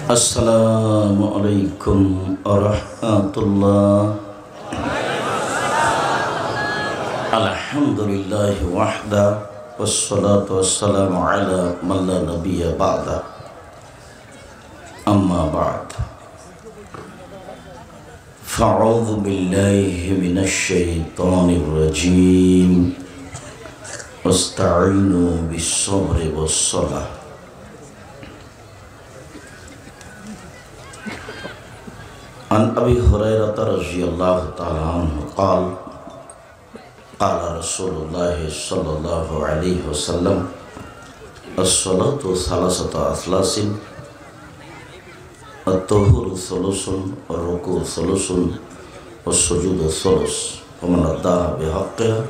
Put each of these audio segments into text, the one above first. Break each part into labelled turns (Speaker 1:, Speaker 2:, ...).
Speaker 1: Assalamualaikum warahmatullahi. Alhamdulillahi wahda wassalatu wassalamu ala man la nabiyya ba'da. Amma ba'd. Fa'udhu billahi minasy syaithanir rajim. Wasta'inu bis-sabri was-salah. An Abi Hurairah radhiyallahu ta'ala anhu qala qala Rasulullah sallallahu alaihi wasallam as-salatu thalathatu athlasin at-tuhuru thulusun ar-ruku' thulusun was-sujudu thulus faman addaha bihaqqiha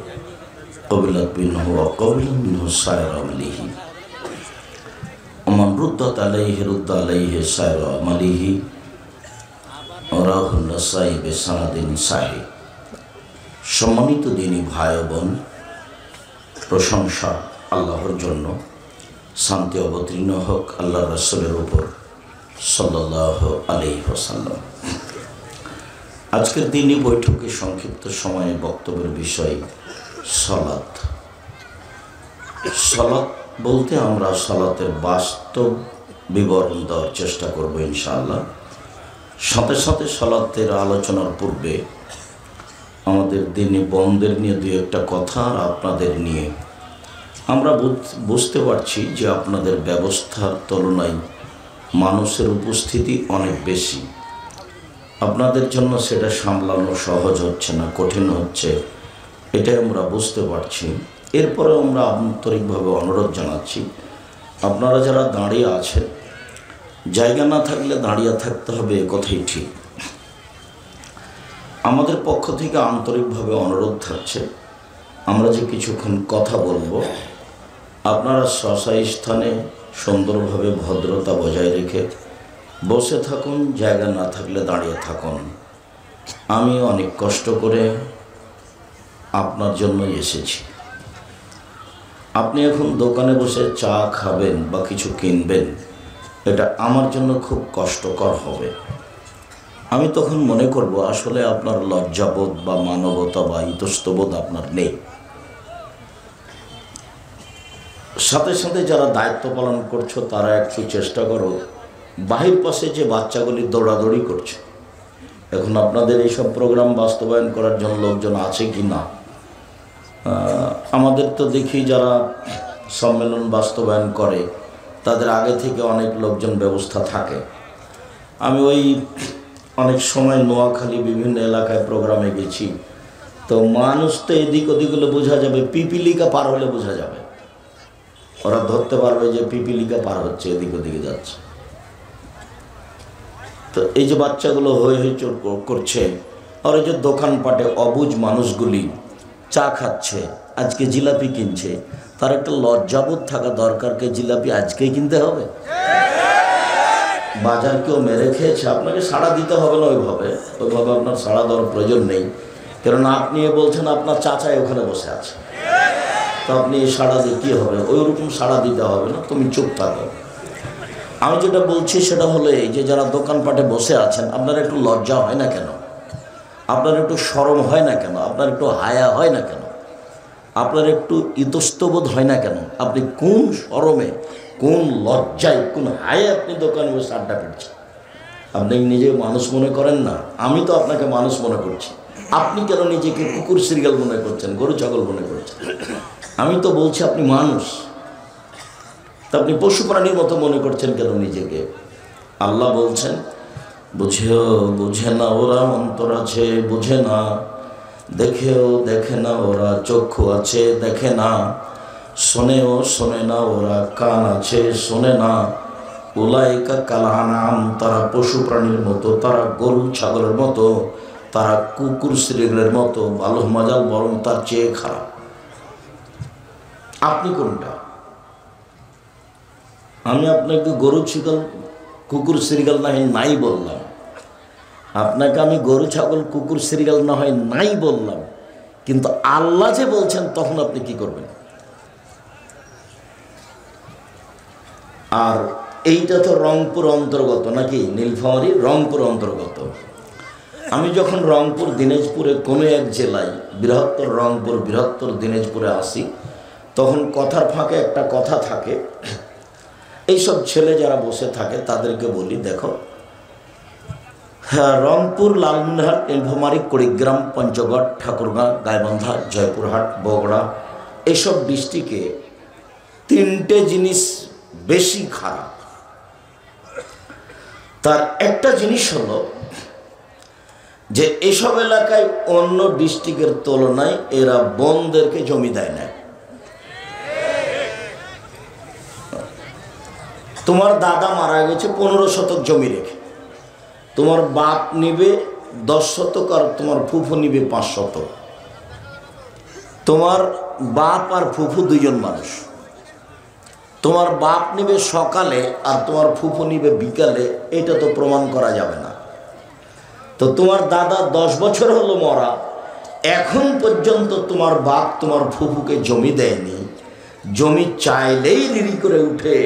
Speaker 1: qabilat minhu wa qabila minhu sa'ira amalihi wa man ruddat alayhi sa'ira amalihi নাসাই বেসানাদিন সাহি। সম্মানিত দিনী ভাই বোন, প্রশংসা আল্লাহর জন্য, শান্তি অবতীর্ণ হোক আল্লাহ রাসূলের উপর সাল্লাল্লাহু আলাইহি ওয়াসাল্লাম। আজকের দিনী বৈঠকে সংক্ষিপ্ত সময়ে বক্তব্যের বিষয় সালাত। সালাত বলতে আমরা সালাতের বাস্তব বিবরণ দেওয়ার চেষ্টা করব ইনশাআল্লাহ। সাথে সাথে সালাতের আলোচনার পূর্বে আমাদের দিনী বন্ধের নিয়ে দুই একটা কথা আর আপনাদের নিয়ে আমরা বুঝতে পারছি যে আপনাদের ব্যবস্থার তুলনায় মানুষের উপস্থিতি অনেক বেশি। আপনাদের জন্য সেটা সামলানো সহজ হচ্ছে না, কঠিন হচ্ছে, এটাই আমরা বুঝতে পারছি। এরপরে আমরা আন্তরিকভাবে অনুরোধ জানাচ্ছি, আপনারা যারা দাঁড়িয়ে আছেন, জায়গা না থাকলে দাঁড়িয়ে থাকতে হবে, এ কথাই ঠিক। আমাদের পক্ষ থেকে আন্তরিকভাবে অনুরোধ থাকছে, আমরা যে কিছুক্ষণ কথা বলবো, আপনারা স্বস্থায়ী স্থানে সুন্দরভাবে ভদ্রতা বজায় রেখে বসে থাকুন, জায়গা না থাকলে দাঁড়িয়ে থাকুন। আমি অনেক কষ্ট করে আপনার জন্য এসেছি। আপনি এখন দোকানে বসে চা খাবেন বা কিছু কিনবেন, এটা আমার জন্য খুব কষ্টকর হবে। আমি তখন মনে করব আসলে আপনার লজ্জাবোধ বা মানবতা বা ইতস্তবোধ আপনার নেই। সাথে সাথে যারা দায়িত্ব পালন করছো তারা একটু চেষ্টা করো, বাহির পাশে যে বাচ্চাগুলি দৌড়াদৌড়ি করছে, এখন আপনাদের এইসব প্রোগ্রাম বাস্তবায়ন করার জন্য লোকজন আছে কি না। আমাদের তো দেখি যারা সম্মেলন বাস্তবায়ন করে তাদের আগে থেকে অনেক লোকজন ব্যবস্থা থাকে। আমি অনেক সময় নোয়াখালী বিভিন্ন এলাকায় প্রোগ্রামে গেছি, তো মানুষ তো এদিক ওদিকগুলো বোঝা যাবে, পিপিলিকা পার হলে বোঝা যাবে, ওরা ধরতে পারবে যে পিপিলিকা পার হচ্ছে, এদিক ওদিকে যাচ্ছে। তো এই যে বাচ্চাগুলো হই হই করছে, আর এই যে দোকানপাটে অবুঝ মানুষগুলি চা খাচ্ছে, আজকে জিলাপি কিনছে, তার একটা লজ্জাবোধ থাকা দরকারকে জিলাপি আজকেই কিনতে হবে। বাজার কেউ মেরে খেয়েছে, আপনাকে সাড়া দিতে হবে না, ওইভাবে আপনার সাড়া দেওয়ার প্রয়োজন নেই, কেননা আপনি বলছেন আপনার চাচাই ওখানে বসে আছে, তো আপনি সাড়া দিয়ে কী হবে, ওই রকম সাড়া দিতে হবে না, তুমি চুপ থাকো। আমি যেটা বলছি সেটা হলো এই যে যারা দোকানপাটে বসে আছেন, আপনার একটু লজ্জা হয় না কেন, আপনার একটু শরম হয় না কেন, আপনার একটু হায়া হয় না কেন, আপনার একটু ইতস্তবোধ হয় না কেন? আপনি কোন শরমে, কোন লজ্জায়, কোন হায়ে আপনি দোকানে বসে আড্ডা পেটছেন? আপনি নিজে মানুষ মনে করেন না? আমি তো আপনাকে মানুষ মনে করছি, আপনি কেন নিজেকে কুকুর সিরিয়াল মনে করছেন, গরু ছাগল মনে করছেন? আমি তো বলছি আপনি মানুষ, তা আপনি পশু প্রাণীর মতো মনে করছেন কেন নিজেকে? আল্লাহ বলছেন, বুঝে না ওরা, অন্তর আছে বুঝে না, দেখেও দেখে না ওরা, চক্ষু আছে দেখে না, শোনেও শোনে না ওরা, কান আছে শোনে না। উলাইকা কাল আনআম, তারা পশু প্রাণীর মতো, তারা গরু ছাগলের মতো, তারা কুকুর শ্রীগুলের মতো, ভালো মজাল বরং তার চেয়ে খারাপ। আপনি কোনটা? আমি আপনাকে গরু ছাগল কুকুর শ্রীগাল নাই বললাম, আপনাকে আমি গরু ছাগল কুকুর সিরিয়াল না হয় নাই বললাম, কিন্তু আল্লাহ যে বলছেন তখন আপনি কি করবেন? আর এইটা তো রংপুর অন্তর্গত নাকি? নীলফামারী রংপুর অন্তর্গত। আমি যখন রংপুর দিনাজপুরে কোনো এক জেলায় বৃহত্তর রংপুর বৃহত্তর দিনাজপুরে আসি, তখন কথার ফাঁকে একটা কথা থাকে। এইসব ছেলে যারা বসে থাকে তাদেরকে বলি, দেখো হ্যাঁ, রংপুর, লালমনিরহাট, নীলফামারী, কুড়িগ্রাম, পঞ্চগড়, ঠাকুরগাঁ, গাইবান্ধা, জয়পুরহাট, বগুড়া, এইসব ডিস্ট্রিক্টে তিনটে জিনিস বেশি খারাপ। তার একটা জিনিস হলো যে এসব এলাকায় অন্য ডিস্ট্রিক্টের তুলনায় এরা বনদেরকে জমি দেয় না। তোমার দাদা মারা গেছে 15 শতক জমি রেখে, তোমার বাপ নিবে 10 শতক আর তোমার ফুফু নিবে 5 শতক। তোমার বাপ আর ফুফু দুইজন মানুষ, তোমার বাপ নিবে সকালে আর তোমার ফুফু নিবে বিকালে, এটা তো প্রমাণ করা যাবে না। তো তোমার দাদা 10 বছর হলো মরা, এখন পর্যন্ত তোমার বাপ তোমার ফুফুকে জমি দেয়নি, জমি চাইলেই রিরি করে উঠে,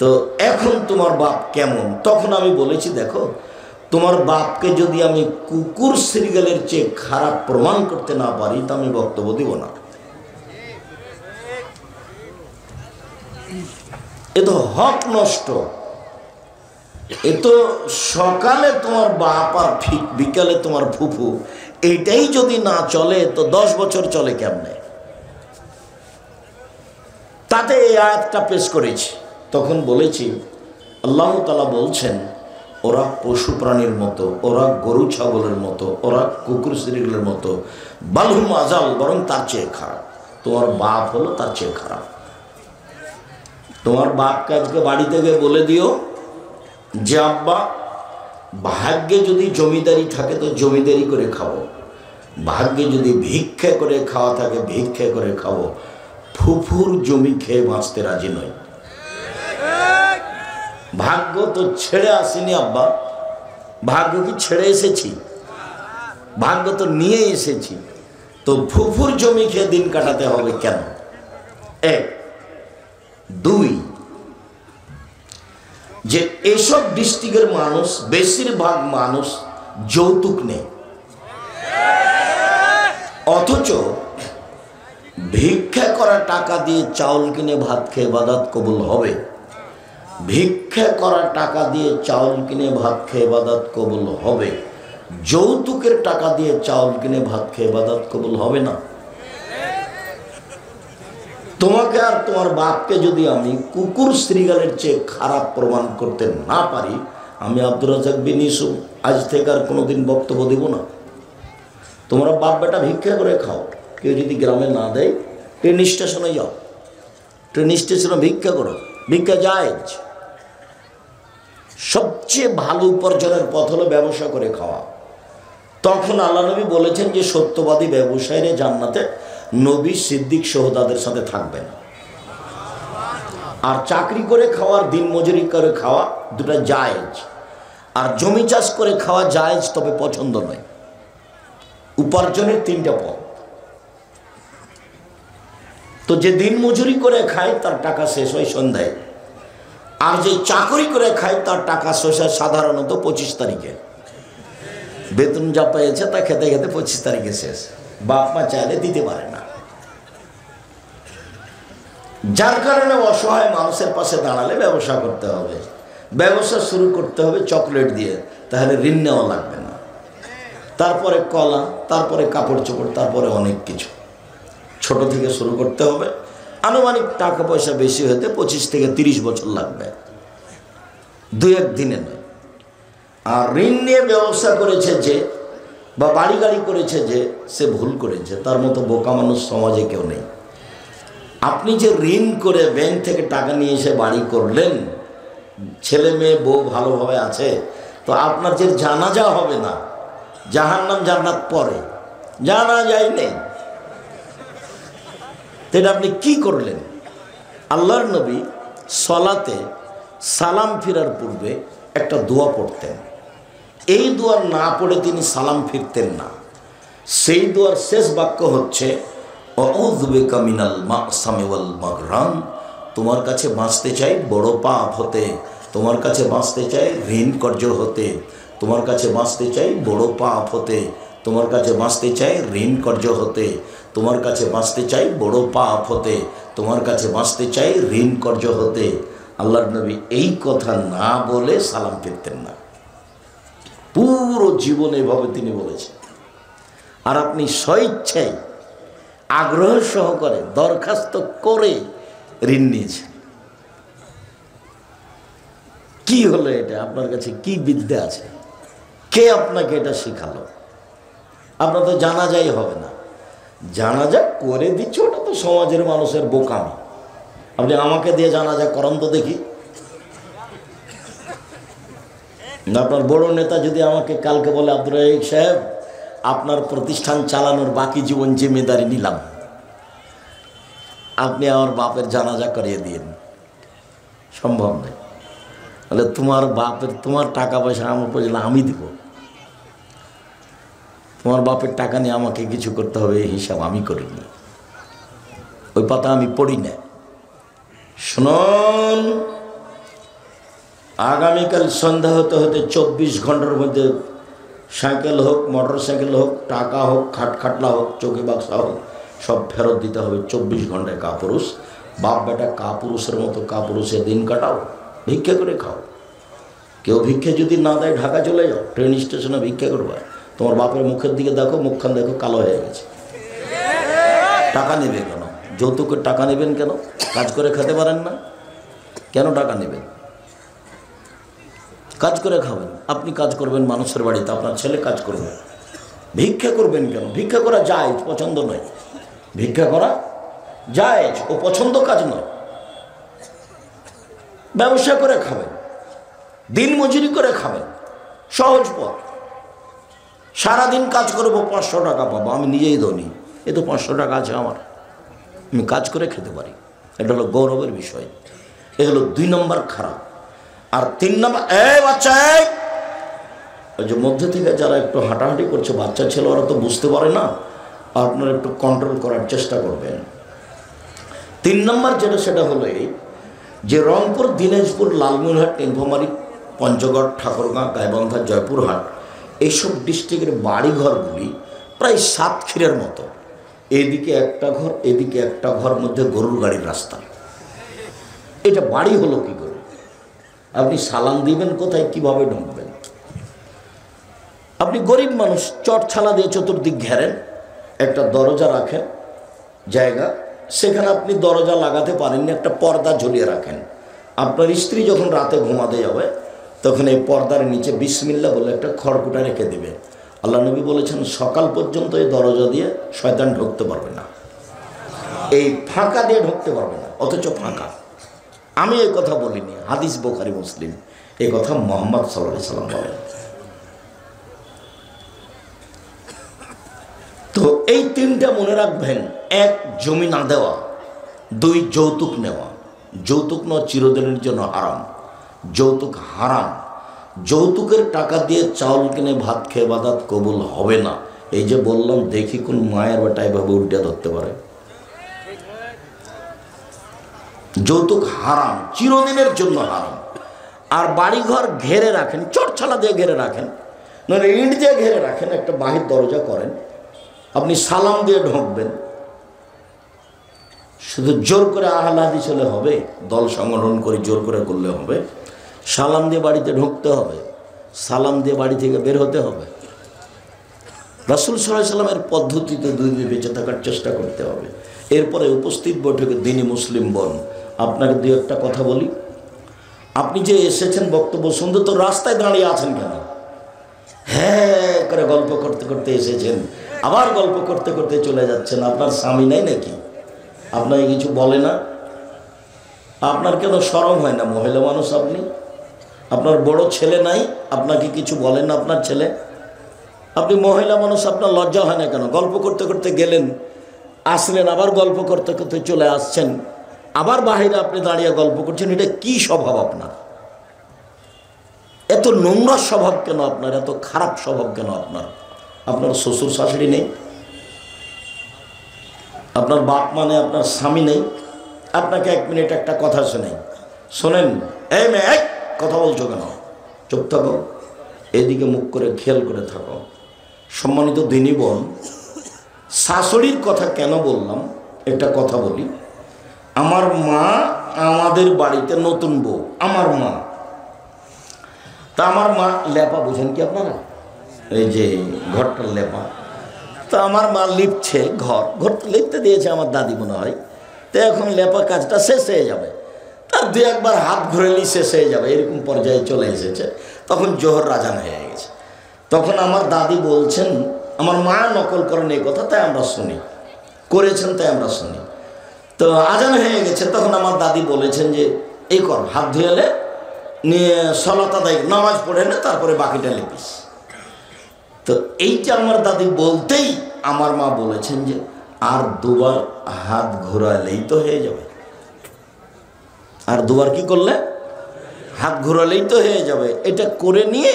Speaker 1: তো এখন তোমার বাপ কেমন? তখন আমি বলেছি, দেখো তোমার বাপকে যদি আমি কুকুর শ্রীগালের চেয়ে খারাপ প্রমাণ করতে না পারি তা আমি বক্তব্য দিব না। এ তো হক নষ্ট। এ তো সকালে তোমার বাপ আর বিকালে তোমার ফুফু, এইটাই যদি না চলে তো 10 বছর চলে কেমনে? তাতে এই আয়াতটা পেশ করেছি। তখন বলেছি আল্লাহ তাআলা বলছেন, ওরা পশু প্রাণীর মতো, ওরা গরু ছাগলের মতো, ওরা কুকুর শ্রীগুলোর মতো, বালহুম আজাল, বরং তার চেয়ে খারাপ। তোমার বাপ হলো তার চেয়ে খারাপ। তোমার বাপকে আজকে বাড়ি থেকে বলে দিও যে আব্বা, ভাগ্যে যদি জমিদারি থাকে তো জমিদারি করে খাবো, ভাগ্যে যদি ভিক্ষা করে খাওয়া থাকে ভিক্ষা করে খাবো, ফুফুর জমি খেয়ে বাঁচতে রাজি নয়। ভাগ্য তো ছেড়ে আসেনি আব্বা, ভাগ্য কি ছেড়ে এসেছি? ভাগ্য তো নিয়ে এসেছি। তো ফুফুর জমি খেয়ে দিন কাটাতে হবে কেন? 1 2, যে এসব ডিস্ট্রিক্টের মানুষ, বেশিরভাগ মানুষ যৌতুক নেই, অথচ ভিক্ষা করা টাকা দিয়ে চাউল কিনে ভাত খেয়ে ইবাদত কবুল হবে। ভিক্ষা করা টাকা দিয়ে চাউল কিনে ভাত খেয়ে ইবাদত কবুল হবে, যৌতুকের টাকা দিয়ে চাউল কিনে ভাত খেয়ে ইবাদত কবুল হবে না। তোমাকে আর তোমার বাপকে যদি আমি কুকুর শ্রীগালের চেয়ে খারাপ প্রমাণ করতে না পারি, আমি আব্দুর রাজ্জাক বিন ইউসুফ আজ থেকে আর কোনোদিন বক্তব্য দেব না। তোমরা বাপ বেটা ভিক্ষা করে খাও, কেউ যদি গ্রামে না দেয় ট্রেন স্টেশনে যাও, ট্রেন স্টেশনে ভিক্ষা করো, ভিক্ষা জায়েজ। সবচেয়ে ভালো উপার্জনের পথ হলো ব্যবসা করে খাওয়া। তখন আল্লাহ নবী বলেছেন যে সত্যবাদী ব্যবসায়ীরা জান্নাতে নবী, সিদ্দিক, শহীদাদের সাথে থাকবেন। আর চাকরি করে খাওয়ার, দিন মজুরি করে খাওয়া দুটা জায়েজ। আর জমি চাষ করে খাওয়া জায়েজ, তবে পছন্দ নয়। উপার্জনের 3টা পথ। তো যে দিন মজুরি করে খায় তার টাকা শেষ হয় সন্ধ্যায়, আর যে চাকরি করে খায় তার টাকা শেষ হয় সাধারণত 25 তারিখে। বেতন যা পেয়েছে তা খেতে খেতে 25 তারিখে শেষ। বাপ মা চাইলে দিতে পারে না। যার কারণে অসহায় মানুষের পাশে দাঁড়ালে ব্যবসা করতে হবে। ব্যবসা শুরু করতে হবে চকলেট দিয়ে, তাহলে ঋণ নেওয়া লাগবে না। তারপরে কলা, তারপরে কাপড় চোপড়, তারপরে অনেক কিছু। ছোট থেকে শুরু করতে হবে। আনুমানিক টাকা পয়সা বেশি হতে 25 থেকে 30 বছর লাগবে, 2-1 দিনে নয়। আর ঋণ নিয়ে ব্যবসা করেছে যে, বা বাড়ি গাড়ি করেছে যে, সে ভুল করেছে। তার মতো বোকা মানুষ সমাজে কেউ নেই। আপনি যে ঋণ করে ব্যাংক থেকে টাকা নিয়ে এসে বাড়ি করলেন, ছেলে মেয়ে বউ ভালোভাবে আছে, তো আপনার যে জানাজা হবে না, জাহান্নাম জান্নাত পরে, জানাজাই নেই, এটা আপনি কি করলেন? আল্লাহর নবী সলাতে সালাম ফিরার পূর্বে একটা দোয়া পড়তেন। এই দোয়া না পড়ে তিনি সালাম ফিরতেন না। সেই দোয়ার শেষ বাক্য হচ্ছে আউযু বিকা মিনাল মাকসামি ওয়াল মাগরাম, তোমার কাছে বাঁচতে চাই বড় পাপ হতে, তোমার কাছে বাঁচতে চাই ঋণ কর্য হতে, তোমার কাছে বাঁচতে চাই বড় পাপ হতে, তোমার কাছে বাঁচতে চাই ঋণ কর্য হতে, তোমার কাছে বাঁচতে চাই বড় পাপ হতে, তোমার কাছে বাঁচতে চাই ঋণ কর্য হতে। আল্লাহর নবী এই কথা না বলে সালাম ফিরতেন না, পুরো জীবন এভাবে তিনি বলেছেন। আর আপনি স্বেচ্ছায় আগ্রহ সহকারে দরখাস্ত করে ঋণ নিয়েছেন। কি হলো এটা? আপনার কাছে কি বিদ্যা আছে? কে আপনাকে এটা শিখালো? আপনার তো জানাজাই হবে না। জানাজা করে দিচ্ছে, ওটা তো সমাজের মানুষের বোকামি। আপনি আমাকে দিয়ে জানাজা করান তো দেখি। আপনার বড় নেতা যদি আমাকে কালকে বলে, আব্দুর রাজ্জাক সাহেব আপনার প্রতিষ্ঠান চালানোর বাকি জীবন জিম্মেদারি নিলাম, আপনি আমার বাপের জানাজা করিয়ে দিন, সম্ভব নয়। তাহলে তোমার বাপের, তোমার টাকা পয়সা আমার পয়সা আমি দিব, তোমার বাপের টাকা নিয়ে আমাকে কিছু করতে হবে এই হিসাব আমি করিনি, ওই পাতা আমি পড়ি না। শুনুন, আগামীকাল সন্ধ্যা হতে হতে 24 ঘন্টার মধ্যে সাইকেল হোক, মোটর সাইকেল হোক, টাকা হোক, খাটখাটলা হোক, চোখে বাক্সা হোক, সব ফেরত দিতে হবে 24 ঘন্টায়। কাপুরুষ বাপ বেটা কাপুরুষের মতো কাপুরুষের দিন কাটাও, ভিক্ষা করে খাও। কেউ ভিক্ষা যদি না দেয় ঢাকা চলে যাও, ট্রেন স্টেশনে ভিক্ষা করবে। তোমার বাপের মুখের দিকে দেখো, মুখখান দেখো কালো হয়ে গেছে। টাকা নেবে কেন? যৌতুকের টাকা নেবেন কেন? কাজ করে খেতে পারেন না, কেন টাকা নেবেন? কাজ করে খাবেন। আপনি কাজ করবেন মানুষের বাড়িতে, আপনার ছেলে কাজ করবে। ভিক্ষা করবেন কেন? ভিক্ষা করা জায়েজ, পছন্দ নয়। ভিক্ষা করা জায়েজ, ও পছন্দ কাজ নয়। ব্যবসা করে খাবেন, দিন মজুরি করে খাবেন, সহজ পথ। সারাদিন কাজ করবো, 500 টাকা পাবো, আমি নিজেই ধনী, এ তো 500 টাকা আছে আমার, আমি কাজ করে খেতে পারি। এটা হলো গৌরবের বিষয়। এ হলো 2 নম্বর খারাপ। আর 3 নম্বর, বাচ্চা, ওই যে মধ্যে থেকে যারা একটু হাঁটাহাঁটি করছে, বাচ্চা ছেলে, ওরা তো বুঝতে পারে না, আপনারা একটু কন্ট্রোল করার চেষ্টা করবেন। 3 নম্বর যেটা, সেটা হলো এই যে রংপুর, দিনাজপুর, লালমনিরহাট, নীলফামারী, পঞ্চগড়, ঠাকুরগাঁ, গাইবান্ধা, জয়পুরহাট, এইসব ডিস্ট্রিক্টের বাড়িঘরগুলি প্রায় সাতক্ষীরার মতো। এদিকে একটা ঘর, এদিকে একটা ঘর, মধ্যে গরুর গাড়ির রাস্তা। এটা বাড়ি হলো কি করে? আপনি সালাম দিবেন কোথায়, কিভাবে ঢুকবেন? আপনি গরিব মানুষ, চটছালা দিয়ে চতুর্দিক ঘেরেন, একটা দরজা রাখেন জায়গা, সেখানে আপনি দরজা লাগাতে পারেননি, একটা পর্দা ঝুলিয়ে রাখেন। আপনার স্ত্রী যখন রাতে ঘুমাতে যাবে, তখন এই পর্দার নিচে বিসমিল্লাহ বলে একটা খড়কুটা রেখে দিবে। আল্লাহ নবী বলেছেন, সকাল পর্যন্ত এই দরজা দিয়ে শয়তান ঢুকতে পারবে না, এই ফাঁকা দিয়ে ঢুকতে পারবে না। অথচ ফাঁকা। আমি এই কথা বলিনি, হাদিস বুখারী মুসলিম, এই কথা মুহাম্মদ সাল্লাল্লাহু আলাইহি সাল্লাম বলেন। তো এই 3টা মনে রাখবেন। 1, জমি না দেওয়া। 2, যৌতুক নেওয়া। যৌতুক নেওয়া চিরদিনের জন্য হারাম, যৌতুক হারাম। যৌতুকের টাকা দিয়ে চাউল কিনে ভাত খেয়ে ইবাদত কবুল হবে না। এই যে বললাম, দেখি কোন মায়ের বেটা এভাবে উল্টে ধরতে পারে। যৌতুক হারাম, চিরদিনের জন্য হারাম। আর বাড়িঘর ঘেরে রাখেন, চটছালা দিয়ে ঘেরে রাখেন, নইলে ইট দিয়ে ঘেরে রাখেন, একটা বাহির দরজা করেন, আপনি সালাম দিয়ে ঢুকবেন। শুধু জোর করে আহলে হাদিস হলে হবে, দল সংগঠন করে জোর করে করলে হবে? সালাম দিয়ে বাড়িতে ঢুকতে হবে, সালাম দিয়ে বাড়ি থেকে বের হতে হবে। রাসূল সাল্লাল্লাহু আলাইহি সাল্লামের পদ্ধতিতে 2 দিন বেঁচে থাকার চেষ্টা করতে হবে। এরপরে উপস্থিত বৈঠকে দিনী মুসলিম বোন, আপনাকে 2-একটা কথা বলি। আপনি যে এসেছেন বক্তব্য শুনতে, তো রাস্তায় দাঁড়িয়ে আছেন কেন? হ্যাঁ করে গল্প করতে করতে এসেছেন, আবার গল্প করতে করতে চলে যাচ্ছেন। আপনার স্বামী নাই নাকি? আপনাকে কিছু বলে না? আপনার কেন শরম হয় না? মহিলা মানুষ আপনি, আপনার বড় ছেলে নাই, আপনাকে কিছু বলেন না আপনার ছেলে? আপনি মহিলা মানুষ, আপনার লজ্জা হয় না কেন? গল্প করতে করতে গেলেন, আসলেন, আবার গল্প করতে করতে চলে আসছেন, আবার বাহিরে আপনি দাঁড়িয়ে গল্প করছেন। এটা কি স্বভাব আপনার? এত নোংরা স্বভাব কেন আপনার? এত খারাপ স্বভাব কেন আপনার? আপনার শ্বশুর শাশুড়ি নেই? আপনার বাপ মানে আপনার স্বামী নেই? আপনাকে 1 মিনিট একটা কথা শোনেন। এই মেয়ে, এই কথা বলছো কেন? চুপ থাকো, এদিকে মুখ করে খেয়াল করে থাকো। সম্মানিত দিনী বোন, শাশুড়ির কথা কেন বললাম একটা কথা বলি। আমার মা আমাদের বাড়িতে নতুন বউ, আমার মা। তা আমার মা লেপা, বুঝেন কি আপনারা? এই যে ঘরটার লেপা। তা আমার মা লিপছে, ঘরটা লিপতে দিয়েছে আমার দাদি মনে হয়। তো এখন লেপা কাজটা শেষ হয়ে যাবে, তার 2-1 বার হাত ঘুরেলি শেষ হয়ে যাবে, এরকম পর্যায়ে চলে এসেছে। তখন জোহর আজান হয়ে গেছে। তখন আমার দাদি বলছেন, আমার মা নকল করেন এই কথা, তাই আমরা শুনি, করেছেন তাই আমরা শুনি। তো আজান হয়ে গেছে, তখন আমার দাদি বলেছেন যে এই কর, হাত ধুয়েলে নিয়ে সলাত আদায়, নামাজ পড়ে না, তারপরে বাকিটা লিপিস। তো এইটা আমার দাদি বলতেই আমার মা বলেছেন যে আর 2বার হাত ঘোরালেই তো হয়ে যাবে। আর 2বার কি করলে? হাত ঘোরালেই তো হয়ে যাবে। এটা করে নিয়ে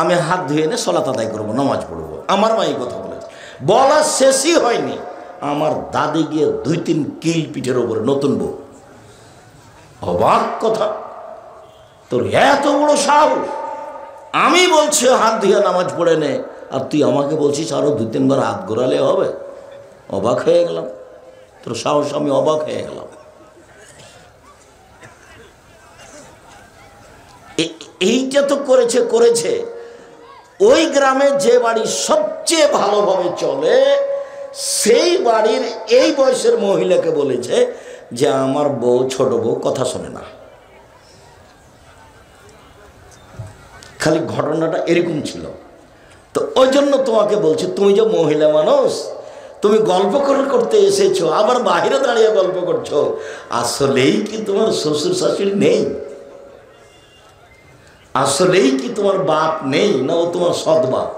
Speaker 1: আমি হাত ধুয়ে এনে সলাত আদায় করবো, নামাজ পড়বো। আমার মা এই কথা বলেছে, বলা শেষই হয়নি, আমার দাদি গিয়ে 2-3 কিল পিঠের ওপরে, নতুন বউ। অবাক কথা, তোর এত বড় সাহস! আমি বলছি হাত ধুয়ে নামাজ পড়ে নে, আর তুই আমাকে বলছিস আরো 2-3 বার হাত ঘোরালে হবে? অবাক হয়ে গেলাম, তোর সাহস, আমি অবাক হয়ে গেলাম। এইটা তো করেছে। ওই গ্রামে যে বাড়ি সবচেয়ে ভালোভাবে চলে, সেই বাড়ির এই বয়সের মহিলাকে বলেছে যে আমার বউ, ছোট বউ কথা শোনে না। খালি ঘটনাটা এরকম ছিল। তো ওই জন্য তোমাকে বলছি, তুমি যে মহিলা মানুষ, তুমি গল্প করতে এসেছো, আবার বাইরে দাঁড়িয়ে গল্প করছো। আসলেই কি তোমার শ্বশুর শাশুড়ি নেই? আসলেই কি তোমার বাপ নেই, না ও তোমার সৎ বাপ?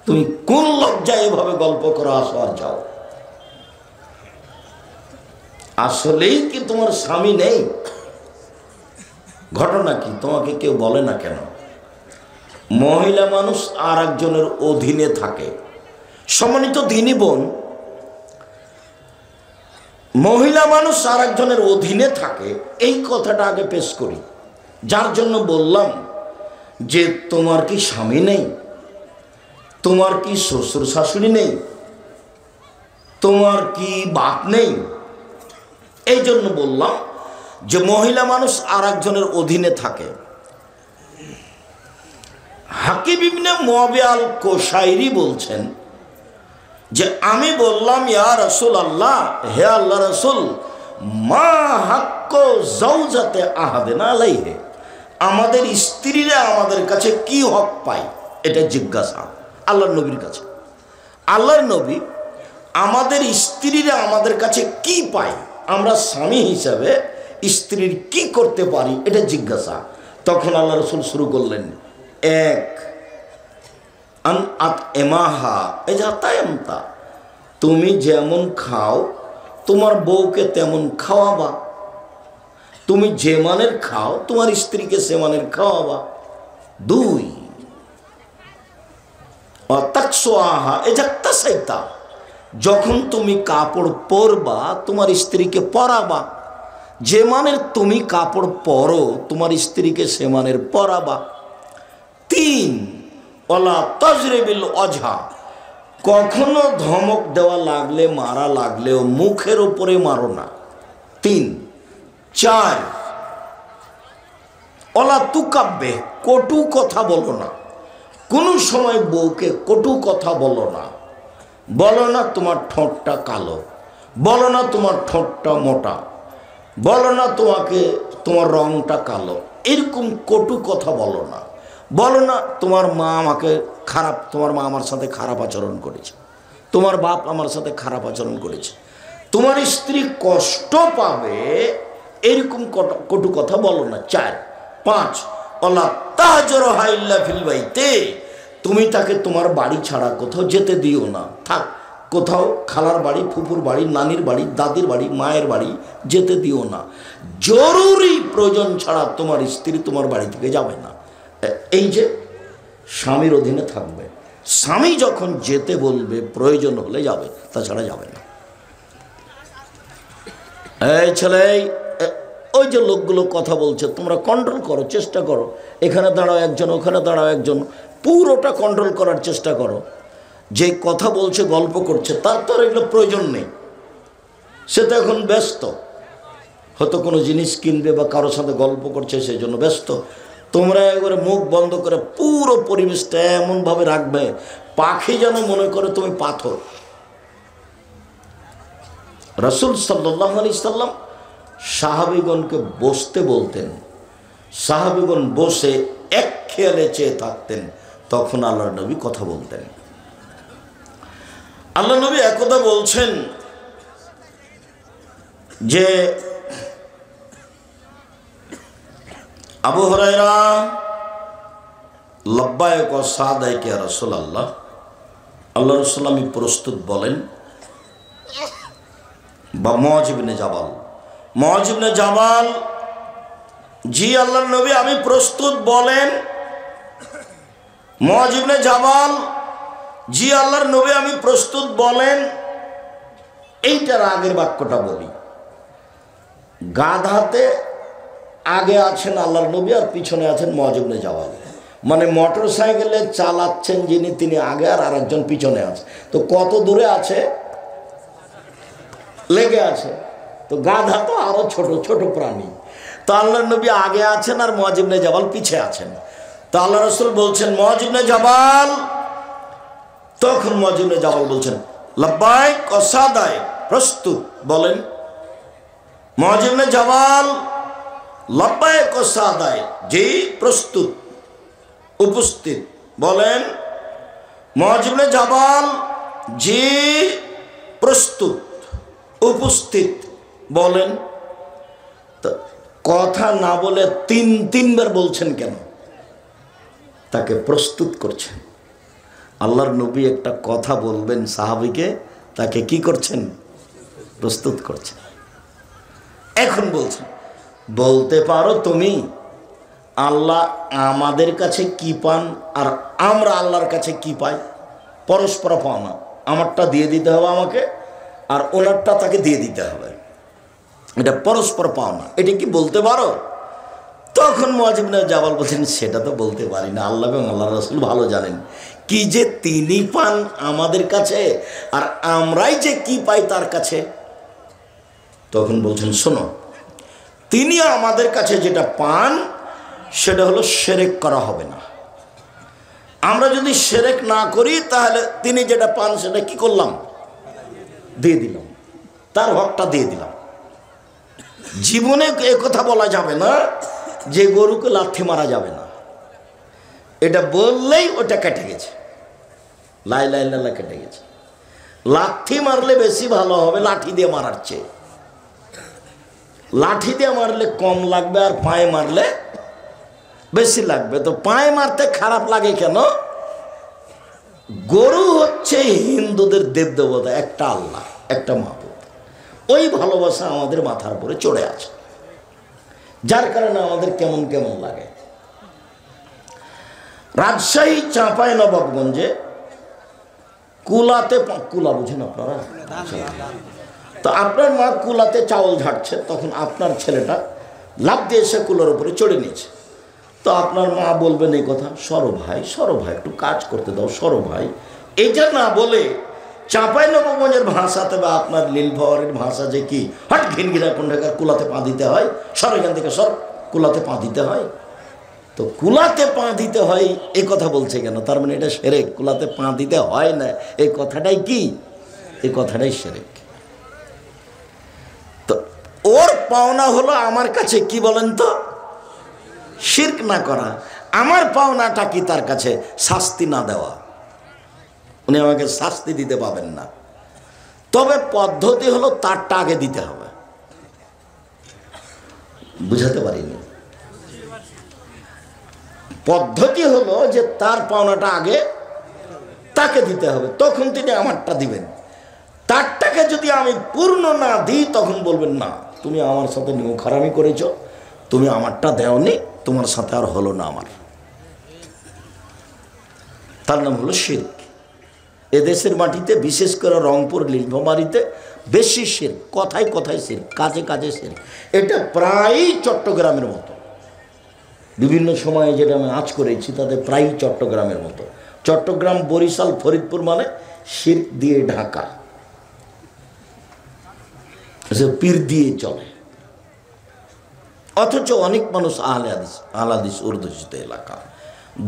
Speaker 1: তুমি কোন লজ্জায় এভাবে গল্প করো, আসো আর যাও। আসলেই কি তোমার স্বামী নেই? ঘটনা কি তোমাকে কেউ বলে না কেন? মহিলা মানুষ আর একজনের অধীনে থাকে। সম্মানিত দিনী বোন, মহিলা মানুষ আর একজনের অধীনে থাকে, এই কথাটা আগে পেশ করি। যার জন্য বললাম যে তোমার কি স্বামী নেই? তোমার কি শ্বশুর শাশুড়ি নেই? তোমার কি বাপ নেই? এই জন্য বললাম যে মহিলা মানুষ আর একজনের অধীনে থাকে। হাকিম ইবনে মুআবিয়া আল কোশাইরি বলছেন যে আমি বললাম, ইয়া রাসূলুল্লাহ, হে আল্লাহ রাসূল, মা হাক্কু যাওজাতে আহাদিনা আলাইহি, আমাদের স্ত্রীরা আমাদের কাছে কি হক পায়, এটা জিজ্ঞাসা আল্লাহর নবীর কাছে। আল্লাহর নবী, আমাদের স্ত্রীরা আমাদের কাছে কি পায়, আমরা স্বামী হিসাবে স্ত্রীর কি করতে পারি, এটা জিজ্ঞাসা। তখন আল্লাহ রাসূল শুরু করলেন, 1 আন আত এমাহা এজাতায়ামতা, তুমি যেমন খাও তোমার বউকে তেমন খাওয়াবা। তুমি যে মানের খাও তোমার স্ত্রীকে সে মানের খাওয়াবা। 2 অতাকসোয়াহা এজাক্তাসাইতা, যখন তুমি কাপড় পরবা তোমার স্ত্রীকে পরাবা। যে মানের তুমি কাপড় পরো তোমার স্ত্রীকে সে মানের পরাবা। 3 ওয়ালা তাজরিবিল ওজহা, কখনো ধমক দেওয়া লাগলে, মারা লাগলেও মুখের উপরে মারো না। 3 4 ওয়ালা তুকাব্বে, কটু কথা বলো না। কোন সময় বউকে কটু কথা বলো না। বলো না তোমার ঠোঁটটা কালো, বলো না তোমার ঠোঁটটা মোটা, বলো না তোমার রংটা কালো, এরকম কটু কথা বলো না। বলো না তোমার মা আমাকে খারাপ, তোমার মা আমার সাথে খারাপ আচরণ করেছে, তোমার বাপ আমার সাথে খারাপ আচরণ করেছে। তোমার স্ত্রী কষ্ট পাবে এরকম কটু কথা বলো না। 4 5 ওয়ালা তাহজুরহা ইল্লা ফিল বাইতে, তুমি তাকে তোমার বাড়ি ছাড়া কোথাও যেতে দিও না। থাক কোথাও, খালার বাড়ি, ফুফুর বাড়ি, নানির বাড়ি, দাদির বাড়ি, মায়ের বাড়ি যেতে দিও না। জরুরি প্রয়োজন ছাড়া তোমার স্ত্রী তোমার বাড়ি থেকে যাবে না। এই যে স্বামীর অধীনে থাকবে, স্বামী যখন যেতে বলবে প্রয়োজন হলে যাবে, তাছাড়া যাবে না। এই ছেলে, ওই যে লোকগুলো কথা বলছে তোমরা কন্ট্রোল করো, চেষ্টা করো। এখানে দাঁড়াও একজন, ওখানে দাঁড়াও একজন, পুরোটা কন্ট্রোল করার চেষ্টা করো। যে কথা বলছে, গল্প করছে, তার তো আর এগুলো প্রয়োজন নেই। সে তো এখন ব্যস্ত, হয়তো কোনো জিনিস কিনবে বা কারোর সাথে গল্প করছে, সেই জন্য ব্যস্ত। তোমরা একবারে মুখ বন্ধ করে পুরো পরিবেশটা এমনভাবে রাখবে, পাখি যেন মনে করে তুমি পাথর। রাসূল সাল্লাল্লাহু আলাইহি সাল্লাম সাহাবীগণকে বসতে বলতেন, সাহাবীগণ বসে এক খেয়ালে চেয়ে থাকতেন, তখন আল্লাহর নবী কথা বলতেন। আল্লাহ নবী একদা বলছেন যে, আবু হুরায়রা লব্বায়ক ওয়া সাদাইক ইয়া রাসূলুল্লাহ, আল্লাহ রাসূল আমি প্রস্তুত বলেন। বা মুআয ইবনে জাবাল, মুআয ইবনে জাবাল, জি আল্লাহর নবী আমি প্রস্তুত বলেন। মুআয ইবনে জাবাল, জি আল্লাহর নবী আমি প্রস্তুত বলেন। এইটার আগের বাক্যটা বলি, গাধাতে আগে আছেন আল্লাহর নবী আর পিছনে আছেন মুআয ইবনে জাবাল। মানে মোটর সাইকেলে চালাচ্ছেন যিনি, তিনি আগে আর আরেকজন পিছনে আছে। তো কত দূরে আছে? লেগে আছে। তো গাধা তো আরো ছোট ছোট প্রাণী। তো আল্লাহর নবী আগে আছেন আর মুআয ইবনে জাবাল পিছে আছেন। তো আল্লাহ রাসূল বলছেন মুআয ইবনে জাবাল, তখন মুআয ইবনে জাবাল বলছেন লব্বাইক ওয়া সাদাইক, প্রস্তুত বলেন। মুআয ইবনে জাবাল লব্বাইক ওয়া সাদাইক, জি প্রস্তুত, উপস্থিত বলেন। মুআয ইবনে জাবাল, জি প্রস্তুত, উপস্থিত বলেন। তো কথা না বলে তিনবার বলছেন কেন? তাকে প্রস্তুত করছেন। আল্লাহর নবী একটা কথা বলবেন সাহাবীকে, তাকে কি করছেন? প্রস্তুত করছেন। এখন বলছেন, বলতে পারো তুমি আল্লাহ আমাদের কাছে কি পান আর আমরা আল্লাহর কাছে কি পাই? পরস্পর পাওনা। আমারটা দিয়ে দিতে হবে আমাকে, আর ওনারটা তাকে দিয়ে দিতে হবে, এটা পরস্পর পাওনা। এটা কি বলতে পারো? তখন মুআয ইবনে জাবাল বলছেন, সেটা তো বলতে পারি না, আল্লাহ এবং আল্লাহ রাসূল ভালো জানেন কি যে তিনি পান আমাদের কাছে আর আমরাই যে কি পাই তার কাছে। তখন বলছেন, শোনো, তিনি আমাদের কাছে যেটা পান সেটা হলো শিরক করা হবে না। আমরা যদি শিরক না করি তাহলে তিনি যেটা পান সেটা কি করলাম? দিয়ে দিলাম, তার হকটা দিয়ে দিলাম। জীবনে এ কথা বলা যাবে না যে গরুকে লাথি মারা যাবে না, এটা বললেই ওটা কেটে গেছে, লা ইলাহা ইল্লাল্লাহ কেটে গেছে। লাথি মারলে বেশি ভালো হবে লাঠি দিয়ে মারার চেয়ে। লাঠি দিয়ে মারলে কম লাগবে আর পায়ে মারলে বেশি লাগবে। তো পায়ে মারতে খারাপ লাগে কেন? গরু হচ্ছে হিন্দুদের দেবদেবতা, একটা আল্লাহ, একটা মাবুদ। ওই ভালোবাসা আমাদের মাথার উপরে চড়ে আছে, যার কারণে আমাদের কেমন কেমন লাগে। রাজশাহী চাঁপাইনবাবগঞ্জে কুলাতে, কুলা বুঝেন আপনারা? তো আপনার মা কুলাতে চাউল ঝাড়ছে, তখন আপনার ছেলেটা লাফ দিয়ে এসে কুলার উপরে চড়ে নিয়েছে। তো আপনার মা বলবেন এই কথা, সরো ভাই, সরো ভাই, একটু কাজ করতে দাও, সরো ভাই। এইটা না বলে চাঁপাইনবাবগঞ্জের ভাষাতে বা আপনার নীলফাওয়ারের ভাষা যে কি, হট ঘিনঘিনা কোনটাকার কুলাতে পা দিতে হয়, সর এখান থেকে সর, কুলাতে পা দিতে হয়। তো কুলাতে পা দিতে হয় এই কথা বলছে কেন? তার মানে এটা শিরক। কুলাতে পা দিতে হয় না, এই কথাটাই কি? এই কথাটাই শিরক। তো ওর পাওনা হলো আমার কাছে কি বলেন তো? শিরক না করা। আমার পাওনাটা কি তার কাছে? শাস্তি না দেওয়া। উনি আমাকে শাস্তি দিতে পাবেন না, তবে পদ্ধতি হলো তারটা আগে দিতে হবে। বুঝাতে পারিনি? পদ্ধতি হলো যে তার পাওনাটা আগে তাকে দিতে হবে, তখন তিনি আমারটা দিবেন। তারটাকে যদি আমি পূর্ণ না দিই তখন বলবেন না, তুমি আমার সাথে নিমখারামি করেছো, তুমি আমারটা দেওনি, তোমার সাথে আর হলো না আমার। তার নাম হলো শিরক। এদেশের মাটিতে বিশেষ করে রংপুর নীলফামারীতে বেশি শিরক, কথায় কথায় শিরক, কাজে কাজে শিরক। এটা প্রায়ই চট্টগ্রামের মতো। বিভিন্ন সময়ে যেটা আমি আজ করেছি তাতে প্রায়ই চট্টগ্রামের মতো। চট্টগ্রাম, বরিশাল, ফরিদপুর মানে শিরক দিয়ে ঢাকা, পীর দিয়ে চলে। অথচ অনেক মানুষ আহলে হাদিস অধ্যুষিত এলাকা।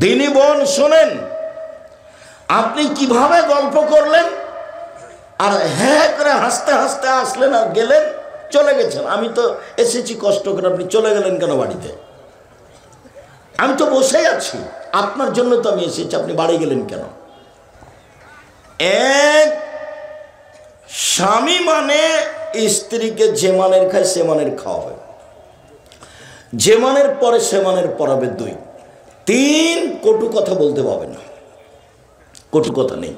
Speaker 1: দিনী বোন শোনেন, আপনি কিভাবে গল্প করলেন আর হ্যাঁ করে হাসতে হাসতে আসলেন আর গেলেন, চলে গেছেন। আমি তো এসেছি কষ্ট করে, আপনি চলে গেলেন কেন বাড়িতে? আমি তো বসেই আছি, আপনার জন্য তো আমি এসেছি, আপনি বাড়ি গেলেন কেন? এক স্বামী মানে স্ত্রীকে যে মানের খায় সে মানের খাওয়াবে, যে মানের পরে সে মানের পড়াবে। 2, 3 কটু কথা বলতে পাবে না, কটু কথা নেই।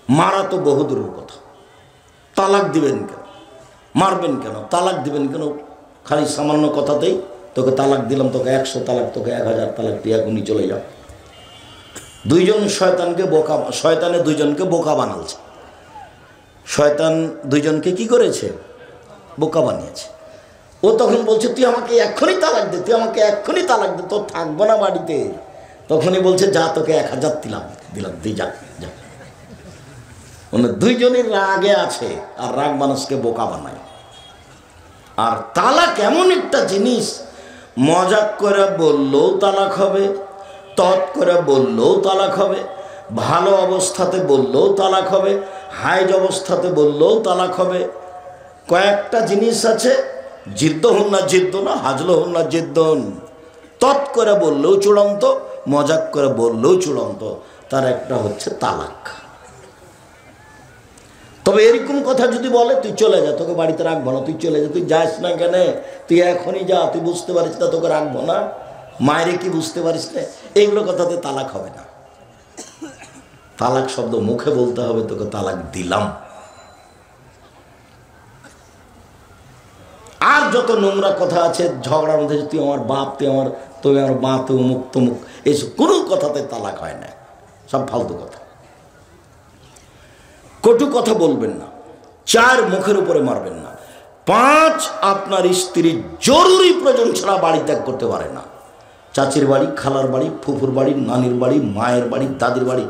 Speaker 1: মারা তো বহু দূরের কথা। তালাক দিবেন কেন? মারবেন কেন? তালাক দিবেন কেন? খালি সামান্য কথাতেই তোকে তালাক দিলাম, তোকে 100 তালাক, তোকে 1000 তালাক দিয়ে এখনই চলে যাও। দুইজন শয়তানকে বোকা, শয়তানে দুইজনকে বোকা বানালছে। শয়তান দুইজনকে কি করেছে? বোকা বানিয়েছে। ও তখন বলছে তুই আমাকে এক্ষুনি তালাক দে, তুই আমাকে এক্ষুনি তালাক দে, তোর থাকবো না বাড়িতে। তখনই বলছে যা, তোকে 1000 দিলাম, তুই যা যা। মানে দুইজনের রাগে আছে, আর রাগ মানুষকে বোকা বানায়। আর তালাক এমন একটা জিনিস, মজাক করে বললেও তালাক হবে, তৎ করে বললেও তালাক হবে, ভালো অবস্থাতে বললেও তালাক হবে, হাইজ অবস্থাতে বললেও তালাক হবে। কয়েকটা জিনিস আছে, জিদ্দ হন না জিদ্দ না, হাজলো হন না জিদ্দন। তৎ করে বললেও চূড়ান্ত, মজাক করে বললেও চূড়ান্ত। তার একটা হচ্ছে তালাক। তবে এরকম কথা যদি বলে তুই চলে যা, তোকে বাড়িতে রাখবো না, তুই চলে যা, তুই যাস না কেন, তুই এখনই যা, তুই বুঝতে পারিস না তোকে রাখবো না, মায়েরে কি বুঝতে পারিস না, এইগুলো কথাতে তালাক হবে না। তালাক শব্দ মুখে বলতে হবে, তোকে তালাক দিলাম। আর যত নোংরা কথা আছে ঝগড়ার মধ্যে, তুই আমার বাপ, তুই আমার মা, তুই অমুক তমুক, এইসব কোনো কথাতে তালাক হয় না, সব ফালতু কথা। কটু কথা বলবেন না। 4 মুখের উপরে মারবেন না। 5 আপনার স্ত্রী জরুরি প্রয়োজন ছাড়া বাড়ি ত্যাগ করতে পারে না। চাচির বাড়ি, খালার বাড়ি, ফুফুর বাড়ি, নানির বাড়ি, মায়ের বাড়ি, দাদির বাড়ি,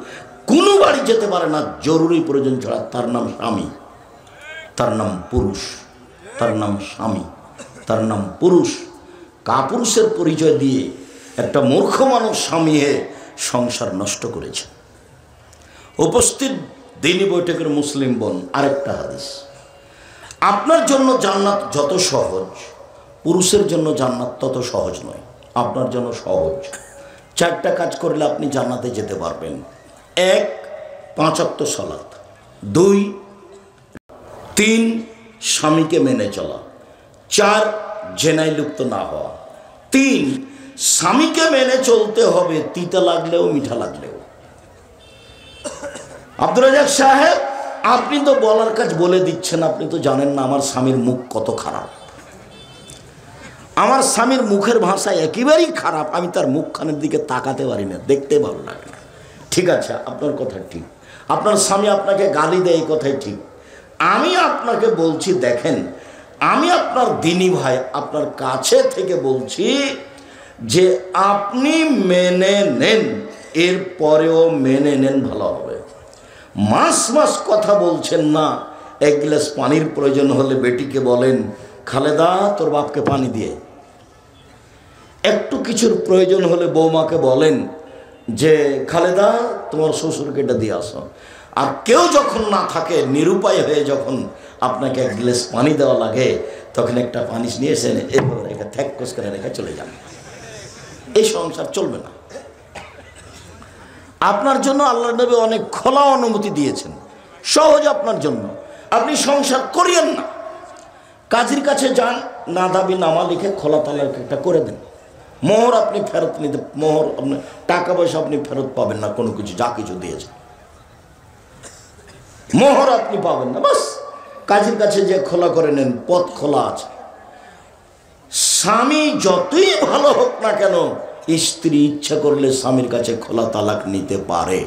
Speaker 1: কোনো বাড়ি যেতে পারে না জরুরি প্রয়োজন ছাড়া। তার নাম স্বামী, তার নাম পুরুষ, তার নাম স্বামী, তার নাম পুরুষ। কাপুরুষের পরিচয় দিয়ে একটা মূর্খ মানুষ স্বামী হয়ে সংসার নষ্ট করেছে। উপস্থিত দিনী বৈঠকের মুসলিম বোন, আরেকটা হাদিস, আপনার জন্য জান্নাত যত সহজ, পুরুষের জন্য জান্নাত তত সহজ নয়। আপনার জন্য সহজ, 4টা কাজ করলে আপনি জান্নাতে যেতে পারবেন। 1, 5 ওয়াক্ত সালাত। 2, 3 স্বামীকে মেনে চলা। 4 জেনায় লিপ্ত না হওয়া। 3 স্বামীকে মেনে চলতে হবে, তিতা লাগলেও মিঠা লাগলেও। আব্দুর রাজ্জাক সাহেব, আপনি তো বলার কাজ বলে দিচ্ছেন, আপনি তো জানেন না আমার স্বামীর মুখ কত খারাপ। আমার স্বামীর মুখের ভাষা একেবারেই খারাপ, আমি তার মুখখানের দিকে তাকাতে পারি না, দেখতে ভালো লাগে না। ঠিক আছে, আপনার কথা ঠিক, আপনার স্বামী আপনাকে গালি দেয়, এই কথাই ঠিক। আমি আপনাকে বলছি, দেখেন, আমি আপনার দিনী ভাই, আপনার কাছে থেকে বলছি যে আপনি মেনে নেন, এর পরেও মেনে নেন, ভালো হবে। মাস মাস কথা বলছেন না। 1 গ্লাস পানির প্রয়োজন হলে বেটিকে বলেন, খালেদা তোর বাপকে পানি দিয়ে। একটু কিছুর প্রয়োজন হলে বৌমাকে বলেন যে খালেদা তোমার শ্বশুরকে এটা দিয়ে আসো। আর কেউ যখন না থাকে, নিরুপায় হয়ে যখন আপনাকে 1 গ্লাস পানি দেওয়া লাগে, তখন একটা পানি নিয়ে এসে এরপরে রেখে থ্যাকস করে রেখে চলে যান। এই সংসার চলবে না। আপনার জন্য আল্লাহ নবী অনেক খোলা অনুমতি দিয়েছেন, সহজ আপনার জন্য। আপনি সংসার করিয়েন না, কাজীর কাছে যান, না দাবি নামা লিখে খোলা তালাক একটা করে দেন। মোহর আপনি ফেরত নিতে, মোহর আপনি টাকা পয়সা আপনি ফেরত পাবেন না, কোনো কিছু যা কিছু দিয়েছেন মোহর আপনি পাবেন না। বাস কাজীর কাছে যে খোলা করে নেন, পথ খোলা আছে। স্বামী যতই ভালো হোক না কেন, স্ত্রী ইচ্ছা করলে স্বামীর কাছে খোলা তালাক নিতে পারে।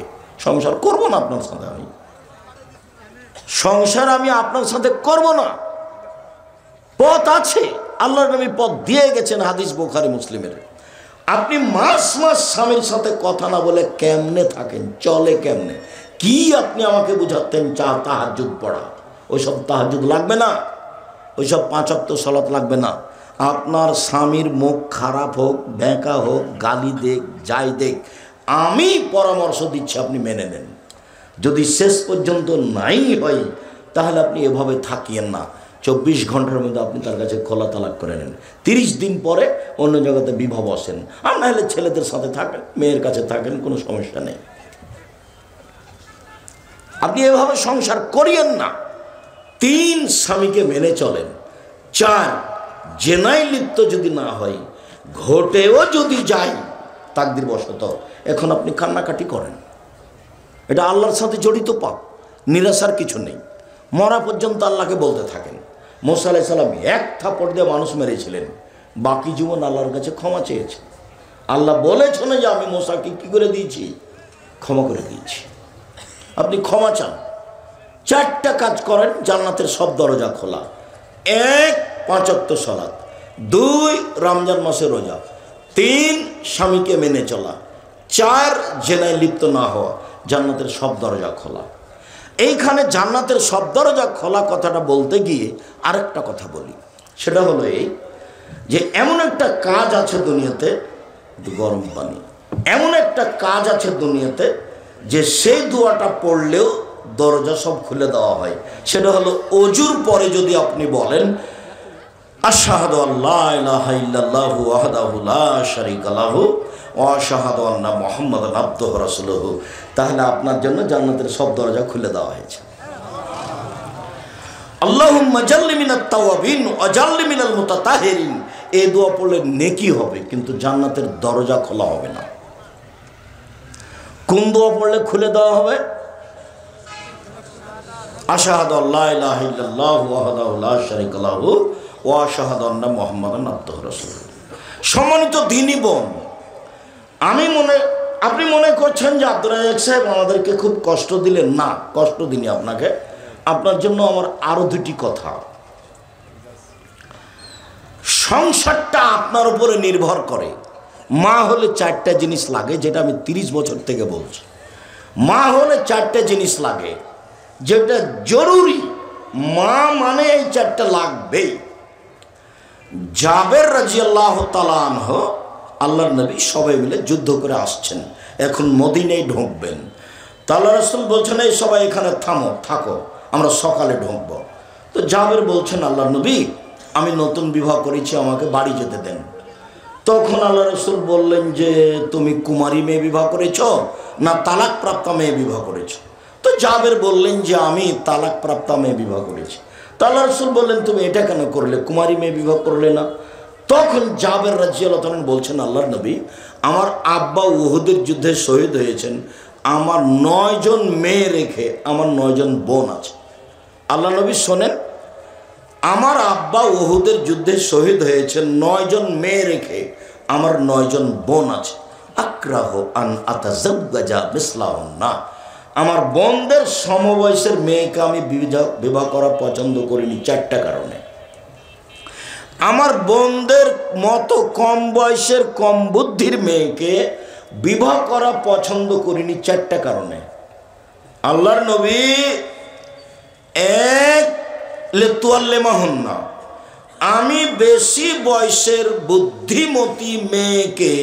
Speaker 1: সংসার করবো না আপনার সাথে আমি, সংসার আমি আপনার সাথে করব না। পথ আছে, আল্লাহর নবী পথ দিয়ে গেছেন, হাদিস বুখারী মুসলিমের। আপনি মাস মাস স্বামীর সাথে কথা না বলে কেমনে থাকেন, চলে কেমনে? কি আপনি আমাকে বুঝাতেন তাহাজ্জুদ পড়া? ওইসব তাহাজ্জুদ লাগবে না, ওইসব 5 ওয়াক্ত সালাত লাগবে না। আপনার স্বামীর মুখ খারাপ হোক, ব্যাঁকা হোক, গালি দেখ, যাই দেখ, আমি পরামর্শ দিচ্ছি আপনি মেনে নেন। যদি শেষ পর্যন্ত নাই হয় তাহলে আপনি এভাবে থাকিয়েন না। 24 ঘন্টার মধ্যে আপনি তার কাছে খোলা তালাক করে নেন। 30 দিন পরে অন্য জায়গাতে বিবাহ বসেন, আর না হলে ছেলেদের সাথে থাকেন, মেয়ের কাছে থাকেন, কোনো সমস্যা নেই। আপনি এভাবে সংসার করিয়েন না। 3 স্বামীকে মেনে চলেন। 4 জেনায় লিপ্ত যদি না হয়, ঘটেও যদি যায় তাকদির বশত, এখন আপনি কান্নাকাটি করেন, এটা আল্লাহর সাথে জড়িত পাপ, নিরাশার কিছু নেই। মরা পর্যন্ত আল্লাহকে বলতে থাকেন। মুসা আলাইহিস সালাম 1 থাপড় দিয়ে মানুষ মেরেছিলেন, বাকি জীবন আল্লাহর কাছে ক্ষমা চেয়েছে। আল্লাহ বলেছেন যে আমি মুসাকে কী করে দিয়েছি? ক্ষমা করে দিয়েছি। আপনি ক্ষমা চান। 4টা কাজ করেন, জান্নাতের সব দরজা খোলা। 1 5 ওয়াক্ত সালাত, 2 রমজান মাসে রোজা, 3 স্বামীকে মেনে চলা, 4 জেনায় লিপ্ত না হওয়া, জান্নাতের সব দরজা খোলা। এইখানে জান্নাতের সব দরজা খোলা কথাটা বলতে গিয়ে আরেকটা কথা বলি, সেটা হলো এই যে এমন একটা কাজ আছে দুনিয়াতে, গরম পানি, এমন একটা কাজ আছে দুনিয়াতে যে সেই দোয়াটা পড়লেও দরজা সব খুলে দেওয়া হয়। সেটা হলো ওযুর পরে যদি আপনি বলেন আশহাদু আল্লা ইলাহা ইল্লাল্লাহু ওয়াহদাহু লা শারীকা লাহু ওয়া আশহাদু আন্না মুহাম্মাদান আবদুহু ওয়া রাসূলুহু, তাহলে আপনার জন্য জান্নাতের সব দরজা খুলে দেওয়া হয়েছে। আল্লাহুম্মা জাল্লি মিনাত তাওয়াবিন ওয়া জাল্লি মিনাল মুতাতাহিরিন, এই দোয়া পড়লে নেকি হবে, কিন্তু জান্নাতের দরজা খোলা হবে না। কোন দোয়া পড়লে খুলে দেওয়া হবে? আশহাদু আল্লা ইলাহা ইল্লাল্লাহু ওয়াহদাহু লা শারীকা লাহু ওয়া আশহাদু আন্না মুহাম্মাদান আবদুহু ওয়া রাসূলুহু। সম্মানিত দ্বীনী বোন, আপনি মনে করছেন যে আব্দুর রাজ্জাক সাহেব আমাদেরকে খুব কষ্ট দিলেন। না, কষ্ট দিনি আপনাকে। আপনার জন্য আমার আরো 2টি কথা। সংসারটা আপনার উপরে নির্ভর করে। মা হলে 4টা জিনিস লাগে, যেটা আমি 30 বছর থেকে বলছি। মা হলে 4টা জিনিস লাগে, যেটা জরুরি। মা মানে এই 4টা লাগবেই। জাবের রাদিয়াল্লাহু তাআলা আনহু, আল্লাহর নবী সবাই মিলে যুদ্ধ করে আসছেন, এখন মদিনায় ঢুকবেন। তা আল্লাহ রাসূল বলছেন এই সবাই এখানে থাকো, আমরা সকালে ঢুকব। তো জাবের বলছেন আল্লাহর নবী আমি নতুন বিবাহ করেছি, আমাকে বাড়ি যেতে দেন। তখন আল্লাহ রাসূল বললেন যে তুমি কুমারী মেয়ে বিবাহ করেছ না তালাক প্রাপ্তা মেয়ে বিবাহ করেছ? তো জাবের বললেন যে আমি তালাক প্রাপ্তা মেয়ে বিবাহ করেছি। তা আল্লাহ রাসূল বললেন তুমি এটা কেন করলে, কুমারী মেয়ে বিবাহ করলে না? তখন জাবের রাদিয়াল্লাহু আনহু বলছেন আল্লাহর নবী আমার আব্বা উহুদের যুদ্ধে শহীদ হয়েছেন, আমার 9 জন মেয়ে রেখে আমার 9 জন বোন আছে। আল্লাহ নবী শোনেন, আমার আব্বা উহুদের যুদ্ধে শহীদ হয়েছেন, 9 জন মেয়ে রেখে আমার 9 জন বোন আছে। আক্রাহু আন আতাযাওয়াজা মিসলাহুন্না, আমার বোনদের সমবয়সের মেয়েকে আমি বিবাহ করা পছন্দ করিনি 4টা কারণে। আমার বোনদের মতো কম বয়সের কম বুদ্ধির মেয়েকে বিবাহ করা পছন্দ করিনি 4টা কারণে। আল্লাহর নবী 1 লিতুয়াল্লিমাহুন্না, আমি বেশি বয়সের বুদ্ধিমতী মেয়েকে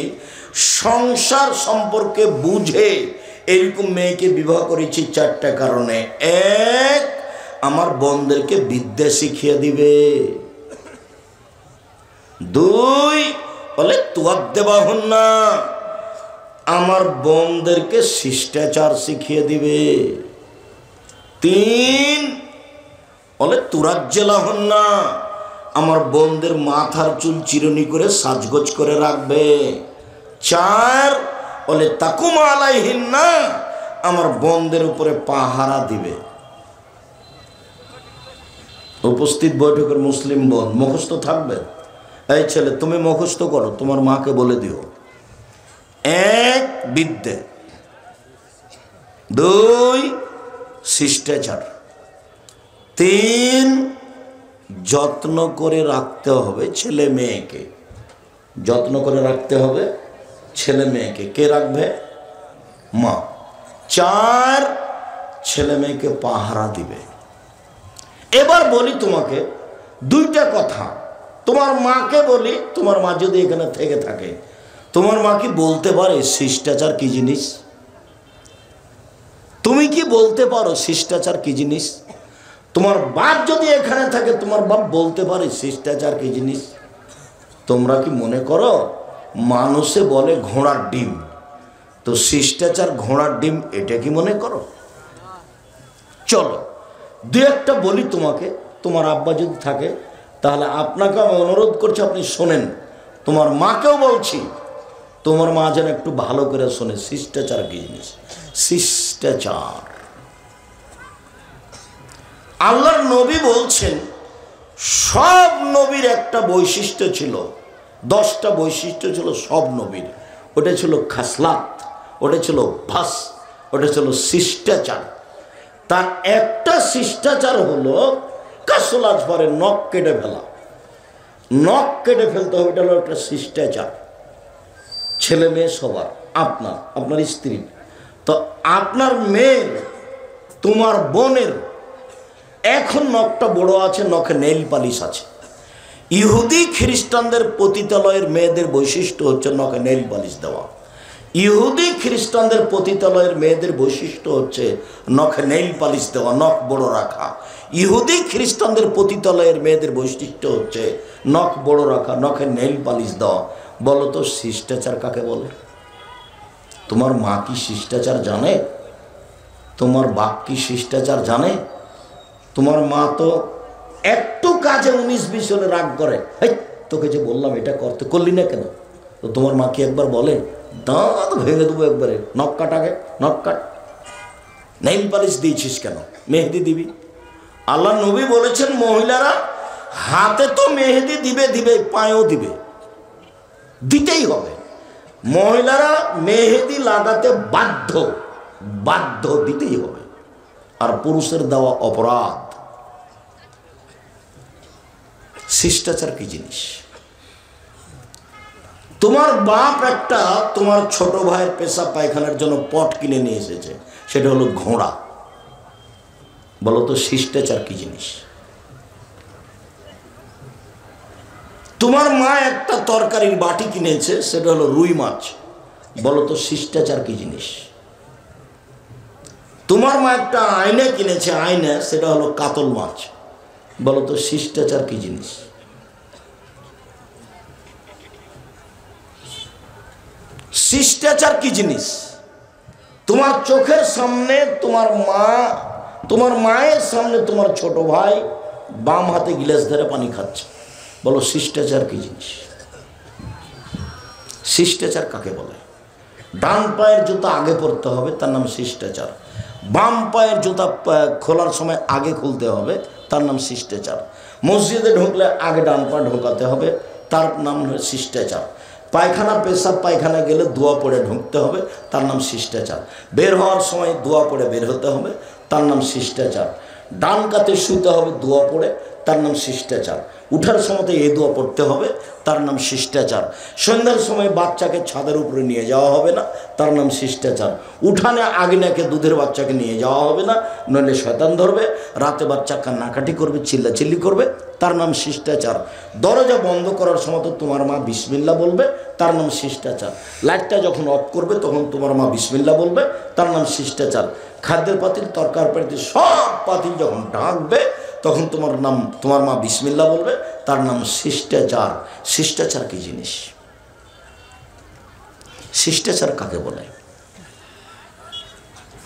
Speaker 1: সংসার সম্পর্কে বুঝে এরকম মেয়েকে বিবাহ করেছি 4টা কারণে। 1 আমার বোনদেরকে বিদ্যা শিখিয়ে দিবে। 2 বলে তুয়াদ্দেবাহুন্না, আমার বোনদেরকে শিষ্টাচার শিখিয়ে দিবে। 3 বলে তুরাজ্জেলাহুন্না, আমার বোনদের মাথার চুল চিরুনি করে সাজগোজ করে রাখবে। 4 বলে তাকুম আলাইহিন্না, আমার বোনদের উপরে পাহারা দিবে। উপস্থিত বৈঠকের মুসলিম বোন মুখস্থ থাকবে। এই ছেলে তুমি মুখস্থ করো, তোমার মাকে বলে দিও। 1 বিদ্যে, 2 শিষ্টাচার, তিন, যত্ন করে রাখতে হবে ছেলে মেয়েকে। যত্ন করে রাখতে হবে ছেলে মেয়েকে। কে রাখবে? মা। চার, ছেলে মেয়েকে পাহারা দিবে। এবার বলি তোমাকে দুইটা কথা। তোমার মাকে বলি, তোমার মা যদি এখানে থেকে থাকে, তোমার মা কি বলতে পারে শিষ্টাচার কি জিনিস? তুমি কি বলতে পারো শিষ্টাচার কি জিনিস? তোমার বাপ যদি এখানে থাকে, তোমার বাপ বলতে পারে শিষ্টাচার কি জিনিস? তোমরা কি মনে করো মানুষে বলে ঘোড়ার ডিম, তো শিষ্টাচার ঘোড়ার ডিম, এটা কি মনে করো? চলো দু একটা বলি তোমাকে। তোমার আব্বা যদি থাকে, তাহলে আপনাকে আমি অনুরোধ করছি আপনি শোনেন। তোমার মাকেও বলছি, তোমার মা যেন একটু ভালো করে শোনে শিষ্টাচার কি জিনিস। শিষ্টাচার, আল্লাহর নবী বলছেন সব নবীর একটা বৈশিষ্ট্য ছিল, 10টা বৈশিষ্ট্য ছিল সব নবীর। ওটা ছিল খাসলাত, ওটা ছিল অভ্যাস, ওটা ছিল শিষ্টাচার। তার একটা শিষ্টাচার হলো কাসলাজ পরে নখ কেটে ফেলা। নখ কেটে ফেলতে হবে, এটা হলো একটা শিষ্টাচার। ছেলে মেয়ে সবার, আপনার স্ত্রীর, তো আপনার মেয়ের, তোমার বোনের এখন নখটা বড় আছে, নখে নেইল পালিশ আছে। ইহুদি খ্রিস্টানদের পতিতালয়ের মেয়েদের বৈশিষ্ট্য হচ্ছে নখে নেইল পালিশ দেওয়া। ইহুদি খ্রিস্টানদের পতিতালয়ের মেয়েদের বৈশিষ্ট্য হচ্ছে নখে নেইল পালিশ দেওয়া, নখ বড় রাখা। ইহুদি খ্রিস্টানদের পতিতালয়ের মেয়েদের বৈশিষ্ট্য হচ্ছে নখ বড় রাখা, নখে নেইল পালিশ দেওয়া। বলো তো শিষ্টাচার কাকে বলে? তোমার মা কি শিষ্টাচার জানে? তোমার বাপ কি শিষ্টাচার জানে? তোমার মা তো একটু কাজে 19-20 হলে রাগ করে, এই তোকে যে বললাম এটা করতে, করলি না কেন? তো তোমার মা কি একবার বলে দাঁত ভেঙে দেবো একবারে, নখ কাট আগে, নখ কাট, নেইল পালিশ দিয়েছিস কেন, মেহেদি দিবি? আল্লাহ নবী বলেছেন মহিলারা হাতে তো মেহেদি দিবে, দিবে পায়েও দিবে, দিতেই হবে। মহিলারা মেহেদি লাগাতে বাধ্য, বাধ্য, দিতেই হবে। আর পুরুষের দেওয়া অপরাধ। শিষ্টাচার কি জিনিস? তোমার বাপ একটা তোমার ছোট ভাইয়ের পেশাব পায়খানার জন্য পট কিনে নিয়ে এসেছে, সেটা হলো ঘোড়া। বলো তো শিষ্টাচার কি জিনিস? তোমার মা একটা তরকারির বাটি কিনেছে, সেটা হলো রুই মাছ। বলো তো শিষ্টাচার কি জিনিস? তোমার মা একটা আয়না কিনেছে, আয়না, সেটা হলো কাতল মাছ। বলো তো শিষ্টাচার কি জিনিস? শিষ্টাচার কি জিনিস? তোমার চোখের সামনে তোমার মা, তোমার মায়ের সামনে তোমার ছোট ভাই বাম হাতে গিলাস ধরে পানি খাচ্ছে। বলো শিষ্টাচার কি জিনিস? শিষ্টাচার কাকে বলে? ডান পায়ের জুতা আগে পরতে হবে, তার নাম শিষ্টাচার। বাম পায়ের জুতা খোলার সময় আগে খুলতে হবে, তার নাম শিষ্টাচার। মসজিদে ঢুকলে আগে ডান পা ঢোকাতে হবে, তার নাম শিষ্টাচার। পায়খানা, পেশাব পায়খানা গেলে দোয়া পড়ে ঢুকতে হবে, তার নাম শিষ্টাচার। বের হওয়ার সময় দোয়া পড়ে বের হতে হবে, তার নাম শিষ্টাচার। ডান কাতে শুতে হবে দোয়া পড়ে, তার নাম শিষ্টাচার। উঠার সময় এই দোয়া পড়তে হবে, তার নাম শিষ্টাচার। সন্ধ্যার সময় বাচ্চাকে ছাদের উপরে নিয়ে যাওয়া হবে না, তার নাম শিষ্টাচার। উঠানে আগিনাকে দুধের বাচ্চাকে নিয়ে যাওয়া হবে না, নইলে শয়তান ধরবে। রাতে বাচ্চা কান্নাকাটি করবে, চিল্লাচিল্লি করবে, তার নাম শিষ্টাচার। দরজা বন্ধ করার সময় তো তোমার মা বিসমিল্লাহ বলবে, তার নাম শিষ্টাচার। লাইটটা যখন অফ করবে তখন তোমার মা বিসমিল্লাহ বলবে, তার নাম শিষ্টাচার। খাদ্যের পাতিল, তরকার পাতিল, সব পাতিল যখন ঢাকবে তখন তোমার মা বিসমিল্লাহ বলবে, তার নাম শিষ্টাচার। শিষ্টাচার কি জিনিস? শিষ্টাচার কাকে বলে?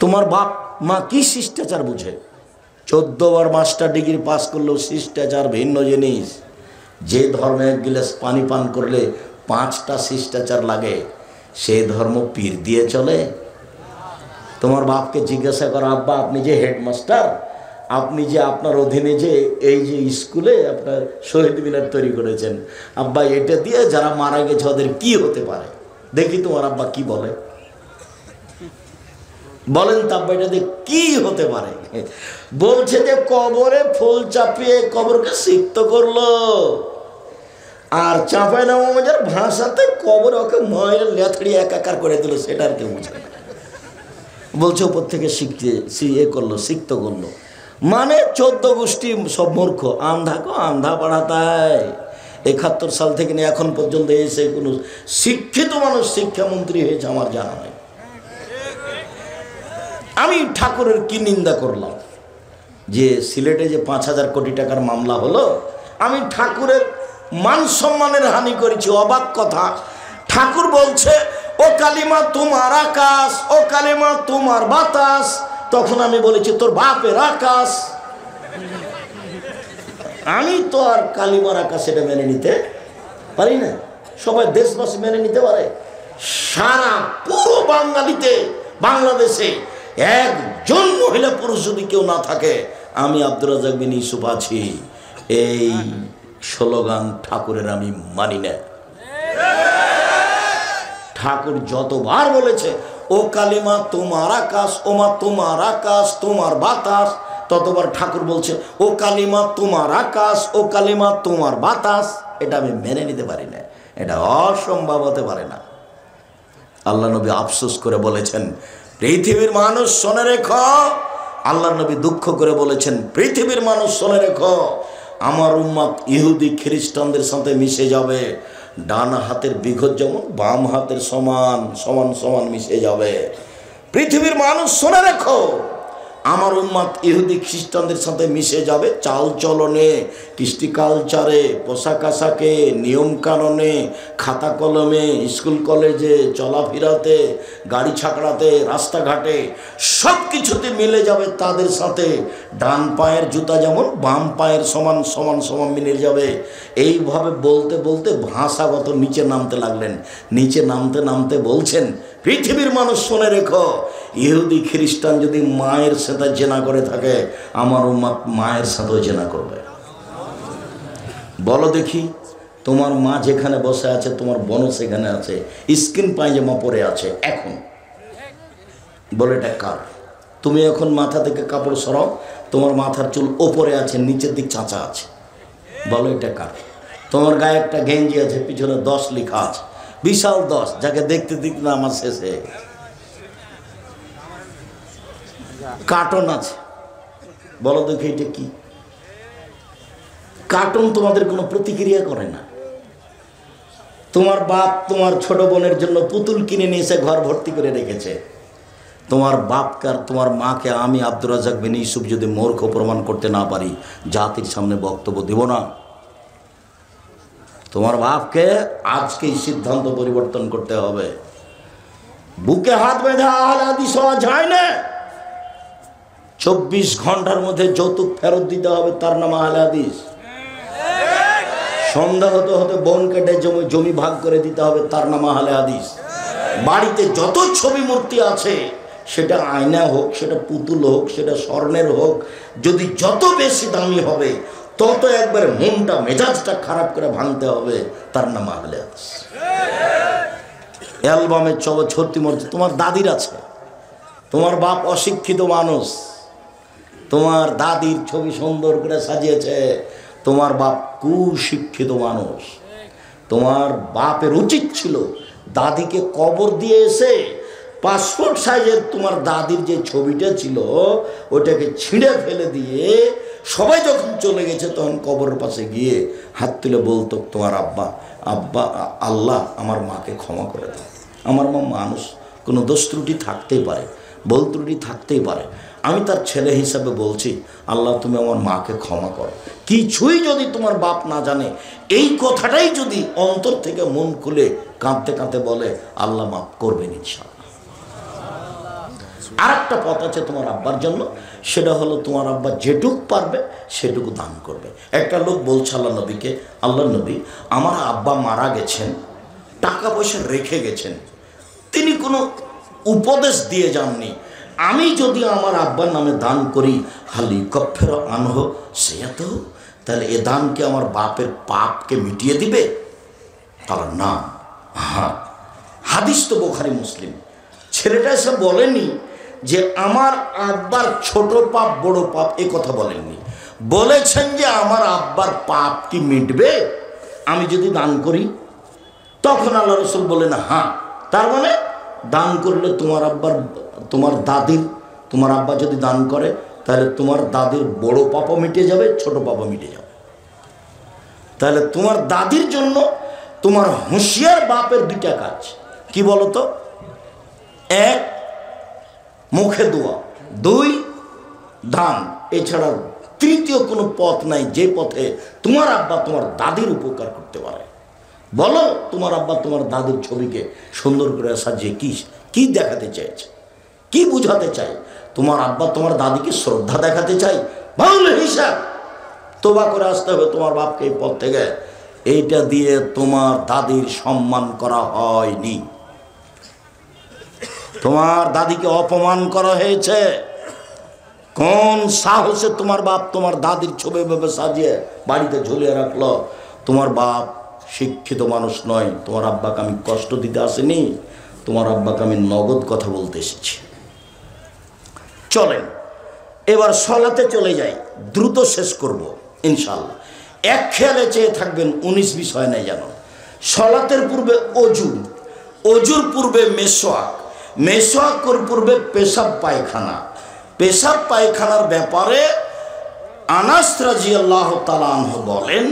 Speaker 1: তোমার বাপ মা কি শিষ্টাচার বুঝে? 14 বার মাস্টার ডিগ্রি পাস করলেও শিষ্টাচার ভিন্ন জিনিস। যে ধর্মে এক গিলাস পানি পান করলে 5টা শিষ্টাচার লাগে, সেই ধর্ম পীর দিয়ে চলে? তোমার বাপকে জিজ্ঞাসা করো, আব্বা আপনি যে হেডমাস্টার, আপনি যে আপনার অধীনে যে এই যে স্কুলে আপনার শহীদ মিনার তৈরি করেছেন, আব্বা এটা দিয়ে যারা মারা গেছে ওদের কি হতে পারে? দেখি তোমার আব্বা কি বলে। বলেন তাব্বাইটা দিয়ে কি হতে পারে? বলছে যে কবরে ফুল চাপিয়ে কবরকে সিক্ত করলো, আর চাঁপাইনবাবগঞ্জের ভাষাতে কবরে ওকে ময়ের লেথড়ি একাকার করে দিল, সেটা আর কেউ বুঝে না। বলছে উপর থেকে করলো, সিক্ত করলো, মানে 14 গোষ্ঠী সব মূর্খ, আন্ধা পড়াতায়। 71 সাল থেকে নিয়ে এখন পর্যন্ত এসে কোনো শিক্ষিত মানুষ শিক্ষামন্ত্রী হয়েছে আমার জানা নাই। আমি ঠাকুরের কি নিন্দা করলাম যে সিলেটে যে 5,000 কোটি টাকার মামলা হলো, আমি ঠাকুরের মান সম্মানের হানি করেছি। অবাক কথা, ঠাকুর বলছে ও কালিমা তোমার আকাশ, ও কালিমা তোমার বাতাস। তখন আমি বলেছি তোর বাপের আকাশ। আমি তো আর কালিমার আকাশ এটা মেনে নিতে পারি না। সবাই দেশবাসী মেনে নিতে পারে? সারা পুরো বাংলাদেশে একজন মহিলা পুরুষ যদি কেউ না থাকে, আমি আব্দুর রাজ্জাক বিন ইউসুফ আছি। এই স্লোগান ঠাকুরের আমি মানি না। ঠাকুর যতবার বলেছে ও কালিমা তোমার আকাশ, ওমা তোমার আকাশ তোমার বাতাস, ততবার ঠাকুর বলছে ও কালিমা তোমার আকাশ, ও কালিমা তোমার বাতাস। এটা আমি মেনে নিতে পারি না, এটা অসম্ভব হতে পারে না। আল্লাহ নবী আফসোস করে বলেছেন পৃথিবীর মানুষ শুনে রেখো। আল্লাহ নবী দুঃখ করে বলেছেন পৃথিবীর মানুষ শুনে রেখো, আমার উম্মত ইহুদি খ্রিস্টানদের সাথে মিশে যাবে। ডান হাতের বিঘত যেমন বাম হাতের সমান সমান সমান মিশে যাবে। পৃথিবীর মানুষ শুনে রেখো, আমার উম্মত ইহুদি খ্রিস্টানদের সাথে মিশে যাবে চাল চলনে, কৃষ্টি কালচারে, পোশাক আশাকে, নিয়ম কানুনে, খাতা কলমে, স্কুল কলেজে, চলাফেরাতে, গাড়ি ছাকড়াতে, রাস্তাঘাটে, সব কিছুতে মিলে যাবে তাদের সাথে। ডান পায়ের জুতা যেমন বাম পায়ের সমান সমান সমান মিলে যাবে। এইভাবে বলতে বলতে ভাষাগত নিচে নামতে লাগলেন। নিচে নামতে নামতে বলছেন পৃথিবীর মানুষ শুনে রেখো, ইহুদি খ্রিস্টান যদি মায়ের সাথে জেনা করে থাকে, আমার উম্মত মায়ের সাথেও জেনা করবে। বলো দেখি, তোমার মা যেখানে বসে আছে, তোমার বোনও সেখানে আছে, স্কিন পায়জামা পরে আছে এখন, বলে এটা কার? তুমি এখন মাথা থেকে কাপড় সরাও, তোমার মাথার চুল ওপরে আছে, নিচের দিক চাঁচা আছে, বলো এটা কার? তোমার গায়ে একটা গেঞ্জি আছে, পিছনে 10 লেখা আছে, বিশাল 10, যাকে দেখতে দেখতে না আমার শেষ হয়ে গেছে। কার্টন আছে, বলো দেখি এটা কি? কার্টুন তোমাদের কোনো প্রতিক্রিয়া করে না। তোমার বাপ তোমার ছোট বোনের জন্য পুতুল কিনে নিয়ে এসে ঘর ভর্তি করে রেখেছে। তোমার বাপকে আর তোমার মাকে আমি আব্দুর রাজ্জাক বিন ইউসুফ যদি মূর্খ প্রমাণ করতে না পারি, জাতির সামনে বক্তব্য দেব না। তোমার বাপকে আজকেই সিদ্ধান্ত পরিবর্তন করতে হবে। বুকে হাত বেঁধে আহলে হাদিস হওয়া যায় না। 24 ঘন্টার মধ্যে যৌতুক ফেরত দিতে হবে, তার নাম আহলে হাদিস। সন্ধ্যা হতে হতে বন কেটে জমি ভাগ করে দিতে হবে, তার নাম আহলে হাদিস। বাড়িতে যত ছবি মূর্তি আছে, সেটা আয়না হোক, সেটা পুতুল হোক, সেটা স্বর্ণের হোক, যদি যত বেশি দামি হবে, তত একবারে মনটা মেজাজটা খারাপ করে ভাঙতে হবে, তার নাম আহলে হাদিস। অ্যালবামে ছত্তি মূর্তি তোমার দাদির আছে, তোমার বাপ অশিক্ষিত মানুষ, তোমার দাদির ছবি সুন্দর করে সাজিয়েছে, তোমার বাপ কুশিক্ষিত মানুষ। তোমার বাপের উচিত ছিল দাদিকে কবর দিয়ে এসে পাসপোর্ট সাইজের তোমার দাদির যে ছবিটা ছিল ওটাকে ছিঁড়ে ফেলে দিয়ে, সবাই যখন চলে গেছে তখন কবরের পাশে গিয়ে হাত তুলে বলতো তোমার আব্বা, আব্বা আল্লাহ আমার মাকে ক্ষমা করে দাও। আমার মা মানুষ, কোনো দোষ ত্রুটি থাকতেই পারে, ভুল ত্রুটি থাকতেই পারে, আমি তার ছেলে হিসাবে বলছি আল্লাহ তুমি আমার মাকে ক্ষমা করো। কিছুই যদি তোমার বাপ না জানে, এই কথাটাই যদি অন্তর থেকে মন খুলে কাঁদতে কাঁদতে বলে, আল্লাহ মাফ করবেন ইনশাআল্লাহ। আর একটা পথ আছে তোমার আব্বার জন্য, সেটা হলো তোমার আব্বা যেটুক পারবে সেটুকু দান করবে। একটা লোক বলছে আল্লাহ নবীকে, আল্লাহ নবী আমার আব্বা মারা গেছেন, টাকা পয়সা রেখে গেছেন, তিনি কোনো উপদেশ দিয়ে যাননি, আমি যদি আমার আব্বার নামে দান করি, হালি কফের আনহ সেয়াত, তাহলে এ দান কি আমার বাপের পাপকে মিটিয়ে দিবে? তাহলে না। হ্যাঁ, হাদিস তো বুখারী মুসলিম। ছেলেটা এসে বলেনি যে আমার আব্বার ছোট পাপ বড় পাপ এ কথা বলেননি, বলেছেন যে আমার আব্বার পাপ কি মিটবে আমি যদি দান করি? তখন আল্লাহ রসুল বলেন হ্যাঁ। তার মানে দান করলে তোমার আব্বার, তোমার দাদির, তোমার আব্বা যদি দান করে তাহলে তোমার দাদির বড় পাপও মিটে যাবে, ছোট পাপও মিটে যাবে। তাহলে তোমার দাদির জন্য তোমার হুঁশিয়ার বাপের দুইটা কাজ কি বলতো? এক, মুখে দোয়া, দুই, দান। এছাড়া তৃতীয় কোনো পথ নাই যে পথে তোমার আব্বা তোমার দাদির উপকার করতে পারে। বলো তোমার আব্বা তোমার দাদির ছবিকে সুন্দর করে সাজিয়ে কি দেখাতে চাইছে, কি বুঝাতে চাই? তোমার আব্বা তোমার দাদিকে শ্রদ্ধা দেখাতে চাই? ভালো হিসাব তোবা করে আসতে হবে তোমার বাপকে এই পথ থেকে। এইটা দিয়ে তোমার দাদির সম্মান করা হয়নি, তোমার দাদিকে অপমান করা হয়েছে। কোন সাহসে তোমার বাপ তোমার দাদির ছবি ভাবে সাজিয়ে বাড়িতে ঝুলিয়ে রাখলো? তোমার বাপ শিক্ষিত মানুষ নয়। তোমার আব্বাকে আমি কষ্ট দিতে আসিনি, তোমার আব্বাকে আমি নগদ কথা বলতে এসেছি। চলেন এবার সলাতে চলে যাই, দ্রুত শেষ করব ইনশাল্লাহ। এক খেয়ালে চেয়ে থাকবেন, 19 বিষয় নেই যেন। সলাতের পূর্বে অজু, অজুর পূর্বে মেসওয়াক, মেসওয়াকের পূর্বে পেশাব পায়খানা। পেশাব পায়খানার ব্যাপারে আনাস রাদিয়াল্লাহু তাআলা আনহু বলেন,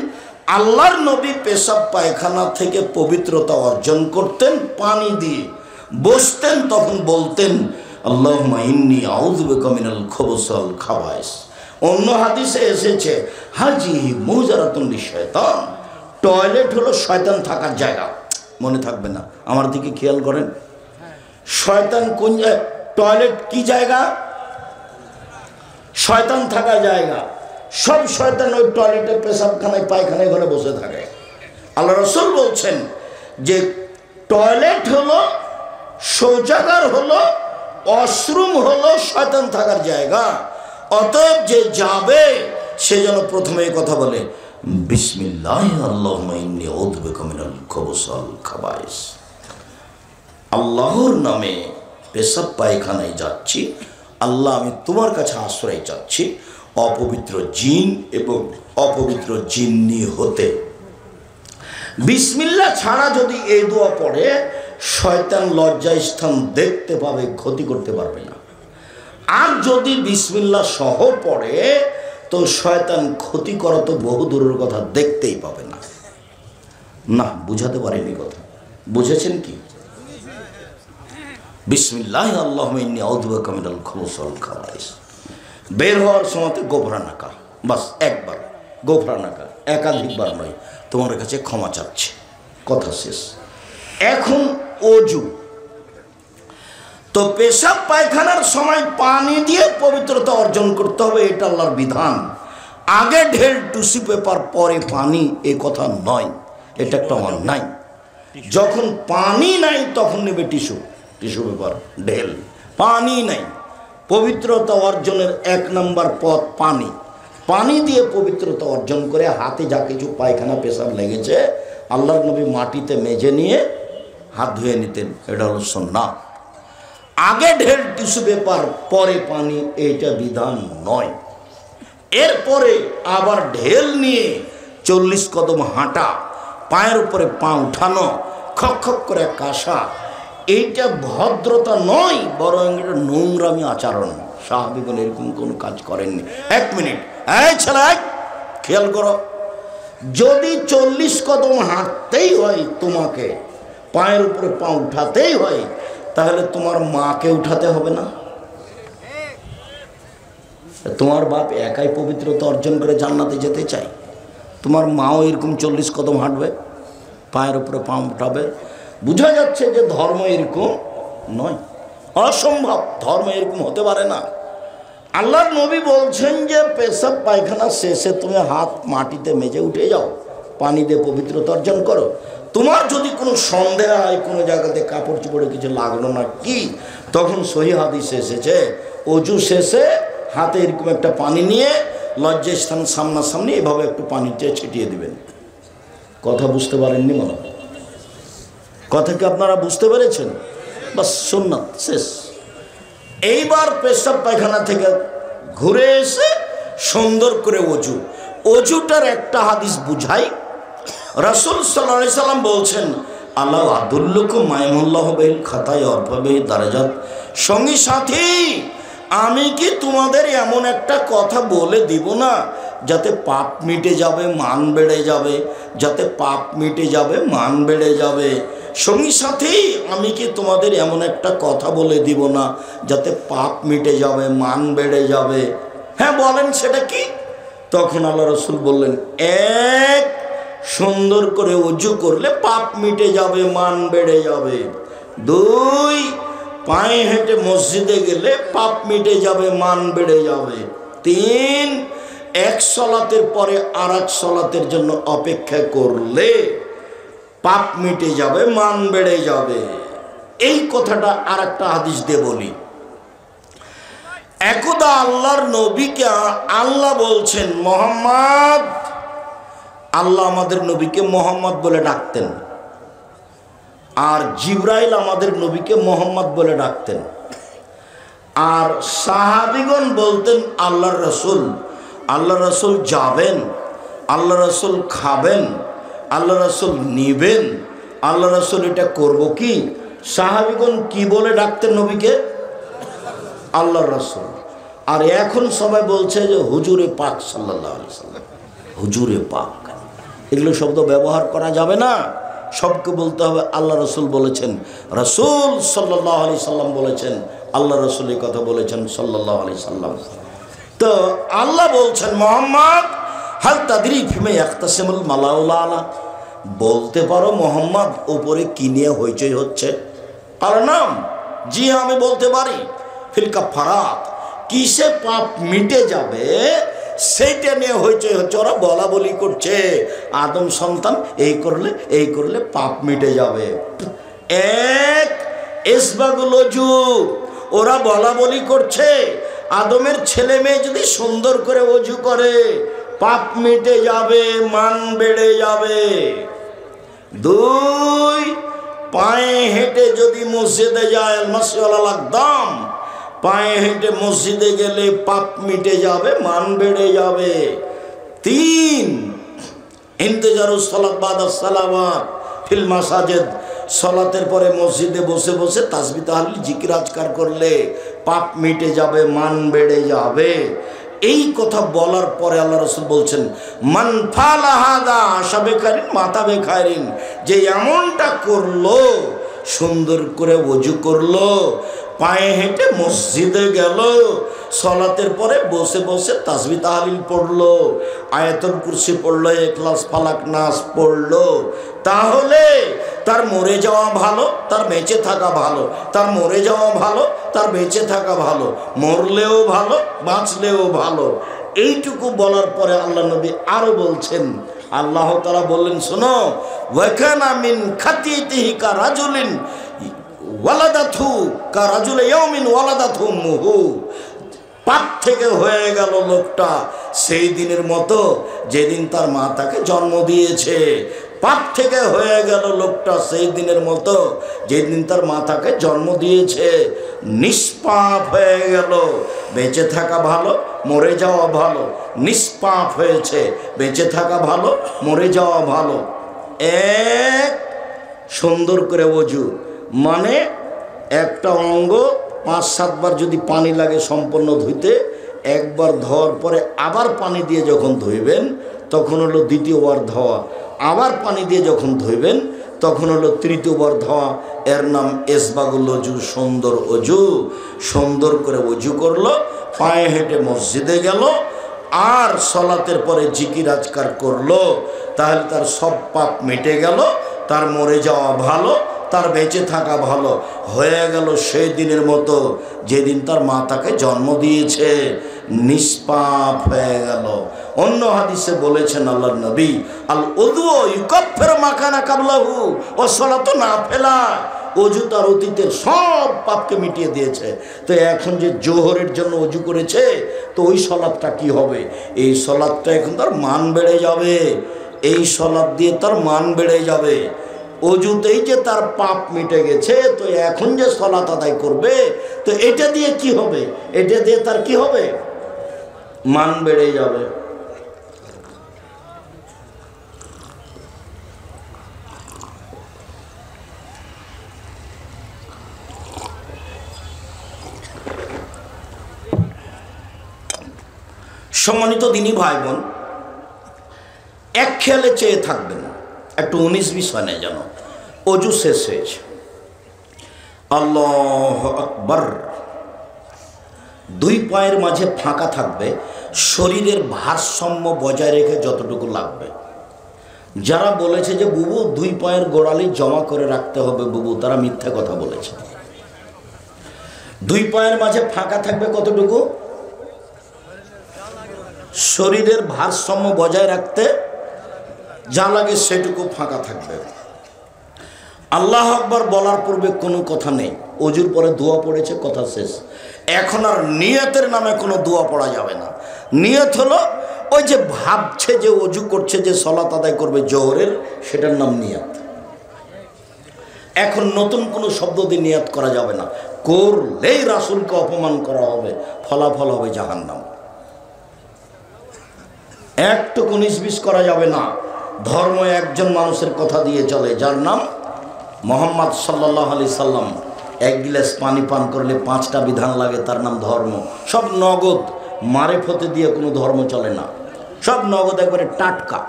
Speaker 1: আল্লাহর নবী পেশাব পায়খানা থেকে পবিত্রতা অর্জন করতেন পানি দিয়ে। বসতেন তখন বলতেন আল্লাহুম্মা ইন্নী আউযু বিকা মিনাল খুবুসি ওয়াল খাবায়েস। অন্য হাদিসে এসেছে হাজিহি মুজারাতুন লিশাইতান, টয়লেট হলো শয়তান থাকার জায়গা। মনে থাকবে না? আমার দিকে খেয়াল করেন, শয়তান কোন জায়গা? টয়লেট কি জায়গা? শয়তান থাকার জায়গা। সব শয়তান ওই টয়লেটে, পেশাবখানায়, পায়খানায় ঘরে বসে থাকে। আল্লাহ রাসূল বলছেন যে টয়লেট হলো, শৌচাগার হলো, ওয়াশরুম হলো শয়তান থাকার জায়গা। অতএব যে যাবে সে যেন প্রথমে এই কথা বলে বিসমিল্লাহ আল্লাহুম্মা ইন্নী আউযু বিকা মিনাল খুবুসি ওয়াল খাবায়েস। আল্লাহর নামে পেশাব পায়খানায় যাচ্ছি, আল্লাহ আমি তোমার কাছে আশ্রয় চাচ্ছি অপবিত্র জিন এবং অপবিত্র জিন্নি হতে। বিসমিল্লাহ ছাড়া যদি এই দোয়া পড়ে, শয়তান লজ্জা স্থান দেখতে পাবে, ক্ষতি করতে পারবে না। আর যদি বিসমিল্লাহ সহ পড়ে তো শয়তান ক্ষতি করা তো বহু দূরের কথা, দেখতেই পাবে না। না, বুঝাতে পারিনি কথা, বুঝেছেন কি? বিসমিল্লাহ আল্লাহুম্মা ইন্নী আউযু বিকা মিনাল খুবুসি ওয়াল খাবায়েস। বের হওয়ার সময় গোফরানাকা, বাস একবার গোফরানাকা, একাধিকবার নয়। তোমার কাছে ক্ষমা চাচ্ছে, কথা শেষ। এখন অজু। তো পেশাব পায়খানার সময় পানি দিয়ে পবিত্রতা অর্জন করতে হবে, এটা আল্লাহর বিধান। আগে ঢেল টিস্যু পেপার পরে পানি, এ কথা নয়, এটা একটা অন্যায়। যখন পানি নাই তখন নেবে টিস্যু পেপার, ঢেল। পানি নাই, পবিত্রতা অর্জনের 1 নম্বর পথ পানি। পানি দিয়ে পবিত্রতা অর্জন করে হাতে যা কিছু পায়খানা পেশাব লেগেছে আল্লাহর নবী মাটিতে মেজে নিয়ে হাত ধুয়ে নিতেন, এটা হলো সুন্নাহ। আগে ঢেল টিস্যু পেপার পরে পানি, এইটা বিধান নয়। এরপরে আবার ঢেল নিয়ে 40 কদম হাঁটা, পায়ের উপরে পা উঠানো, খক খক করে কাশা, এইটা ভদ্রতা নয়, বরং এটা নোংরামি আচরণ। সাহাবীগণ এরকম কোনো কাজ করেননি। 1 মিনিট, এই ছেলে খেয়াল করো, যদি 40 কদম হাঁটতেই হয় তোমাকে, পায়ের উপরে পা উঠাতেই হয়, তাহলে তোমার মাকে উঠাতে হবে না? তোমার বাপ একাই পবিত্রতা অর্জন করে জান্নাতে যেতে চাই, তোমার মাও এরকম 40 কদম হাঁটবে, পায়ের উপরে পা উঠাবে? বোঝা যাচ্ছে যে ধর্ম এরকম নয়, অসম্ভব, ধর্ম এরকম হতে পারে না। আল্লাহর নবী বলছেন যে পেশাব পায়খানা শেষে তুমি হাত মাটিতে মেজে উঠে যাও, পানি দিয়ে পবিত্রতা অর্জন করো। তোমার যদি কোনো সন্দেহ হয় কোনো জায়গাতে কাপড় চোপড়ে কিছু লাগলো না কি, তখন সহিহ হাদিসে এসেছে অজু শেষে হাতে এরকম একটা পানি নিয়ে লজ্জা স্থান সামনাসামনি এভাবে একটু পানিতে ছিটিয়ে দিবেন। কথা বুঝতে পারেননি মনে হয়? কথা কি আপনারা বুঝতে পেরেছেন? বাস সুন্নাত শেষ। এইবার পেশাব পায়খানা থেকে ঘুরে এসে সুন্দর করে অজুটার একটা হাদিস বুঝাই। রাসূল সাল্লাল্লাহু আলাইহি সাল্লাম বলছেন, আল্লাহ আদুল্লুকুম মায়মুল্লাহ বিল খাতায় অর্ফাবে দারাজাত, সঙ্গী সাথী আমি কি তোমাদের এমন একটা কথা বলে দিব না যাতে পাপ মিটে যাবে, মান বেড়ে যাবে, যাতে পাপ মিটে যাবে, মান বেড়ে যাবে। সঙ্গী সাথী আমি কি তোমাদের এমন একটা কথা বলে দিব না যাতে পাপ মিটে যাবে, মান বেড়ে যাবে? হ্যাঁ বলেন, সেটা কি? তখন আল্লাহ রাসূল বললেন, এক, সুন্দর করে ওযু করলে পাপ মিটে যাবে, মান বেড়ে যাবে। দুই, পায়ে হেঁটে মসজিদে গেলে পাপ মিটে যাবে, মান বেড়ে যাবে। তিন, এক সলাতের পরে আর এক সলাতের জন্য অপেক্ষা করলে পাপ মিটে যাবে, মান বেড়ে যাবে। এই কথাটা আর একটা হাদিস দিয়ে বলি। একদা আল্লাহর নবীকে আল্লাহ বলছেন মোহাম্মদ, আল্লাহ আমাদের নবীকে মোহাম্মদ বলে ডাকতেন, আর জিবরাইল আমাদের নবীকে মোহাম্মদ বলে ডাকতেন। আর সাহাবীগণ বলতেন আল্লাহর রাসূল, আল্লাহ রাসূল যাবেন, আল্লাহ রাসূল খাবেন, আল্লাহ রাসূল নিবেন, আল্লাহ রাসূল এটা করব কি? সাহাবীগণ কি বলে ডাকতেন নবীকে? আল্লাহর রাসূল। আর এখন সবাই বলছে যে হুজুরে পাক সাল্লাল্লাহু আলাইহি সাল্লাম, হুজুরে পাক। এগুলো শব্দ ব্যবহার করা যাবে না, সবকে বলতে হবে আল্লাহ রাসূল বলেছেন, রাসূল সাল্লাল্লাহু আলাইহি সাল্লাম বলেছেন, আল্লাহ রাসূল এই কথা বলেছেন সাল্লাল্লাহু আলাইহি সাল্লাম। তো আল্লাহ বলছেন মোহাম্মদ হাল তাদরি ফিমা ইয়াখতাসিমুল মালাউল আলা, বলতে পারো মোহাম্মদ উপরে কি নিয়ে হইচই হচ্ছে? আর নাম, জি আমি বলতে পারি। ফিল কাফারাত, কিসে পাপ মিটে যাবে সেইটা নিয়ে হইচই হচ্ছে। ওরা বলা বলি করছে আদম সন্তান এই করলে পাপ মিটে যাবে। এক, ইসবাগুল ওযু, ওরা বলা বলি করছে আদমের ছেলে মেয়ে যদি সুন্দর করে ওযু করে পাপ মিটে যাবে, মান বেড়ে যাবে। দুই, পায়ে হেঁটে যদি মসজিদে যায়, মাসিওয়ালাল আকদাম, পায়ে হেঁটে মসজিদে গেলে পাপ মিটে যাবে, মান বেড়ে যাবে। তিন, ইন্তেজারুস সালাত বাদাস সালাওয়াত ফিল মাসাজিদ, সালাতের পরে মসজিদে বসে বসে তাসবিহ তাহলিল জিকির আজকার করলে পাপ মিটে যাবে, মান বেড়ে যাবে। এই কথা বলার পরে আল্লাহ রাসূল বলছেন, মান ফালা হাদা আশাবে খাইরিন মাতা বে খাইরিন, যে এমনটা করলো, সুন্দর করে ওযু করলো, পায়ে হেঁটে মসজিদে গেল, সালাতের পরে বসে বসে তাসবিহ তাহলিল পড়লো, আয়াতুল কুরসি পড়লো, ইখলাস ফালাক নাস পড়লো, তাহলে তার মরে যাওয়া ভালো, তার বেঁচে থাকা ভালো, তার মরে যাওয়া ভালো, তার বেঁচে থাকা ভালো, মরলেও ভালো, বাঁচলেও ভালো। এইটুকু বলার পরে আল্লাহ নবী আরো বলছেন, আল্লাহ তাআলা বললেন, শোনো, ওয়াকানা মিন খাতিয়াতিহি কা রাজুলিন ওয়ালাদাতহু কা রাজুল ইয়াউমিন ওয়ালাদাতহু উম্মুহু, পাপ থেকে হয়ে গেল লোকটা সেই দিনের মতো যেদিন তার মা তাকে জন্ম দিয়েছে। পাপ থেকে হয়ে গেল লোকটা সেই দিনের মতো যেদিন তার মা তাকে জন্ম দিয়েছে। নিষ্পাপ হয়ে গেল, বেঁচে থাকা ভালো, মরে যাওয়া ভালো। নিষ্পাপ হয়েছে, বেঁচে থাকা ভালো, মরে যাওয়া ভালো। এক, সুন্দর করে ওযু, মানে একটা অঙ্গ 5-7 বার যদি পানি লাগে সম্পূর্ণ ধুইতে, একবার ধোয়ার পরে আবার পানি দিয়ে যখন ধুইবেন তখন হলো দ্বিতীয়বার ধোয়া, আবার পানি দিয়ে যখন ধুইবেন তখন হলো তৃতীয়বার ধোয়া। এর নাম ইসবাগুল ওযু, সুন্দর ওযু। সুন্দর করে ওযু করলো, পায়ে হেঁটে মসজিদে গেল, আর সালাতের পরে জিকির আজকার করলো, তাহলে তার সব পাপ মিটে গেল, তার মরে যাওয়া ভালো, তার বেঁচে থাকা ভালো হয়ে গেল সেই দিনের মতো যেদিন তার মা তাকে জন্ম দিয়েছে। নিষ্পাপ হয়ে গেল। অন্য হাদিসে বলেছেন আল্লাহর নবী, আল উযু ইউকাফিরু মা কানা কাবলাহু ওয়া সালাতু নাফিলা, ওযু তার অতীতের সব পাপকে মিটিয়ে দিয়েছে। তো এখন যে জোহরের জন্য ওযু করেছে, তো ওই সালাতটা কি হবে? এই সালাতটা এখন তার মান বেড়ে যাবে, এই সালাত দিয়ে তার মান বেড়ে যাবে। অজুতেই যে তার পাপ মিটে গেছে, তো এখন যে সালাত আদায় করবে, তো এটা দিয়ে কি হবে? এটা দিয়ে তার কি হবে? মান বেড়ে যাবে। সম্মানিত দিনী ভাই বোন, এক খেয়ালে চেয়ে থাকবেন, একটু 19-20 হয় না যেন। অজু শেষ হয়েছে, আল্লাহু আকবার, দুই পায়ের মাঝে ফাঁকা থাকবে, শরীরের ভারসাম্য বজায় রেখে যতটুকু লাগবে। যারা বলেছে যে বুবু দুই পায়ের গোড়ালি জমা করে রাখতে হবে বুবু, তারা মিথ্যা কথা বলেছে। দুই পায়ের মাঝে ফাঁকা থাকবে কতটুকু? শরীরের ভারসাম্য বজায় রাখতে যা লাগে সেটুকু ফাঁকা থাকবে। আল্লাহু আকবার বলার পূর্বে কোনো কথা নেই। অজুর পরে দোয়া পড়েছে, কথা শেষ। এখন আর নিয়তের নামে কোনো দোয়া পড়া যাবে না। নিয়ত হলো ওই যে ভাবছে যে অজু করছে, যে সালাত আদায় করবে জোহরের, সেটার নাম নিয়ত। এখন নতুন কোনো শব্দ দিয়ে নিয়ত করা যাবে না, করলেই রাসূলকে অপমান করা হবে, ফলাফল হবে জাহান্নাম। একটু 19-20 করা যাবে না। ধর্ম একজন মানুষের কথা দিয়ে চলে, যার নাম মুহাম্মদ সাল্লাল্লাহু আলাইহি সাল্লাম। এক গিলাস পানি পান করলে 5টা বিধান লাগে, তার নাম ধর্ম। সব নগদ, মারেফতে দিয়ে কোনো ধর্ম চলে না, সব নগদ, একবারে টাটকা।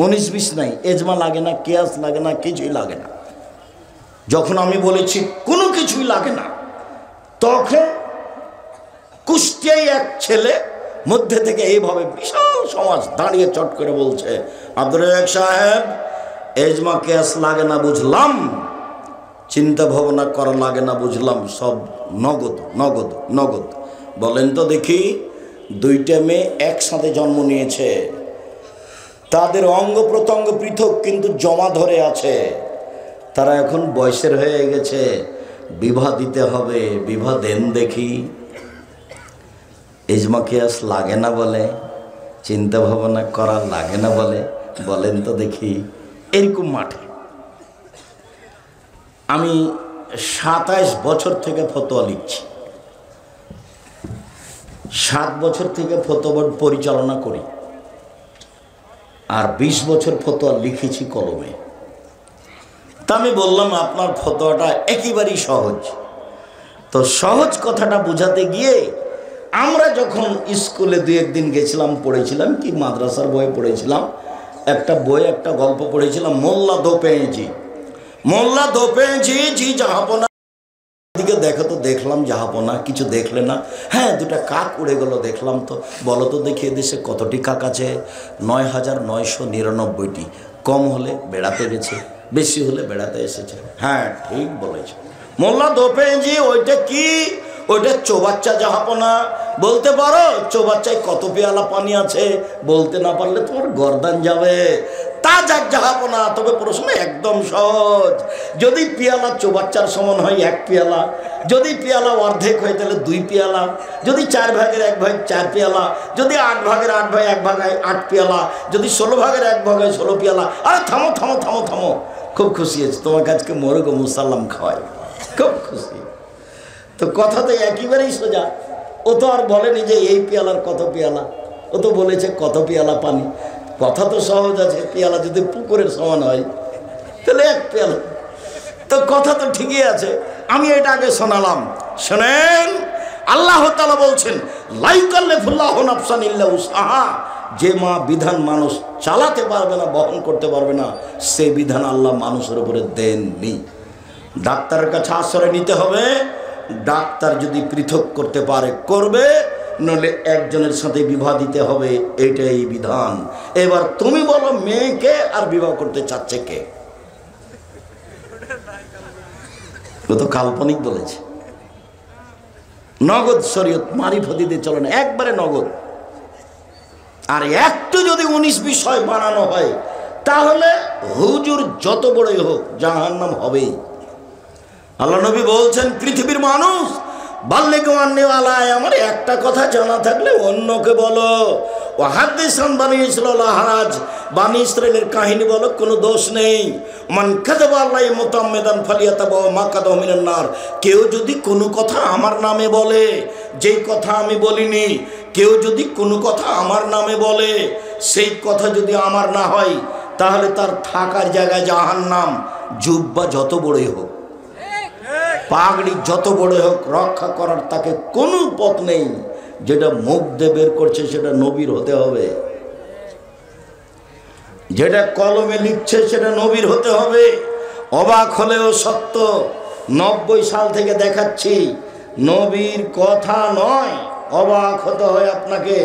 Speaker 1: 19-20 নাই, এজমা লাগে না, কিয়াস লাগে না, কিছুই লাগে না। যখন আমি বলেছি কোনো কিছুই লাগে না, তখন কুষ্টিয়ায় এক ছেলে মধ্যে থেকে এইভাবে বিশাল সমাজ দাঁড়িয়ে চট করে বলছে, আব্দুর রাজ্জাক সাহেব, এজমা কেস লাগে না বুঝলাম, চিন্তা ভাবনা করা লাগে না বুঝলাম, সব নগদ নগদ নগদ। বলেন তো দেখি, দুইটা মেয়ে একসাথে জন্ম নিয়েছে, তাদের অঙ্গ প্রত্যঙ্গ পৃথক কিন্তু জমা ধরে আছে, তারা এখন বয়সের হয়ে গেছে, বিবাহ দিতে হবে, বিবাহ দেন দেখি। ইজমা কিয়াস লাগে না বলে, চিন্তা ভাবনা করা লাগে না বলে, বলেন তো দেখি। এরকম মাঠে আমি 27 বছর থেকে ফতোয়া লিখছি, 7 বছর থেকে ফতোয়া বোর্ড পরিচালনা করি, আর 20 বছর ফতোয়া লিখেছি কলমে। তা আমি বললাম আপনার ফতোয়াটা একেবারেই সহজ। তো সহজ কথাটা বোঝাতে গিয়ে আমরা যখন স্কুলে 2-1 দিন গেছিলাম, পড়েছিলাম কি মাদ্রাসার বই পড়েছিলাম, একটা বই, একটা গল্প পড়েছিলাম, মোল্লা দোপেঁজি। মোল্লা দোপেঁজি জি জাহাপনা দিকে দেখো তো, দেখলাম জাহাপনা, কিছু দেখলে না? হ্যাঁ, 2টা কাক উড়ে গেল দেখলাম। তো বলো তো দেখি এদেশে কতটি কাক আছে? 9,999টি। কম হলে বেড়াতে গেছে, বেশি হলে বেড়াতে এসেছে। হ্যাঁ, ঠিক বলেছে মোল্লা দোপেঁজি। ওইটা কি? ওইটা চৌবাচ্চা জাহাপনা। বলতে পারো চৌবাচ্চায় কত পেয়ালা পানি আছে? বলতে না পারলে তোমার গর্দান যাবে। তা যাক জাহাপনা। তবে প্রশ্ন একদম সহজ, যদি পেয়ালা চৌবাচ্চার সমান হয় 1 পেয়ালা, যদি পেয়ালা অর্ধেক হয় তাহলে 2 পেয়ালা, যদি 4 ভাগের 1 ভাগ 4 পেয়ালা, যদি 8 ভাগের 8 ভাগ 1 ভাগ হয় 8 পেয়ালা, যদি 16 ভাগের 1 ভাগ হয় 16 পেয়ালা। আরে থামো থামো থামো থামো, খুব খুশি হয়েছে তোমাকে আজকে মোরগ ও মুসাল্লাম খাওয়াই, খুব খুশি। তো কথা তো একেবারেই সোজা। ও তো আর বলেনি যে এই পেয়ালার কত পেয়ালা, ও তো বলেছে কত পেয়ালা পানি। কথা তো সহজ আছে, পেয়ালা যদি পুকুরের সমান হয় তাহলে 1 পেয়ালা। তো কথা তো ঠিকই আছে। আমি এটা আগে শোনালাম, শোনেন। আল্লাহ তাআলা বলছেন, লা ইউকাল্লিফুল্লাহু নাফসান ইল্লা উসআহা। যে মা বিধান মানুষ চালাতে পারবে না, বহন করতে পারবে না, সে বিধান আল্লাহ মানুষের উপরে দেননি। ডাক্তারের কাছে আশ্রয় নিতে হবে, ডাক্তার যদি পৃথক করতে পারে করবে, নইলে একজনের সাথে বিবাহ দিতে হবে, এইটাই বিধান। এবার তুমি বলো মেয়েকে আর বিবাহ করতে চাচ্ছে কে? ও তো কাল্পনিক বলেছে। নগদ শরীয়ত, মারিফতি দিয়ে চলে না, একবারে নগদ। আর একটু যদি 19-20 হয় বানানো হয়, তাহলে হুজুর যত বড়ই হোক জাহান্নাম হবেই। আল্লাহ নবী বলছেন, পৃথিবীর মানুষ বাল্যে গোয়ান্নেওয়ালায়, আমার একটা কথা জানা থাকলে অন্যকে বলো। ওয়াহাদিসান বানি ইসরাইল হারাজ, বানি ইসরাইলের কাহিনী বলো, কোনো দোষ নেই। মান কাযাবা আলাইহি মুতাআম্মিদান ফালিয়াতাবা মাকাদাহু মিনান নার। কেউ যদি কোনো কথা আমার নামে বলে, যেই কথা আমি বলিনি, কেউ যদি কোনো কথা আমার নামে বলে, সেই কথা যদি আমার না হয়, তাহলে তার থাকার জায়গায় জাহান্নাম। জুব্বা যত বড়ই হোক, পাগড়ি যত বড় হোক, রক্ষা করার তাকে কোনো পথ নেই। যেটা মুখ দিয়ে বের করছে সেটা নবীর হতে হবে, যেটা কলমে লিখছে সেটা নবীর হতে হবে। অবাক হলেও সত্য, 90 সাল থেকে দেখাচ্ছি, নবীর কথা নয়, অবাক হতে হয় আপনাকে।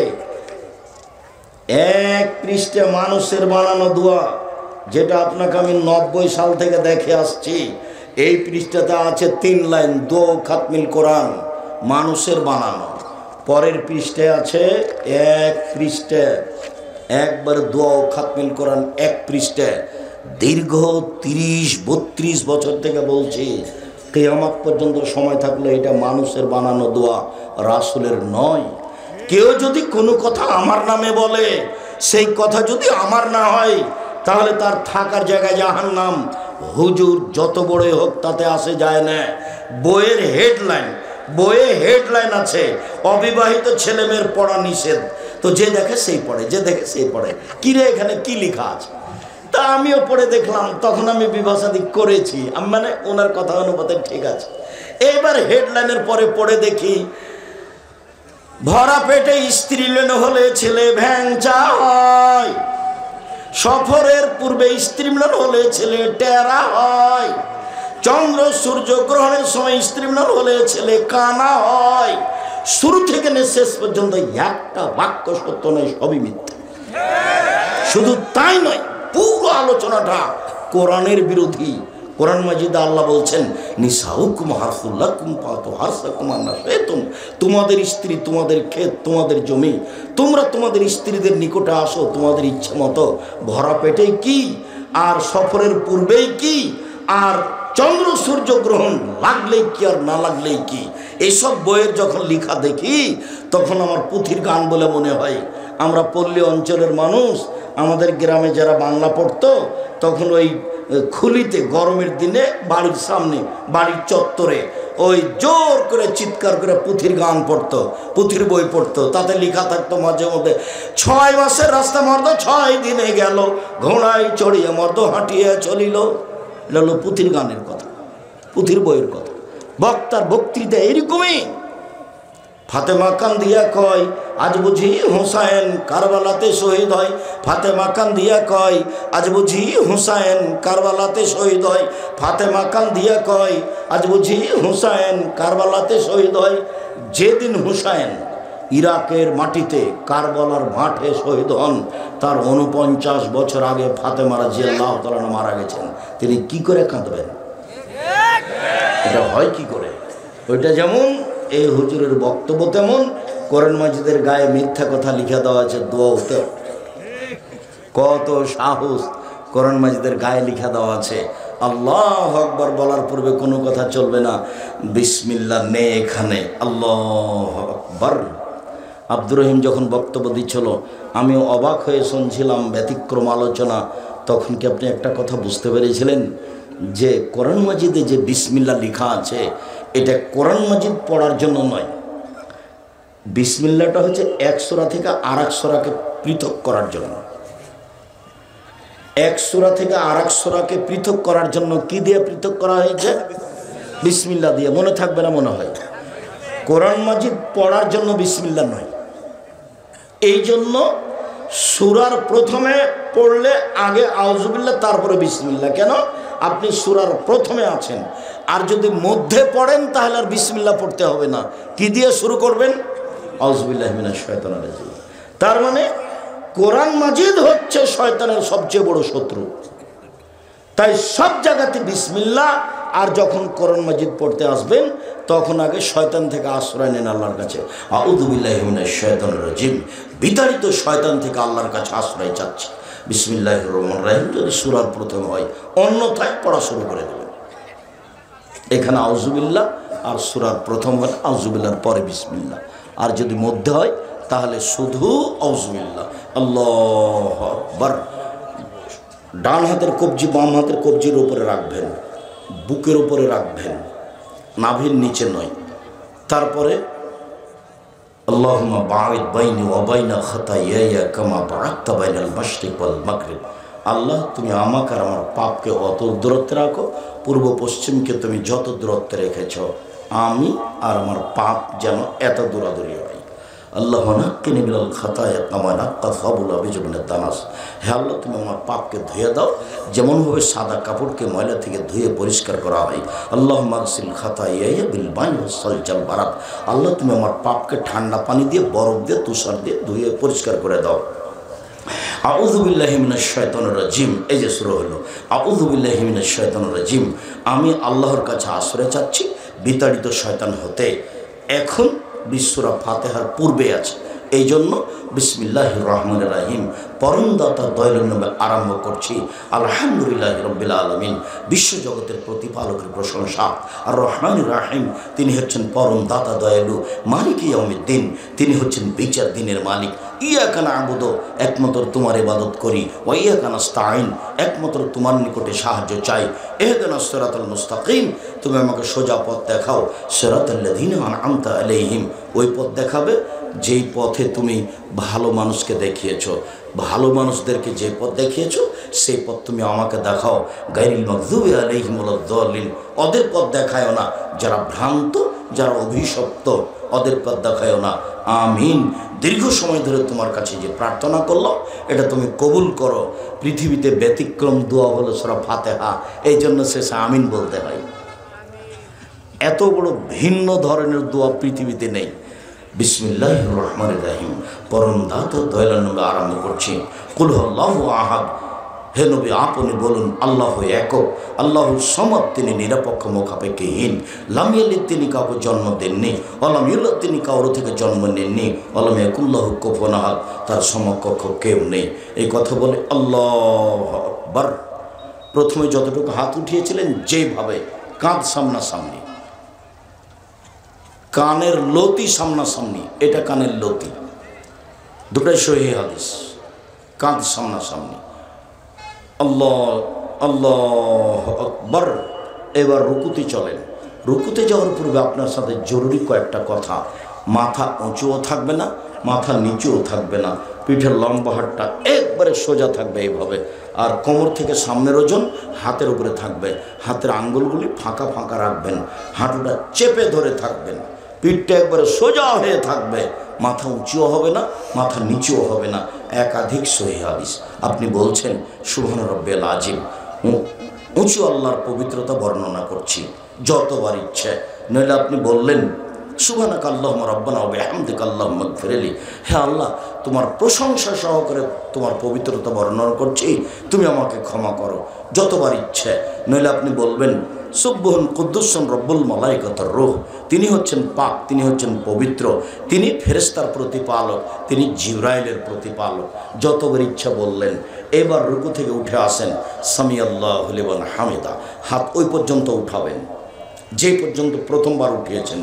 Speaker 1: এক পৃষ্ঠে মানুষের বানানো দোয়া, যেটা আপনাকে আমি 90 সাল থেকে দেখে আসছি। এই পৃষ্ঠাতে আছে 3 লাইন, দো খাতমিল কোরআন, মানুষের বানানো। পরের পৃষ্ঠে আছে 1 পৃষ্ঠে, একবার দোয়া খাতমিল কোরআন 1 পৃষ্ঠে। দীর্ঘ 30-32 বছর থেকে বলছি, কিয়ামত পর্যন্ত সময় থাকলে এটা মানুষের বানানো দোয়া, রাসূলের নয়। কেউ যদি কোনো কথা আমার নামে বলে, সেই কথা যদি আমার না হয়, তাহলে তার থাকার জায়গায় জাহান্নাম। হুজুর যত বড় হোক তাতে আসে যায় না। বইয়ের হেডলাইন, বইয়ে হেডলাইন আছে, অবিবাহিত ছেলে মেয়ের পড়া নিষেধ। তো যে দেখে সেই পড়ে, যে দেখে সেই পড়ে। কিরে এখানে কি লেখা আছে? তা আমিও পড়ে দেখলাম, তখন আমি বিভাষাদি করেছি, মানে ওনার কথা অনুপাতে ঠিক আছে। এইবার হেডলাইনের পরে পড়ে দেখি, ভরা পেটে স্ত্রী হলে ছেলে ভ্যাংচা হয়, সফরের পূর্বে স্ত্রী মিলন হলে ছেলে টেরা হয়, চন্দ্র সূর্য গ্রহণের সময় স্ত্রী মিলন হলে ছেলে কানা হয়। শুরু থেকে শেষ পর্যন্ত একটা বাক্য সত্য নয়, সবই মিথ্যা। শুধু তাই নয়, পুরো আলোচনাটা কোরআনের বিরোধী। কোরআন মাজিদে আল্লাহ বলছেন, নিসাউকুম হারসুল লাকুম ফাতু হারসাকুম আন্না শি'তুম। তোমাদের স্ত্রী তোমাদের ক্ষেত, তোমাদের জমি, তোমরা তোমাদের স্ত্রীদের নিকটে আসো তোমাদের ইচ্ছা মতো। ভরা পেটেই কি, আর সফরের পূর্বেই কি, আর চন্দ্র সূর্য গ্রহণ লাগলেই কি আর না লাগলেই কি। এইসব বইয়ের যখন লেখা দেখি, তখন আমার পুঁথির গান বলে মনে হয়। আমরা পল্লী অঞ্চলের মানুষ, আমাদের গ্রামে যারা বাংলা পড়তো, তখন ওই খুলিতে গরমের দিনে বাড়ির সামনে, বাড়ির চত্বরে ওই জোর করে চিৎকার করে পুঁথির গান পড়তো, পুঁথির বই পড়তো। তাতে লেখা থাকতো মাঝে মধ্যে, 6 মাসের রাস্তা মর্দ 6 দিনে গেল, ঘোড়ায় চড়িয়ে মর্দ হাঁটিয়ে চলিল। এটা হলো পুঁথির গানের কথা, পুঁথির বইয়ের কথা। বক্তার বক্তৃতা এরকমই। ফাতেমা কান্দিয়া কয়, আজ বুঝি হুসাইন কারবালাতে শহীদ হয়। ফাতেমা কান্দিয়া কয়, আজ বুঝি হুসাইন কারবালাতে শহীদ হয়। ফাতেমা কান্দিয়া কয়, আজ বুঝি হুসাইন কারবালাতে শহীদ হয়। যেদিন হুসাইন ইরাকের মাটিতে কারবালার মাঠে শহীদ হন, তার 49 বছর আগে ফাতেমা রাদিয়াল্লাহু তাআলা মারা গেছেন। তিনি কি করে কাঁদবেন? এটা হয় কি করে? ওইটা যেমন এই হুজুরের বক্তব্য, তেমন কোরআন মাজিদের গায়ে মিথ্যা কথা লিখে দেওয়া আছে দোয়াতে। কত সাহস কোরআন মাজিদের গায়ে লিখা দেওয়া আছে। আল্লাহু আকবার বলার পূর্বে কোনো কথা চলবে না, বিসমিল্লাহ নেই এখানে, আল্লাহু আকবার। আব্দুর রহিম যখন বক্তব্য দিচ্ছিল, আমি অবাক হয়ে শুনছিলাম ব্যতিক্রম আলোচনা। তখন কি আপনি একটা কথা বুঝতে পেরেছিলেন যে কোরআন মাজিদে যে বিসমিল্লাহ লেখা আছে, এটা কোরআন মাজিদ পড়ার জন্য নয়। বিসমিল্লাহটা হচ্ছে এক সূরা থেকে আরেক সূরাকে পৃথক করার জন্য। এক সূরা থেকে আরেক সূরাকে পৃথক করার জন্য কি দিয়ে পৃথক করা হয়েছে? বিসমিল্লাহ দিয়ে। মনে থাকবে না মনে হয়? কোরআন মাজিদ পড়ার জন্য বিসমিল্লাহ নয়। এই জন্য সূরার প্রথমে পড়লে আগে আউযুবিল্লাহ, তারপরে বিসমিল্লাহ। কেন? আপনি সূরার প্রথমে আছেন, আর যদি মধ্যে পড়েন তাহলে আর বিসমিল্লাহ পড়তে হবে না। কি দিয়ে শুরু করবেন? আউযুবিল্লাহি মিনাশ শাইতানির রাজিম। তার মানে কোরআন মাজিদ হচ্ছে শয়তানের সবচেয়ে বড় শত্রু। তাই সব জায়গাতে বিসমিল্লাহ। আর যখন কোরআন মাজিদ পড়তে আসবেন, তখন আগে শয়তান থেকে আশ্রয় নেন আল্লাহর কাছে। আউযু বিল্লাহি মিনাশ শাইতানির রাজিম, বিতাড়িত শয়তান থেকে আল্লাহর কাছে আশ্রয় চাচ্ছি। বিসমিল্লাহির রহমানির রহিম যদি সূরার প্রথম হয়, অন্যথায় পড়া শুরু করে দেবেন। এখানে আউযুবিল্লাহ, আর সূরার প্রথম হলে আউযুবিল্লাহর পরে বিসমিল্লাহ। আর যদি মধ্যে হয় তাহলে শুধু আউযুবিল্লাহ আল্লাহু আকবার। ডান হাতের কবজি বাম হাতের কবজির উপরে রাখবেন, বুকের উপরে রাখবেন, নাভির নিচে নয়। তারপরে আল্লাহুম্মা বা'id বাইনি ওয়া বাইনা খাতায়ায়া কামা বা'adta বাইনাল মাশরিক ওয়াল মাগরিব। আল্লাহ, তুমি আমাকে আর আমার পাপকে অত দূরত্বে রাখো, পূর্ব পশ্চিমকে তুমি যত দূরত্বে রেখেছ, আমি আর আমার পাপ যেন এত দূরাদূরি হয়। আল্লাহ নাক্কিনি মিনাল খাতায়া কামা নাক্কা সাবুল আবিজমিনাদ দানাস। হে আল্লাহ, তুমি আমার পাপকে ধুয়ে দাও যেমনভাবে সাদা কাপড়কে ময়লা থেকে ধুয়ে পরিষ্কার করা হয়। আল্লাহ মাগসিল খাতায়া বিল মাই ওয়াস সালজাল বারাদ। আল্লাহ, তুমি আমার পাপকে ঠান্ডা পানি দিয়ে, বরফ দিয়ে, তুষার দিয়ে ধুয়ে পরিষ্কার করে দাও। আউযু বিল্লাহি মিনাশ শাইতানির রাজিম। এই যে সূরা হলো আউযু বিল্লাহি মিনাশ শাইতানির রাজিম। আমি আল্লাহর কাছে আশ্রয় চাচ্ছি বিতাড়িত শয়তান হতে। এখন সূরা ফাতিহার পূর্বে আছে, এই জন্য বিসমিল্লাহির রহমানির রহিম পরম দাতা দয়ালুর নামে আরম্ভ করছি। আলহামদুলিল্লাহি রাব্বিল আলামিন, বিশ্বজগতের প্রতিপালকের প্রশংসা। আর রহমানির রহিম, তিনি হচ্ছেন পরম দাতা দয়ালু। মালিক ইয়াউমিদ্দিন, তিনি হচ্ছেন বিচার দিনের মালিক। ইয়াকা না'বুদু, একমাত্র তোমার ইবাদত করি। ওয়া ইয়াকা নাস্তাঈন, একমাত্র তোমার নিকটে সাহায্য চাই। ইহদিনাস সিরাতাল মুস্তাকিম, তুমি আমাকে সোজা পথ দেখাও। সিরাতাল্লাযীনা আন'আমতা আলাইহিম, ওই পথ দেখাবে যেই পথে তুমি ভালো মানুষকে দেখিয়েছ, ভালো মানুষদেরকে যে পথ দেখিয়েছ সেই পথ তুমি আমাকে দেখাও। গায়রিল মাগযুবি আলাইহিম ওয়ালাদ-দাল্লিন, ওদের পথ দেখায়ও না যারা ভ্রান্ত, যারা অভিশপ্ত, ওদের পথ দেখায়ও না। আমিন। দীর্ঘ সময় ধরে তোমার কাছে যে প্রার্থনা করলাম এটা তুমি কবুল করো। পৃথিবীতে ব্যতিক্রম দোয়া হলো সূরা ফাতিহা, এই জন্য শেষে আমিন বলতে হয়। এত বড় ভিন্ন ধরনের দোয়া পৃথিবীতে নেই। বিসমিল্লাহির রহমানির রহিম পরম দাতা দয়ালুর নামে আরম্ভ করছি। কুল হুয়াল্লাহু আহাদ, হে নবী আপনি বলুন আল্লাহ একক, আল্লাহু সামাদ, তিনি নিরপেক্ষ মুখাপেক্ষীহীন। লাম ইয়ালিদ, তিনি কাউকে জন্ম দেননি। ওয়ালাম ইউলাদ, তিনি কারো থেকে জন্ম নেননি। ওয়ালাম ইয়াকুল্লাহু কুফুয়ান আহাদ, তার সমকক্ষ কেউ নেই। এই কথা বলে আল্লাহু আকবার। প্রথমে যতটুকু হাত উঠিয়েছিলেন যেভাবে, কাঁধ সামনাসামনি, কানের লতি সামনাসামনি, এটা কানের লতি, দুটাই সহিহ হাদিস। কাঁধ সামনাসামনি, আল্লাহ আল্লাহু আকবার। এবার রুকুতে চলেন। রুকুতে যাওয়ার পূর্বে আপনার সাথে জরুরি কয়েকটা কথা। মাথা উঁচুও থাকবে না, মাথা নিচুও থাকবে না, পিঠের লম্বা হাতটা একবারে সোজা থাকবে এইভাবে। আর কোমর থেকে সামনের ওজন হাতের উপরে থাকবে। হাতের আঙ্গুলগুলি ফাঁকা ফাঁকা রাখবেন, হাঁটুটা চেপে ধরে থাকবেন, পিঠটা একবারে সোজা হয়ে থাকবে, মাথা উঁচুও হবে না, মাথা নিচুও হবে না। একাধিক সহিহ হাদিস। আপনি বলছেন সুবহান রাব্বিয়াল আযীম, উঁচু আল্লাহর পবিত্রতা বর্ণনা করছি যতবার ইচ্ছে। নইলে আপনি বললেন সুবহানাকা আল্লাহুম্মা রাব্বানা ওয়া বিহামদিকা আল্লাহুম্মা ইগফিরলি, হে আল্লাহ তোমার প্রশংসা সহকারে তোমার পবিত্রতা বর্ণনা করছি, তুমি আমাকে ক্ষমা করো, যতবার ইচ্ছে। নইলে আপনি বলবেন সুবহান কুদ্দুসুন রব্বুল মালাইকাতুর রূহ, তিনি হচ্ছেন পাক, তিনি হচ্ছেন পবিত্র, তিনি ফেরেশতার প্রতিপালক, তিনি জিবরাইলের প্রতিপালক। যতবার ইচ্ছা বললেন। এবার রুকু থেকে উঠে আসেন, সামি আল্লাহু লিমান হামিদা, হাত ওই পর্যন্ত উঠাবেন যে পর্যন্ত প্রথমবার উঠিয়েছেন।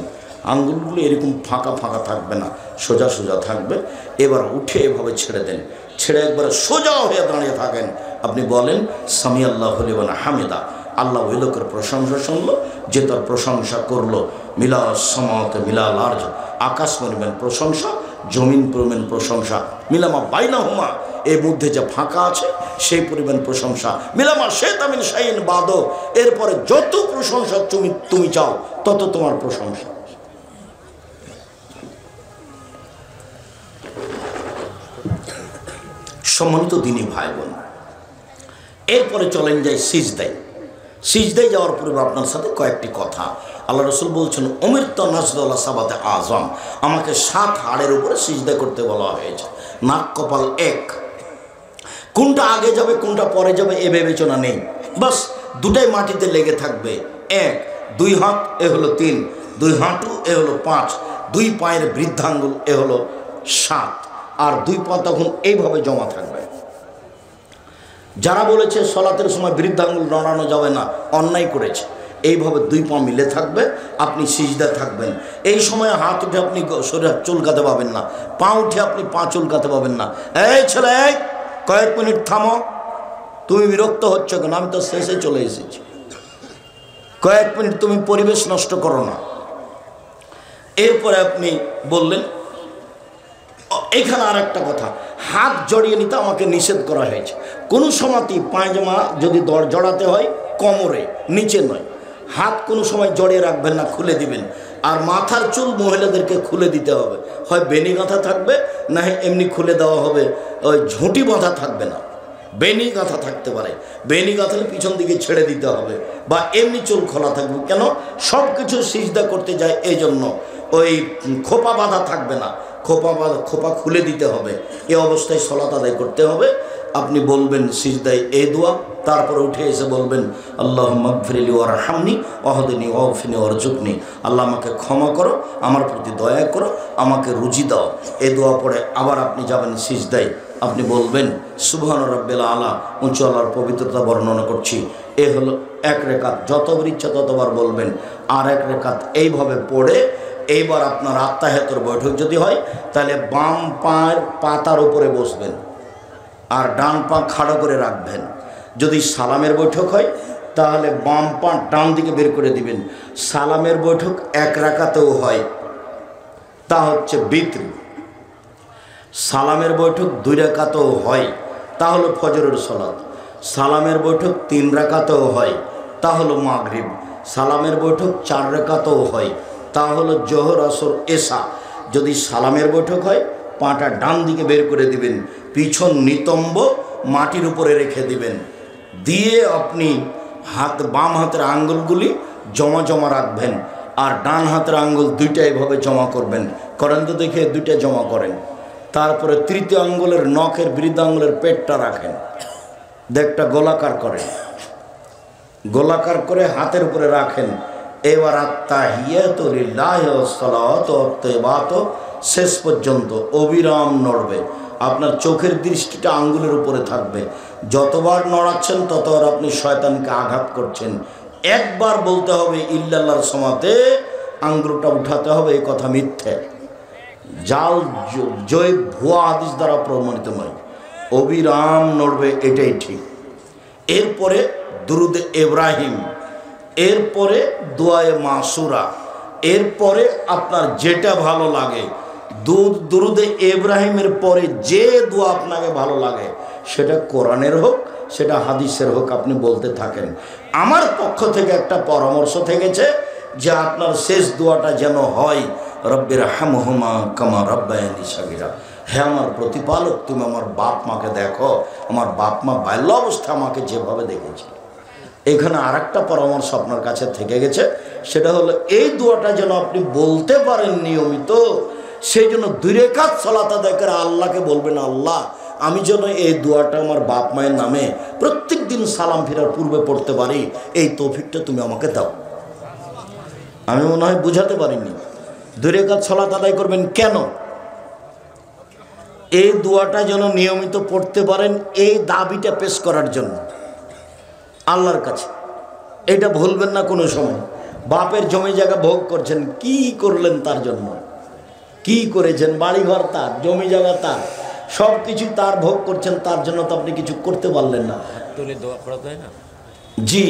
Speaker 1: আঙ্গুলগুলো এরকম ফাঁকা ফাঁকা থাকবে না, সোজা সোজা থাকবে। এবার উঠে এভাবে ছেড়ে দেন, ছেড়ে একবারে সোজা হয়ে দাঁড়িয়ে থাকেন। আপনি বলেন সামি আল্লাহু লিমান হামিদা। আল্লাহ ওই লোকের প্রশংসা শুনলো যে তার প্রশংসা করলো। মিলা সামাওয়াত মিলাল আরজ, আকাশ পরিমাণ প্রশংসা, জমিন পরিমাণ প্রশংসা। মিলামা বাইনাহুমা, এর মধ্যে যা ফাঁকা আছে সেই পরিমাণ প্রশংসা। মিলামা শেতামিন শাইন বাদো, এরপরে যত প্রশংসা তুমি চাও তত তোমার প্রশংসা। সম্মানিত দিনী ভাই বোন, এরপরে চলেন যাই সিজদায়। সিজদায় যাওয়ার পূর্বে আপনার সাথে কয়েকটি কথা। আল্লাহ রসুল বলছেন উমিরতু নাসদুল্লাহ সাবাতে আজম, আমাকে 7 হাড়ের উপরে সিজদা করতে বলা হয়েছে। নাক কপাল এক, কোনটা আগে যাবে কোনটা পরে যাবে এ বিবেচনা নেই, বাস দুটাই মাটিতে লেগে থাকবে। 1, 2 হাত এ হলো 3, 2 হাঁটু এ হলো 5, 2 পায়ের বৃদ্ধাঙ্গুল এ হলো 7, আর 2 পা তখন এইভাবে জমা থাকবে। যারা বলেছে সলাতের সময় বৃদ্ধাঙ্গুল নড়ানো যাবে না, অন্যায় করেছে। এইভাবে দুই পা মিলে থাকবে, আপনি সিজদায় থাকবেন। এই সময় হাত উঠে আপনি শরীর চুলকাতে পাবেন না, পা উঠে আপনি পা চুলকাতে পাবেন না। এই ছেলে, কয়েক মিনিট থামো, তুমি বিরক্ত হচ্ছ কেন? আমি তো শেষে চলে এসেছি, কয়েক মিনিট তুমি পরিবেশ নষ্ট করো না। এরপরে আপনি বললেন, এখানে আর একটা কথা, হাত জড়িয়ে নিতে আমাকে নিষেধ করা হয়েছে। কোনো সময়তেই পায়জামা যদি জড়াতে হয় কোমরে, নিচে নয়। হাত কোনো সময় জড়িয়ে রাখবেন না, খুলে দিবেন। আর মাথার চুল মহিলাদেরকে খুলে দিতে হবে, হয় বেনি গাঁথা থাকবে, না এমনি খুলে দেওয়া হবে, ওই ঝুঁটি বাঁধা থাকবে না, বেনি গাঁথা থাকতে পারে। বেনি গাঁথালে পিছন দিকে ছেড়ে দিতে হবে, বা এমনি চুল খোলা থাকবে। কেন? সব কিছু সিজদা করতে যায়, এই জন্য ওই খোপা বাঁধা থাকবে না, খোপা খুলে দিতে হবে। এই অবস্থায় সালাত আদায় করতে হবে। আপনি বলবেন সিজদায় এই দোয়া, তারপরে উঠে এসে বলবেন আল্লাহুম্মা গফিরলি ওয়ারহামনি ওয়াহদিনি ওয়াফিনি ওয়ারজুকনি, আল্লাহ আমাকে ক্ষমা করো, আমার প্রতি দয়া করো, আমাকে রুজি দাও। এই দোয়া পড়ে আবার আপনি যাবেন সিজদায়। আপনি বলবেন সুবহান রাব্বিল আলা, উঁচু আল্লাহর পবিত্রতা বর্ণনা করছি। এ হলো এক রেকাত, যতবার ইচ্ছা ততবার বলবেন। আর এক রেকাত এইভাবে পড়ে এইবার আপনার আত্তাহিয়াতুর বৈঠক যদি হয়, তাহলে বাম পায়ের পাতার উপরে বসবেন আর ডান পা খাড়া করে রাখবেন। যদি সালামের বৈঠক হয়, তাহলে বাম পা ডান দিকে বের করে দিবেন। সালামের বৈঠক এক রাকাতেও হয়, তা হচ্ছে বিতর। সালামের বৈঠক 2 রাকাতেও হয়, তা হলো ফজরের সালাত। সালামের বৈঠক 3 রাকাতেও হয়, তা হলো মাগরিব। সালামের বৈঠক 4 রাকাতেও হয়, তা হলো জোহর, আসর, এশা। যদি সালামের বৈঠক হয়, পাটা ডান দিকে বের করে দিবেন, পিছন নিতম্ব মাটির উপরে রেখে দিবেন, দিয়ে আপনি বাম হাতের আঙ্গুলগুলি জমা জমা রাখবেন, আর ডান হাতের আঙ্গুল 2টা এভাবে জমা করবেন। করেন তো দেখে, 2টা জমা করেন। তারপরে তৃতীয় আঙ্গুলের নখের বৃদ্ধ আঙ্গুলের পেটটা রাখেন, দেখটা গোলাকার করেন, গোলাকার করে হাতের উপরে রাখেন। এবার আত্তাহিয়াতু লিল্লাহি ওয়াস সালাওয়াতু ওয়াত তাইয়্যিবাতু শেষ পর্যন্ত অবিরাম নড়বে। আপনার চোখের দৃষ্টিটা আঙ্গুলের উপরে থাকবে। যতবার নড়াচ্ছেন ততবার আপনি শয়তানকে আঘাত করছেন। একবার বলতে হবে ইল্লাল্লাহর সমাতে আঙ্গুলটা উঠাতে হবে, এই কথা মিথ্যে, জাল জয় ভুয়া হাদিস দ্বারা প্রমাণিত নয়। অবিরাম নড়বে, এটাই ঠিক। এরপরে দুরুদে ইব্রাহিম, এরপরে দোয়ায়ে মাসুরা, এরপরে আপনার যেটা ভালো লাগে। দুরুদে ইব্রাহিমের পরে যে দোয়া আপনাকে ভালো লাগে, সেটা কোরআনের হোক, সেটা হাদিসের হোক, আপনি বলতে থাকেন। আমার পক্ষ থেকে একটা পরামর্শ থেকেছে যে আপনার শেষ দোয়াটা যেন হয় রব্বির হামহুমা কামা রাব্বায়ানি সাগীরা। হে আমার প্রতিপালক, তুমি আমার বাপ মাকে দেখো, আমার বাপ মা বাল্য অবস্থা আমাকে যেভাবে দেখেছি। এখানে আর একটা পরামর্শ আপনার কাছে থেকে গেছে, সেটা হলো এই দোয়াটা যেন আপনি বলতে পারেন নিয়মিত। সেই জন্য 2 রাকাত সালাত আদায় করে আল্লাহকে বলবেন, আল্লাহ আমি যেন এই দোয়াটা আমার বাপ মায়ের নামে প্রত্যেক দিন সালাম ফেরার পূর্বে পড়তে পারি, এই তৌফিকটা তুমি আমাকে দাও। আমি মনে হয় বুঝাতে পারিনি। 2 রাকাত সালাত আদায় করবেন কেন? এই দোয়াটা যেন নিয়মিত পড়তে পারেন, এই দাবিটা পেশ করার জন্য আল্লাহর কাছে। এটা ভুলবেন না কোনো সময়। বাপের জমি জায়গা ভোগ করছেন, কি করলেন তার জন্য? কি করেছেন? বাড়িঘর তার, জমি জায়গা তার, সব কিছু তার, ভোগ করছেন, তার জন্য তো আপনি কিছু করতে পারলেন না। জি,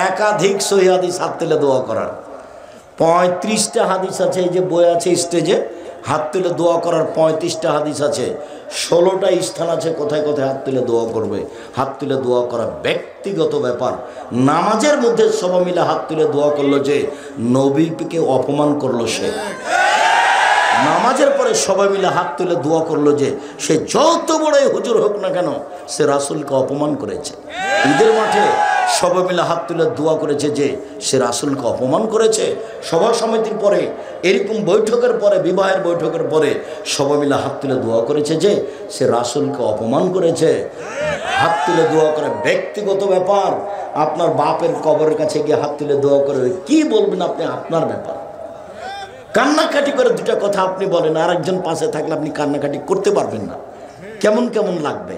Speaker 1: একাধিক সহিহ হাদিস হাত তুলে দোয়া করার 35টা হাদিস আছে। এই যে বই আছে স্টেজে, হাত তুলে দোয়া করার 35টা হাদিস আছে। 16টা স্থান আছে কোথায় কোথায় হাত তুলে দোয়া করবে। হাত তুলে দোয়া করা ব্যক্তিগত ব্যাপার। নামাজের মধ্যে সবাই মিলে হাত তুলে দোয়া করলো যে নবীকে অপমান করলো সে। নামাজের পরে সবাই মিলে হাত তুলে দোয়া করলো যে সে যত বড়ই হুজুর হোক না কেন, সে রাসূলকে অপমান করেছে। ঈদের মাঠে সবাই মিলে হাত তুলে দোয়া করেছে যে সে রাসূলকে অপমান করেছে। সভা সমিতির পরে, এরকম বৈঠকের পরে, বিবাহের বৈঠকের পরে সবাই মিলে হাত তুলে দোয়া করেছে যে সে রাসূলকে অপমান করেছে। হাত তুলে দোয়া করে ব্যক্তিগত ব্যাপার। আপনার বাপের কবরের কাছে গিয়ে হাত তুলে দোয়া করে কি বলবেন আপনি? আপনার ব্যাপার। কান্নাকাটি করে 2টা কথা আপনি বলেন, আর একজন পাশে থাকলে আপনি কান্নাকাটি করতে পারবেন না, কেমন কেমন লাগবে।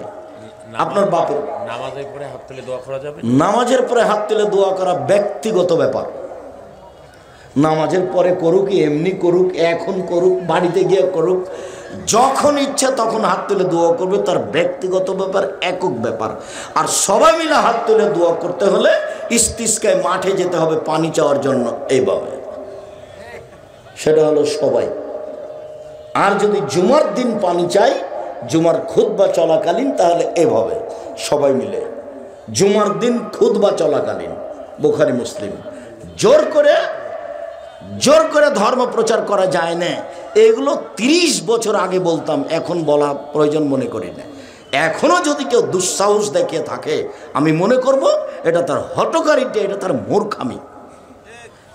Speaker 1: আপনার বাপের।
Speaker 2: নামাজের পরে হাত তুলে দোয়া করা যাবে?
Speaker 1: নামাজের পরে হাত তুলে দোয়া করা ব্যক্তিগত ব্যাপার। নামাজের পরে করুক, এমনি করুক, এখন করুক, বাড়িতে গিয়ে করুক, যখন ইচ্ছা তখন হাত তুলে দোয়া করবে, তার ব্যক্তিগত ব্যাপার, একক ব্যাপার। আর সবাই মিলে হাত তুলে দোয়া করতে হলে ইস্তিসকায় মাঠে যেতে হবে পানি চাওয়ার জন্য, এইভাবে। সেটা হলো সবাই। আর যদি জুমার দিন পানি চাই, জুমার খুতবা চলাকালীন, তাহলে এভাবে সবাই মিলে। জুমার দিন খুতবা চলাকালীন, বুখারী মুসলিম। জোর করে ধর্ম প্রচার করা যায় না। এগুলো 30 বছর আগে বলতাম, এখন বলা প্রয়োজন মনে করি না। এখনো যদি কেউ দুঃসাহস দেখিয়ে থাকে, আমি মনে করব এটা তার হঠকারিতা, এটা তার মূর্খামি,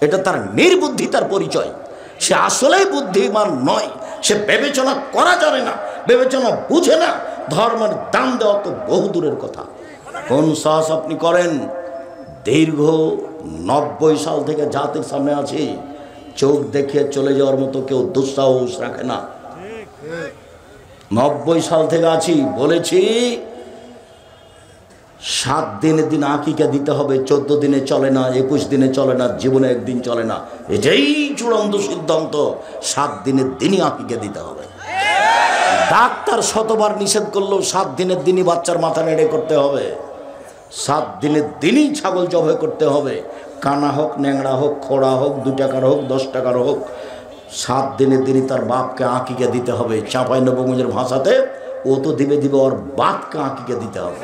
Speaker 1: এটা তার নির্বুদ্ধিতার পরিচয়। সে আসলেই বুদ্ধিমান নয়, সে বিবেচনা করা জানে না, বিবেচনা বুঝে না। ধর্মের দাম দেওয়া তো বহু দূরের কথা। কোন সাহস আপনি করেন? দীর্ঘ 90 সাল থেকে জাতির সামনে আছি, চোখ দেখে চলে যাওয়ার মতো কেউ দুঃসাহস রাখে না। 90 সাল থেকে আছি, বলেছি 7 দিনের দিন আকিকা দিতে হবে, 14 দিনে চলে না, 21 দিনে চলে না, জীবনে একদিন চলে না। এটাই চূড়ান্ত সিদ্ধান্ত, 7 দিনের দিনই আকিকা দিতে হবে। ডাক্তার শতবার নিষেধ করলেও 7 দিনের দিনই বাচ্চার মাথা নেড়ে করতে হবে। 7 দিনের দিনই ছাগল জবাই করতে হবে। কানা হোক, ন্যাংড়া হোক, খোড়া হোক, 2 টাকার হোক, 10 টাকার হোক, 7 দিনের দিনই তার বাপকে আকিকা দিতে হবে। চাঁপাইনবাবগঞ্জের ভাষাতে ও তো দিবে, ওর বাপকে আকিকা দিতে হবে।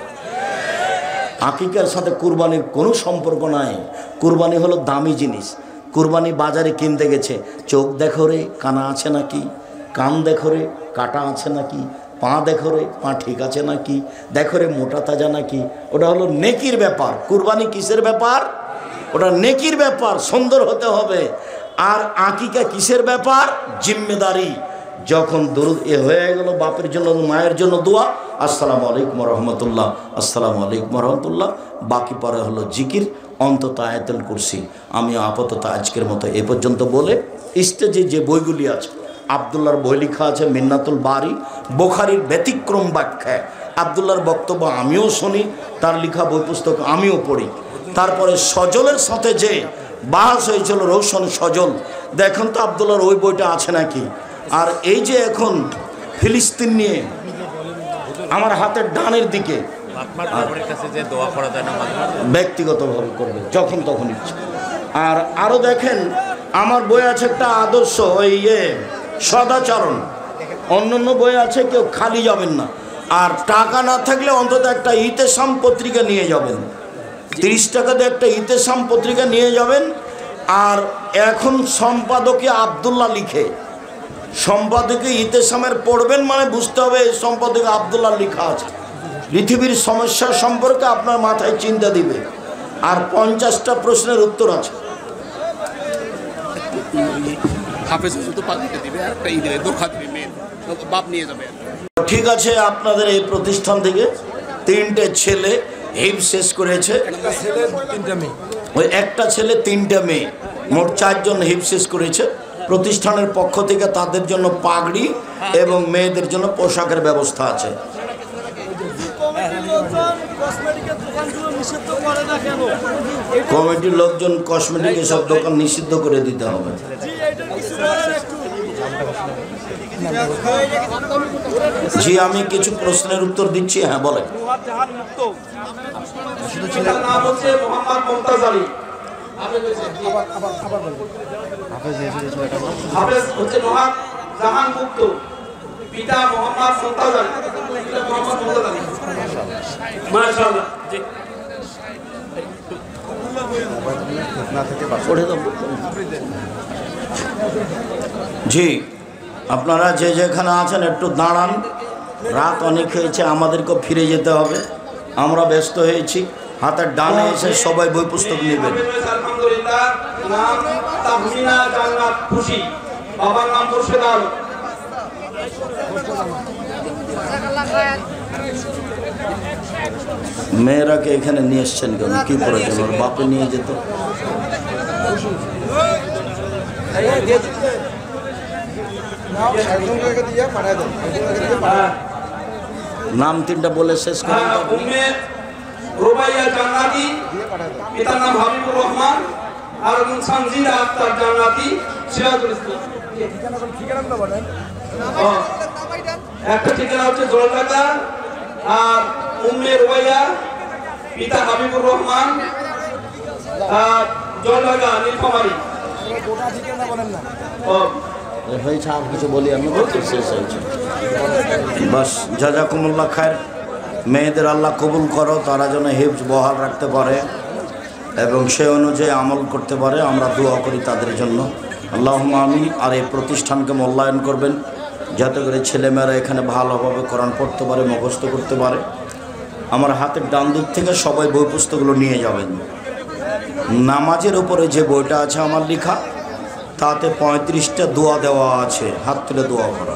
Speaker 1: আকিকার সাথে কুরবানির কোনো সম্পর্ক নাই। কুরবানি হলো দামি জিনিস। কুরবানি বাজারে কিনতে গেছে, চোখ দেখো রে কানা আছে নাকি, কান দেখো রে কাটা আছে নাকি, পা দেখো রে পা ঠিক আছে নাকি, দেখো রে মোটা তাজা নাকি। ওটা হলো নেকির ব্যাপার। কুরবানি কিসের ব্যাপার? ওটা নেকির ব্যাপার, সুন্দর হতে হবে। আর আকিকা কিসের ব্যাপার? জিম্মেদারি। যখন দরুদ হয়ে গেল, বাপের জন্য মায়ের জন্য দোয়া, আসসালামু আলাইকুম রহমতুল্লাহ, আসসালামু আলাইকুম রহমতুল্লাহ। বাকি পরে হলো জিকির, অন্তত আয়াতুল কুরসি। আমি আপাতত আজকের মতো এ পর্যন্ত বলে, স্টেজে যে বইগুলি আছে, আবদুল্লাহর বই লেখা আছে মিন্নাতুল বারি, বুখারীর ব্যতিক্রম ব্যাখ্যায় আবদুল্লাহর বক্তব্য আমিও শুনি, তার লেখা বই পুস্তক আমিও পড়ি। তারপরে সজলের সাথে যে বাহাস হয়েছিল, রৌশন সজল, দেখুন তো আবদুল্লাহর ওই বইটা আছে নাকি। আর এই যে এখন ফিলিস্তিন নিয়ে আমার হাতের ডানের দিকে, ব্যক্তিগতভাবে করবে যখন তখন ইচ্ছে। আর আরও দেখেন, আমার বই আছে একটা আদর্শ, ওই সদাচরণ। অন্য বই আছে, কেউ খালি যাবেন না। আর টাকা না থাকলে অন্তত একটা ইতেসাম পত্রিকা নিয়ে যাবেন, 30 টাকা দিয়ে একটা ইতেসাম পত্রিকা নিয়ে যাবেন। আর এখন সম্পাদকে আবদুল্লাহ লিখে, সম্পাদকে ইতেসামের পড়বেন মানে বুঝতে হবে এই সম্পাদকে আবদুল্লাহ লেখা আছে। পৃথিবীর সমস্যা সম্পর্কে আপনার মাথায় চিন্তা দিবে। আর 50টা প্রশ্নের উত্তর আছে। ঠিক আছে, আপনাদের এই প্রতিষ্ঠান থেকে 3টে ছেলে হিফজ শেষ করেছে, ওই একটা ছেলে 3টে মেয়ে, মোট 4 জন হিফজ শেষ করেছে। প্রতিষ্ঠানের পক্ষ থেকে তাদের জন্য পাগড়ি এবং মেয়েদের জন্য পোশাকের ব্যবস্থা আছে। কমিটির লোকজন কসমেটিক এসব দোকান নিষিদ্ধ করে দিতে হবে। জি, আমি কিছু প্রশ্নের উত্তর দিচ্ছি। হ্যাঁ বলেন।
Speaker 3: পিতা মোহাম্মদ মুমতাজ আলী, মাশাআল্লাহ।
Speaker 1: জি, আপনারা যে যেখানে আছেন একটু দাঁড়ান, রাত অনেক হয়েছে, আমাদেরকেও ফিরে যেতে হবে, আমরা ব্যস্ত হয়েছি। হাতের ডানে এসে সবাই বই পুস্তক নেবেন।
Speaker 3: আলহামদুলিল্লাহ, নাম তাহমিনা জান্নাত খুশি, বাবার নাম মুর্শিদ আলম।
Speaker 1: মেয়েরাকে এখানে নিয়ে এসছেন কেন? কি প্রয়োজন? ওর বাপে নিয়ে যেত। নাম তিনটা বলে শেষ করুন তো আপনি।
Speaker 3: উম্মে রুবাইয়া জান্নাতি, পিতার নাম হাবিবুর রহমান, আর একজন সানজিদা আক্তার জান্নাতি, সিরাজুল ইসলাম। একটা ঠিকানা হচ্ছে জলঢাকা, আর উম্মে রুবাইয়া, পিতা হাবিবুর রহমান, আর জলঢাকা নীলফামারী।
Speaker 1: হয়েছে আর কিছু বলি আমি, শেষ হয়েছে বাস। জাজাকুমুল্লাহ খায়ের। মেয়েদের আল্লাহ কবুল করো, তারা যেন হিফজ বহাল রাখতে পারে এবং সে অনুযায়ী আমল করতে পারে, আমরা দোয়া করি তাদের জন্য। আল্লাহুম্মা আমিন। আর এই প্রতিষ্ঠানকে মূল্যায়ন করবেন যাতে করে ছেলেমেয়েরা এখানে ভালোভাবে কোরআন পড়তে পারে, মুখস্থ করতে পারে। আমার হাতের ডান দিক থেকে সবাই বই পুস্তকগুলো নিয়ে যাবেন। নামাজের উপরে যে বইটা আছে আমার লেখা, তাতে 35টা দোয়া দেওয়া আছে, হাত তুলে দোয়া করা।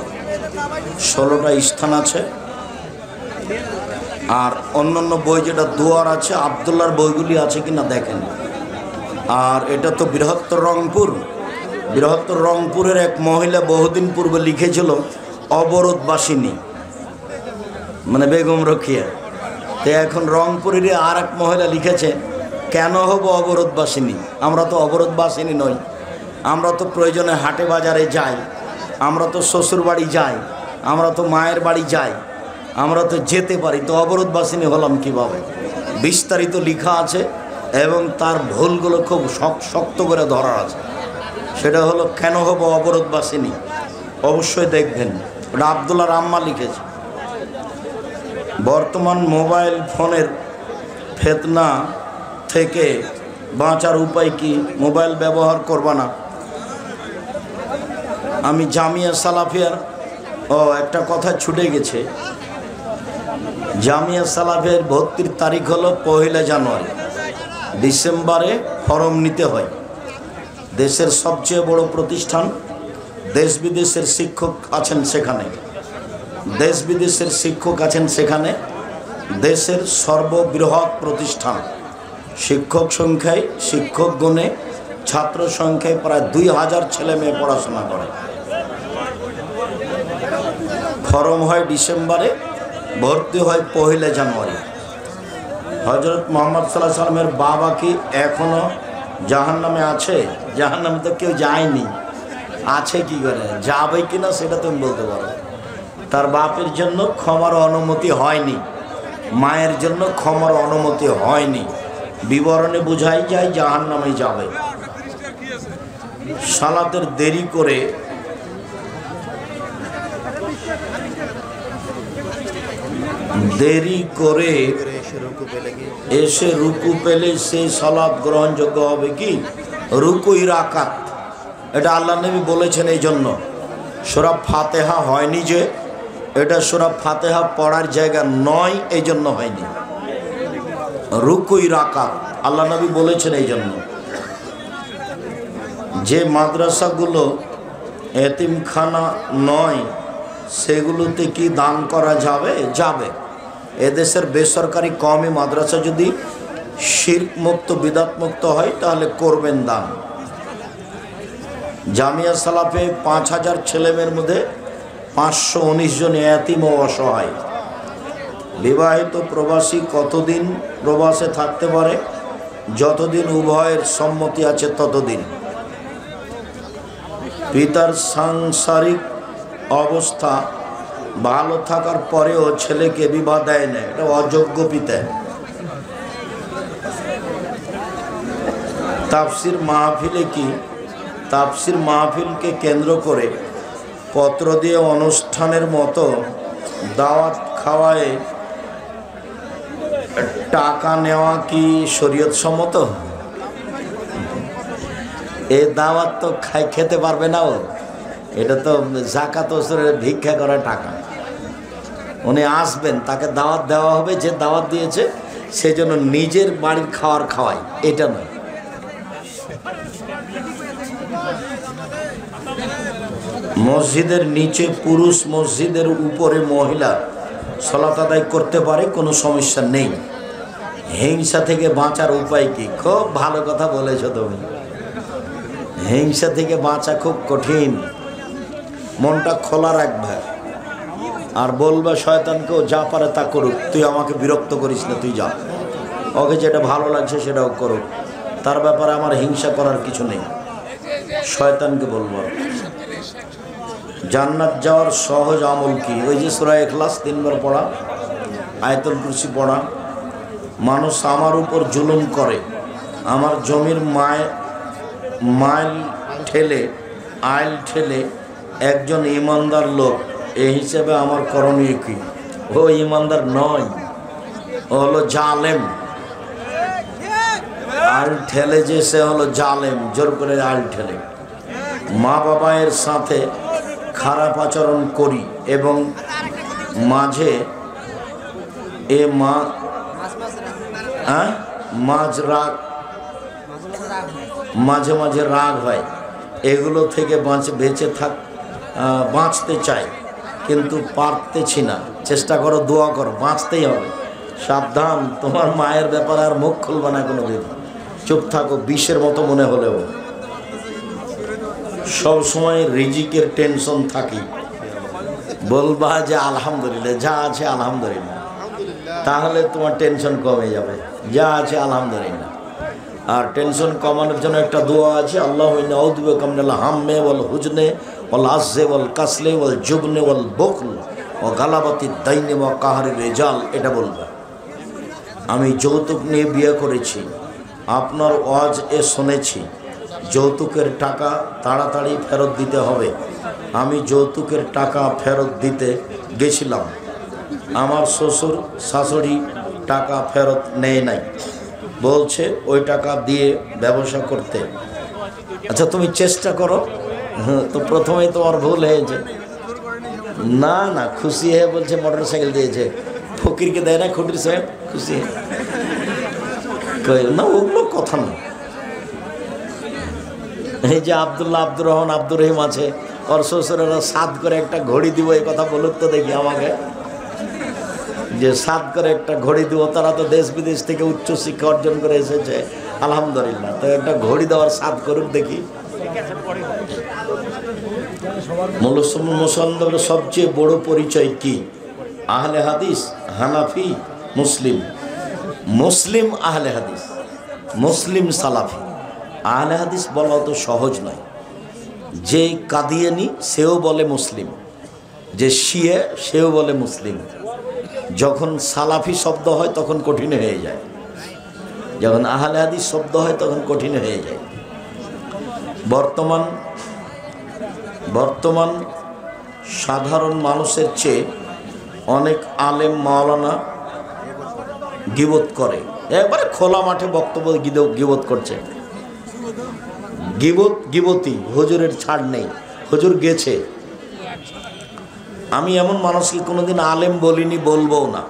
Speaker 1: 16টা স্থান আছে। আর অন্যান্য বই যেটা দোয়ার আছে, আব্দুল্লাহর বইগুলি আছে কিনা দেখেন। আর এটা তো বৃহত্তর রংপুর। বৃহত্তর রংপুরের এক মহিলা বহুদিন পূর্বে লিখেছিল অবরোধবাসিনী, মানে বেগম রোকেয়া। তো এখন রংপুরেরই আর এক মহিলা লিখেছে কেন হব অবরোধবাসিনী। আমরা তো অবরোধবাসিনী নই, আমরা তো প্রয়োজনে হাটে বাজারে যাই, আমরা তো শ্বশুর বাড়ি যাই, আমরা তো মায়ের বাড়ি যাই, আমরা তো যেতে পারি, তো অবরোধবাসিনী হলাম কীভাবে? বিস্তারিত লেখা আছে এবং তার ভুলগুলো খুব শক্ত করে ধরা আছে। সেটা হলো কেন হব অবরোধবাসিনী, অবশ্যই দেখবেন। ওটা আব্দুল্লাহ আম্মা লিখেছে। বর্তমান মোবাইল ফোনের ফিতনা থেকে বাঁচার উপায় কি? মোবাইল ব্যবহার করবা না। আমি জামিয়া সালাফিয়ার একটা কথা ছুটে গেছে। জামিয়া সালাফিয়ার ভর্তির তারিখ হলো 1 জানুয়ারি। ডিসেম্বরে ফর্ম নিতে হয়। দেশের সবচেয়ে বড় প্রতিষ্ঠান, দেশ বিদেশের শিক্ষক আছেন সেখানে, দেশ বিদেশের শিক্ষক আছেন সেখানে। দেশের সর্ববৃহৎ প্রতিষ্ঠান। শিক্ষক সংখ্যায়, শিক্ষক গুণে, ছাত্র সংখ্যায় প্রায় 2000 ছেলে মেয়ে পড়াশোনা করে। ফর্ম হয় ডিসেম্বরে, ভর্তি হয় 1 জানুয়ারি। হযরত মুহাম্মদ সাল্লাল্লাহু আলাইহি সাল্লামের বাবা কি এখনো জাহান্নামে আছে? জাহান্নামে তো কেউ যায়নি, আছে কি করে? যাবে কিনা সেটা তুমি বলতে পারো। তার বাপের জন্য ক্ষমার অনুমতি হয়নি, মায়ের জন্য ক্ষমার অনুমতি হয়নি। বিবরণে বোঝাই যায় জাহান্নামে যাবে। সালাতের দেরি করে এসে রুকু পেলে সেই সালাত গ্রহণযোগ্য হবে কি? রুকুই রাকাত, এটা আল্লাহ নবী বলেছেন। এই জন্য সূরা ফাতিহা হয়নি, যে এটা সূরা ফাতিহা পড়ার জায়গা নয়, এই জন্য হয়নি। রুকুই রাকাত আল্লাহ নবী বলেছেন। এই জন্য যে মাদ্রাসাগুলো এতিমখানা নয় সেগুলোতে কি দান করা যাবে? যাবে। এদেশের বেসরকারি কওমি মাদ্রাসা যদি শিরক মুক্ত, বিদাত মুক্ত হয় তাহলে করবেন দান। জামিয়া সালাফে 5000 ছেলেমেয়ের মধ্যে 519 জন এতিম ও অসহায়। বিবাহিত প্রবাসী কতদিন প্রবাসে থাকতে পারে? যতদিন উভয়ের সম্মতি আছে ততদিন। পিতার সাংসারিক অবস্থা ভালো থাকার পরেও ছেলেকে বিবাহ দেয় না, এটা অযোগ্য পিতা। তাফসির মাহফিলে কি তাফসির মাহফিলকে কেন্দ্র করে পত্র দিয়ে অনুষ্ঠানের মতো দাওয়াত খাওয়ায় টাকা নেওয়া কি শরীয়ত সম্মত? এই দাওয়াত তো খেতে পারবে না ও, এটা তো যাকাত ওসরের ভিক্ষা করা টাকা। উনি আসবেন, তাকে দাওয়াত দেওয়া হবে, যে দাওয়াত দিয়েছে সেজন্য নিজের বাড়ির খাওয়ার খাওয়াই, এটা নয়। মসজিদের নিচে পুরুষ, মসজিদের উপরে মহিলা সালাত আদায় করতে পারে, কোনো সমস্যা নেই। হিংসা থেকে বাঁচার উপায় কি? খুব ভালো কথা বলেছো তুমি। হিংসা থেকে বাঁচা খুব কঠিন। মনটা খোলা রাখবে। আর বলবে শয়তানকেও যা পারে তা করুক, তুই আমাকে বিরক্ত করিস না, তুই যা, ওকে যেটা ভালো লাগছে সেটাও করুক, তার ব্যাপারে আমার হিংসা করার কিছু নেই। শয়তানকে বলবো। জান্নাত যাওয়ার সহজ আমল কি? ওই যে সূরা ইখলাস 3 বার পড়া, আয়াতুল কুরসি পড়া। মানুষ আমার উপর জুলুম করে, আমার জমির আইল ঠেলে একজন ইমানদার লোক, এই হিসেবে আমার করণীয় কি? ও ইমানদার নয়, ও হলো জালেম। আইল ঠেলে যে সে হলো জালেম, জোর করে আইল ঠেলে। মা বাবার সাথে খারাপ আচরণ করি এবং মাঝে মাঝে রাগ হয়, এগুলো থেকে বাঁচতে চাই কিন্তু পারতেছি না। চেষ্টা করো, দোয়া করো, বাঁচতেই হবে। সাবধান, তোমার মায়ের ব্যাপারে আর মুখ খুলবে না কোনোদিন। চুপ থাকো, বিষের মতো মনে হলেও। সব সময় রিজিকের টেনশন থাকি, বলবা যে আলহামদুলিল্লাহ, যা আছে আলহামদুলিল্লাহ, তাহলে তোমার টেনশন কমে যাবে। যা আছে আলহামদুলিল্লাহ। আর টেনশন কমানোর জন্য একটা দোয়া আছে, আল্লাহুম্মা আউযু বিকা মিনাল হাম্মি ওয়াল হুজনি ওয়াল আজজি ওয়াল কাসলি ওয়াল জুবনি ওয়াল বুখল ওয়া গালাবাতিদ দাইনি ওয়া কাহরির রিজাল। এটা বলবে। আমি যৌতুক নিয়ে বিয়ে করেছি, আপনার ওয়াজ শুনেছি, যৌতুকের টাকা তাড়াতাড়ি ফেরত দিতে হবে। আমি যৌতুকের টাকা ফেরত দিতে গেছিলাম, আমার শ্বশুর শাশুড়ি টাকা ফেরত নেয় নাই, বলছে ওই টাকা দিয়ে ব্যবসা করতে। আচ্ছা তুমি চেষ্টা করো। তো প্রথমেই তোমার ভুল হয়েছে। না না, খুশি হয়ে বলছে মোটর সাইকেল দিয়েছে, ফকিরকে দেয় না খুঁটির সাহেব, খুশি না, ওগুলো কথা না। এই যে আব্দুল্লাহ, আব্দুর রহমান, আব্দুর রহিম আছে, ওর শ্বশুরেরা 7 করে একটা ঘড়ি দিব, এই কথা বলুক তো দেখি আমাকে, যে 7 করে একটা ঘড়ি দিব। তারা তো দেশ বিদেশ থেকে উচ্চ শিক্ষা অর্জন করে এসেছে, আলহামদুলিল্লাহ। তো একটা ঘড়ি দেওয়ার 7 করুক দেখি। মুসলমানদের সবচেয়ে বড় পরিচয় কি? আহলে হাদিস, হানাফি, মুসলিম। মুসলিম আহলে হাদিস, মুসলিম সালাফি। আহলে হাদিস বলা তো সহজ নয়। যে কাদিয়ানি সেও বলে মুসলিম, যে শিয়া সেও বলে মুসলিম। যখন সালাফি শব্দ হয় তখন কঠিন হয়ে যায়, যখন আহলে হাদিস শব্দ হয় তখন কঠিন হয়ে যায়। বর্তমান সাধারণ মানুষের চেয়ে অনেক আলেম মাওলানা গীবত করে, একবারে খোলা মাঠে বক্তব্য গীবত করছে। গীবতী হুজুরের ছাড় নেই, হুজুর গেছে। আমি এমন মানুষকে কোনোদিন আলেম বলিনি, বলবও না।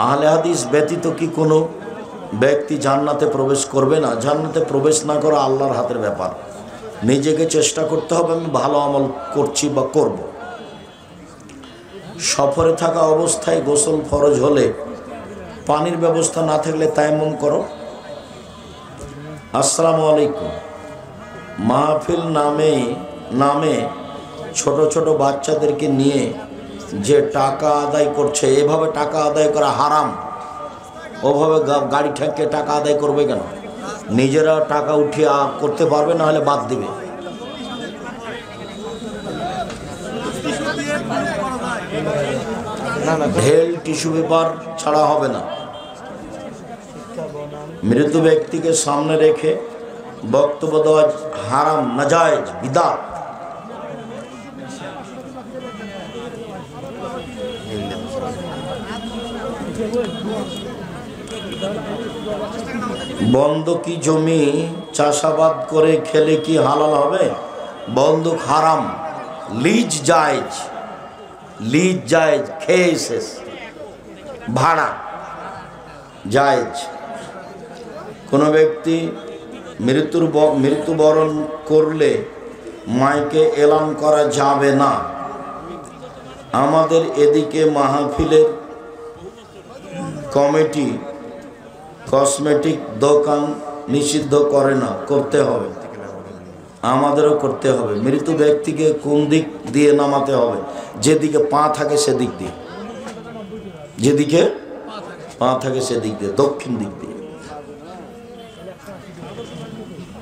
Speaker 1: আহলে হাদিস ব্যতীত কি কোনো ব্যক্তি জান্নাতে প্রবেশ করবে না? জান্নাতে প্রবেশ না করা আল্লাহর হাতের ব্যাপার। নিজেকে চেষ্টা করতে হবে, আমি ভালো আমল করছি বা করব। সফরে থাকা অবস্থায় গোসল ফরজ হলে পানির ব্যবস্থা না থাকলে তায়াম্মুম করো। আসসালামু আলাইকুম। মাহফিল নামে ছোট ছোট বাচ্চাদেরকে নিয়ে যে টাকা আদায় করছে, এভাবে টাকা আদায় করা হারাম। ওভাবে গাড়ি ঠেকে টাকা আদায় করবে কেন? নিজেরা টাকা উঠিয়ে করতে পারবে, না হলে বাদ দিবে। ঢেল টিস্যু পেপার ছাড়া হবে না। মৃত ব্যক্তিকে সামনে রেখে বক্তব্য দেওয়া হারাম, নাজায়েজ, বিদআত। বন্ধকি জমি চাষাবাদ করে খেলে কি হালাল হবে? বন্ধক হারাম। লিজ জায়েজ, লিজ জায়েজ, খেয়ে শেষ। ভাড়া জায়েজ। কোনো ব্যক্তি মৃত্যুবরণ করলে মাইকে এলান করা যাবে না। আমাদের এদিকে মাহফিলের কমিটি কসমেটিক দোকান নিষিদ্ধ করে না, করতে হবে। আমাদেরও করতে হবে। মৃত ব্যক্তিকে কোন দিক দিয়ে নামাতে হবে? যেদিকে পা থাকে সেদিক দিয়ে, যেদিকে পা থাকে সেদিক দিয়ে, দক্ষিণ দিক দিয়ে।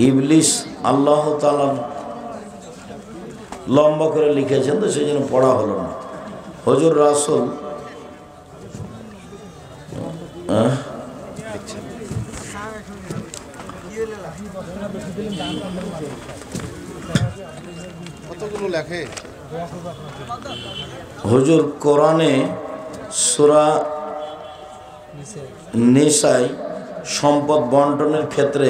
Speaker 1: ইবলিস আল্লাহ তাআলা লম্বা করে লিখেছেন তো সেই জন্য পড়া হলো না। হুজুর রাসূল
Speaker 4: কতগুলো লেখে
Speaker 1: হুজুর কোরআনে সূরা নিসায় সম্পদ বন্টনের ক্ষেত্রে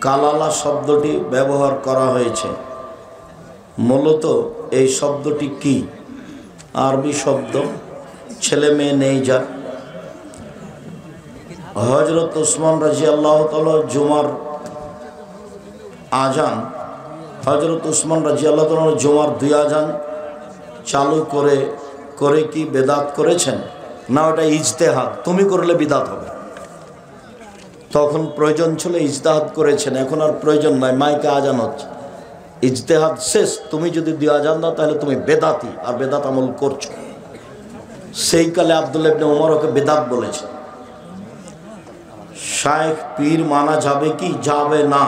Speaker 1: কালালা শব্দটি ব্যবহার করা হয়েছে। মূলত এই শব্দটি কি? আরবি শব্দ, ছেলে মেয়ে নেই যার। হযরত উসমান রাদিয়াল্লাহু তাআলা জুমার আজান, হযরত উসমান রাদিয়াল্লাহু তাআলা জুমার 2 আজান চালু করে কি বেদাত করেছেন? না, ওটা ইজতেহাদ, তুমি করলে বিদাত হবে। তখন প্রয়োজন ছিল ইজতেহাদ করেছেন, এখন আর প্রয়োজন নাই, মাইকে আজান হচ্ছে, ইজতেহাদ শেষ। তুমি যদি 2 আজান দাও তাহলে তুমি বেদাতি, আর বেদাত আমল করছো। সেই কালে আব্দুল্লাহ ইবনে ওমর ওকে বেদাত বলেছে। শায়েখ পীর মানা যাবে কি যাবে না?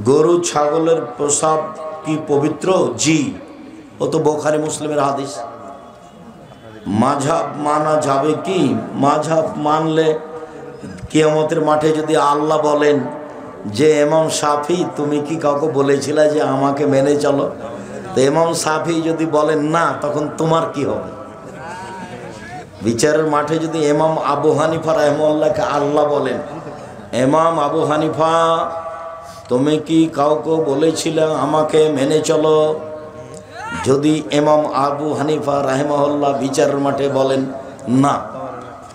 Speaker 1: গরু ছাগলের প্রসাব কি পবিত্র? জি, ও তো বুখারী মুসলিমের হাদিস। মাযহাব মানা যাবে কি? মাযহাব মানলে কিয়ামতের মাঠে যদি আল্লাহ বলেন যে ইমাম শাফি তুমি কি কাউকে বলেছিলে যে আমাকে মেনে চলো, তো ইমাম শাফি যদি বলেন না, তখন তোমার কি হবে? বিচারের মাঠে যদি ইমাম আবু হানিফা রাহিমাহুল্লাহকে আল্লাহ বলেন, ইমাম আবু হানিফা তুমি কি কাউকে বলেছিলে আমাকে মেনে চলো, যদি ইমাম আবু হানিফা রাহিমাহুল্লাহ বিচারের মাঠে বলেন না,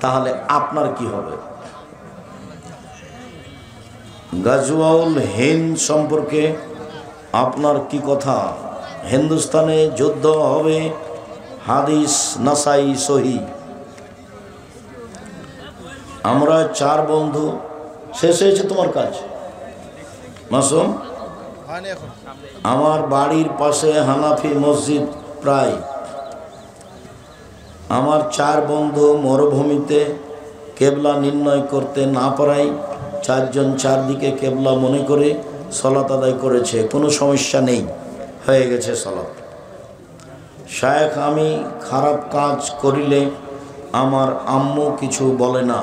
Speaker 1: তাহলে আপনার কি হবে? গাজওয়াউল হিন্দ সম্পর্কে আপনার কি কথা? হিন্দুস্তানে যুদ্ধ হবে, হাদিস নাসাই সহি। আমরা 4 বন্ধু। শেষ হয়েছে তোমার কাজ মাসুম?
Speaker 4: হয়নি এখন।
Speaker 1: আমার বাড়ির পাশে হানাফি মসজিদ প্রায়। আমার 4 বন্ধু মরুভূমিতে কেবলা নির্ণয় করতে না পারায় 4 জন 4 দিকে কেবলা মনে করে সালাত আদায় করেছে, কোনো সমস্যা নেই, হয়ে গেছে সালাত। শায়েখ আমি খারাপ কাজ করিলে আমার আম্মু কিছু বলে না?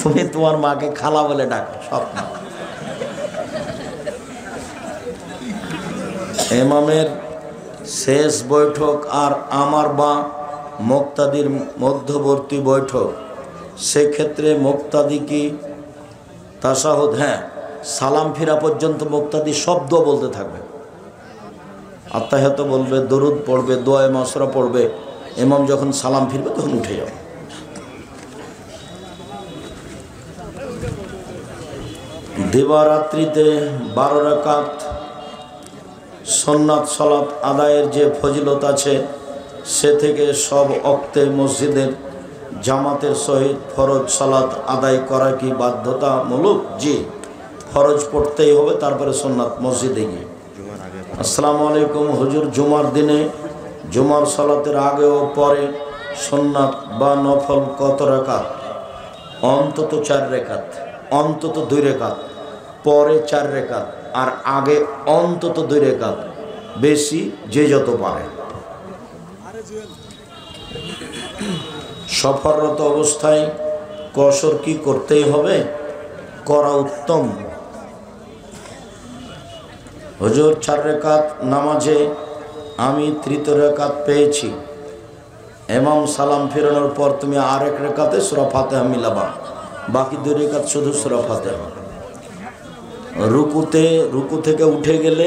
Speaker 1: তুমি তোমার মাকে খালা বলে ডাকো, সব না। ইমামের শেষ বৈঠক আর আমার বা মুক্তাদির মধ্যবর্তী বৈঠক, সেক্ষেত্রে মুক্তাদি কি তাশাহুদ? হ্যাঁ, সালাম ফিরা পর্যন্ত মুক্তাদি শব্দ বলতে থাকবে, আত্তাহিয়াত বলবে, দরুদ পড়বে, দোয়া মাসুরা পড়বে। ইমাম যখন সালাম ফিরবে তখন উঠে যাবে। দিবারাত্রিতে 12 রাকাত সুন্নাত সালাত আদায়ের যে ফজিলত আছে, সে থেকে সব ওক্তে মসজিদের জামাতের সহিত ফরজ সালাত আদায় করা কি বাধ্যতামূলক? জি, ফরজ পড়তেই হবে, তারপরে সুন্নাত মসজিদে গিয়ে। আসসালামু আলাইকুম হুজুর, জুমার দিনে জুমার সালাতের আগে ও পরে সুন্নাত বা নফল কত রাকাত? অন্তত 4 রাকাত, অন্তত 2 রাকাত, পরে 4 রাকাত, আর আগে অন্তত 2 রাকাত, বেশি যে যত পারে। সফররত অবস্থায় কসর কি করতেই হবে? করা উত্তম। হুজুর 4 রাকাত নামাজে আমি 3য় রাকাত পেয়েছি, ইমাম সালাম ফেরানোর পর তুমি আরেক রাকাতে সূরা ফাতিহা মিলাবা, বাকি 2 রাকাত শুধু সূরা ফাতিহা। রুকু থেকে উঠে গেলে,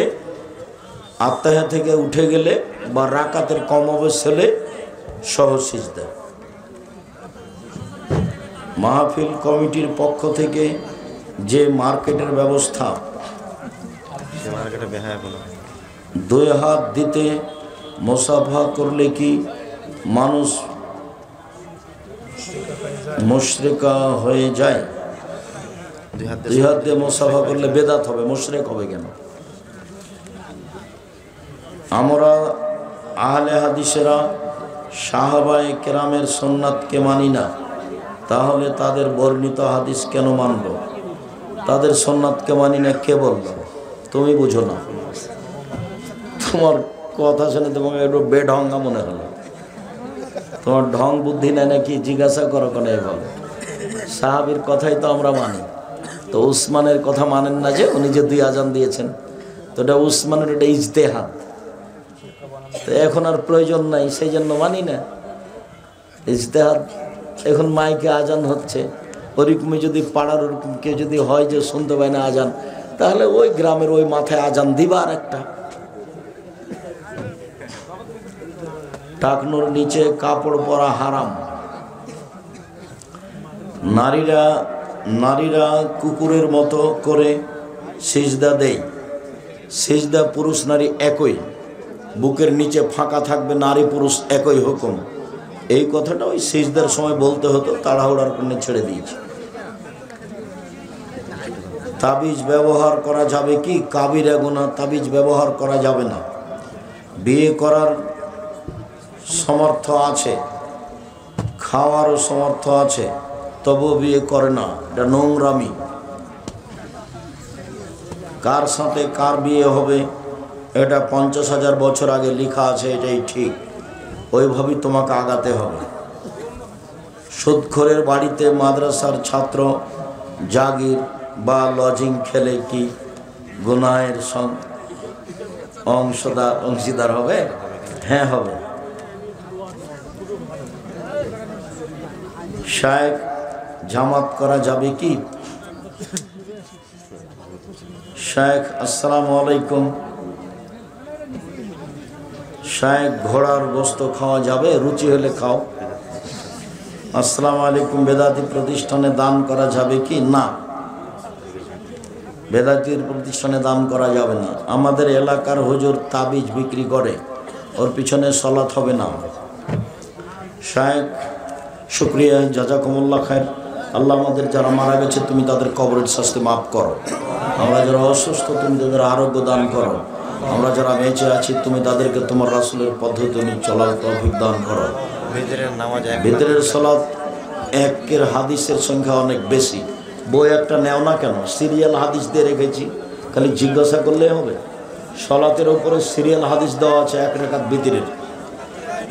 Speaker 1: আত্তাহিয়া থেকে উঠে গেলে বা রাকাতের কম অবস্থা হলে সহজ সিজদা। মাহফিল কমিটির পক্ষ থেকে যে মার্কেটের ব্যবস্থা, 2 হাত দিতে মুসাফা করলে কি মানুষ মুশরিকা হয়ে যায়? দুই হাত দিয়ে মুসাফা করলে বেদাত হবে, মুশরিক হবে কেন? আমরা আহলে হাদিসেরা সাহাবায়ে কেরামের সুন্নাতকে মানি না, তাহলে তাদের বর্ণিত হাদিস কেন মানব? তাদের সুন্নাতকে মানি না কে বলল? তুমি বুঝো না। তোমার কথা শুনে তোমাকে একটু বেঢঙ্গা মনে হলো। তোমার ঢং বুদ্ধি নেই নাকি জিজ্ঞাসা করো কেন এভাবে? সাহাবীর কথাই তো আমরা মানি। তো উসমানের কথা মানেন না যে উনি যে 2 আজান দিয়েছেন, তো এটা উসমানের এটা ইজতেহাদ, তো এখন আর প্রয়োজন নাই, সেই জন্য মানি না। ইজতেহাদ এখন মাইকে আজান হচ্ছে, ওরকমই যদি পাড়ার ওরকম কেউ যদি হয় যে শুনতে পায় না আজান, তাহলে ওই গ্রামের ওই মাথায় আজান দিবার একটা। টাকনোর নিচে কাপড় পরা হারাম। নারীরা কুকুরের মতো করে সিজদা দেয়। সিজদা পুরুষ নারী একই, বুকের নিচে ফাঁকা থাকবে, নারী পুরুষ একই হুকুম। এই কথাটা ওই সিজদার সময় বলতে হতো, তাড়াহুড়ার করে ছেড়ে দিয়েছে। তাবিজ ব্যবহার করা যাবে কি? কাবিরা গুনাহ, তাবিজ ব্যবহার করা যাবে না। বিয়ে করার সমর্থ আছে, খাওয়ারও সমর্থ আছে, তবু বিয়ে করে না, এটা নোংরামি। কার সাথে কার বিয়ে হবে এটা 50,000 বছর আগে লেখা আছে, এটাই ঠিক, ওইভাবেই তোমাকে আগাতে হবে। সুদখোরের বাড়িতে মাদ্রাসার ছাত্র জাগির বা লজিং খেলে কি গুনাহের অংশীদার হবে? হ্যাঁ হবে। শায়েখ জামাত করা যাবে কি? শায়েখ আসসালামু আলাইকুম, শায়েখ ঘোড়ার গোশত খাওয়া যাবে? রুচি হলে খাও। আসসালামু আলাইকুম, বেদাতি প্রতিষ্ঠানে দান করা যাবে কি? না, বেদাতির প্রতিষ্ঠানে দান করা যাবে না। আমাদের এলাকার হুজুর তাবিজ বিক্রি করে, ওর পিছনে সলাত হবে না। শায়েখ শুক্রিয়া, জাজাকুমুল্লাহ খায়ের। আল্লাহ আমাদের যারা মারা গেছে তুমি তাদের কবরের শাস্তি মাফ করো। আমরা যারা অসুস্থ তুমি তাদের আরোগ্য দান করো। আমরা যারা বেঁচে আছি তুমি তাদেরকে তোমার রাসূলের পদ্ধতি নিয়ে চলার তৌফিক দান করো। ভিতরের সালাত একের হাদিসের সংখ্যা অনেক বেশি। বই একটা নেও না কেন? সিরিয়াল হাদিস দিয়ে রেখেছি, খালি জিজ্ঞাসা করলেই হবে। সালাতের উপরে সিরিয়াল হাদিস দেওয়া আছে 1 রাকাত ভিতরের,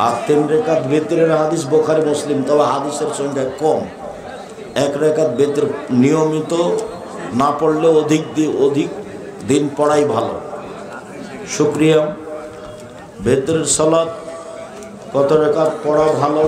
Speaker 1: আর 3 রাকাত ভিতরের হাদিস বুখারী মুসলিম, তবে হাদিসের সংখ্যা কম। 1 রাকাত ভিতর নিয়মিত না পড়লে অধিক দিন পড়াই ভালো। শুকরিয়া। ভিতরের সালাত কত রাকাত পড়া ভালো?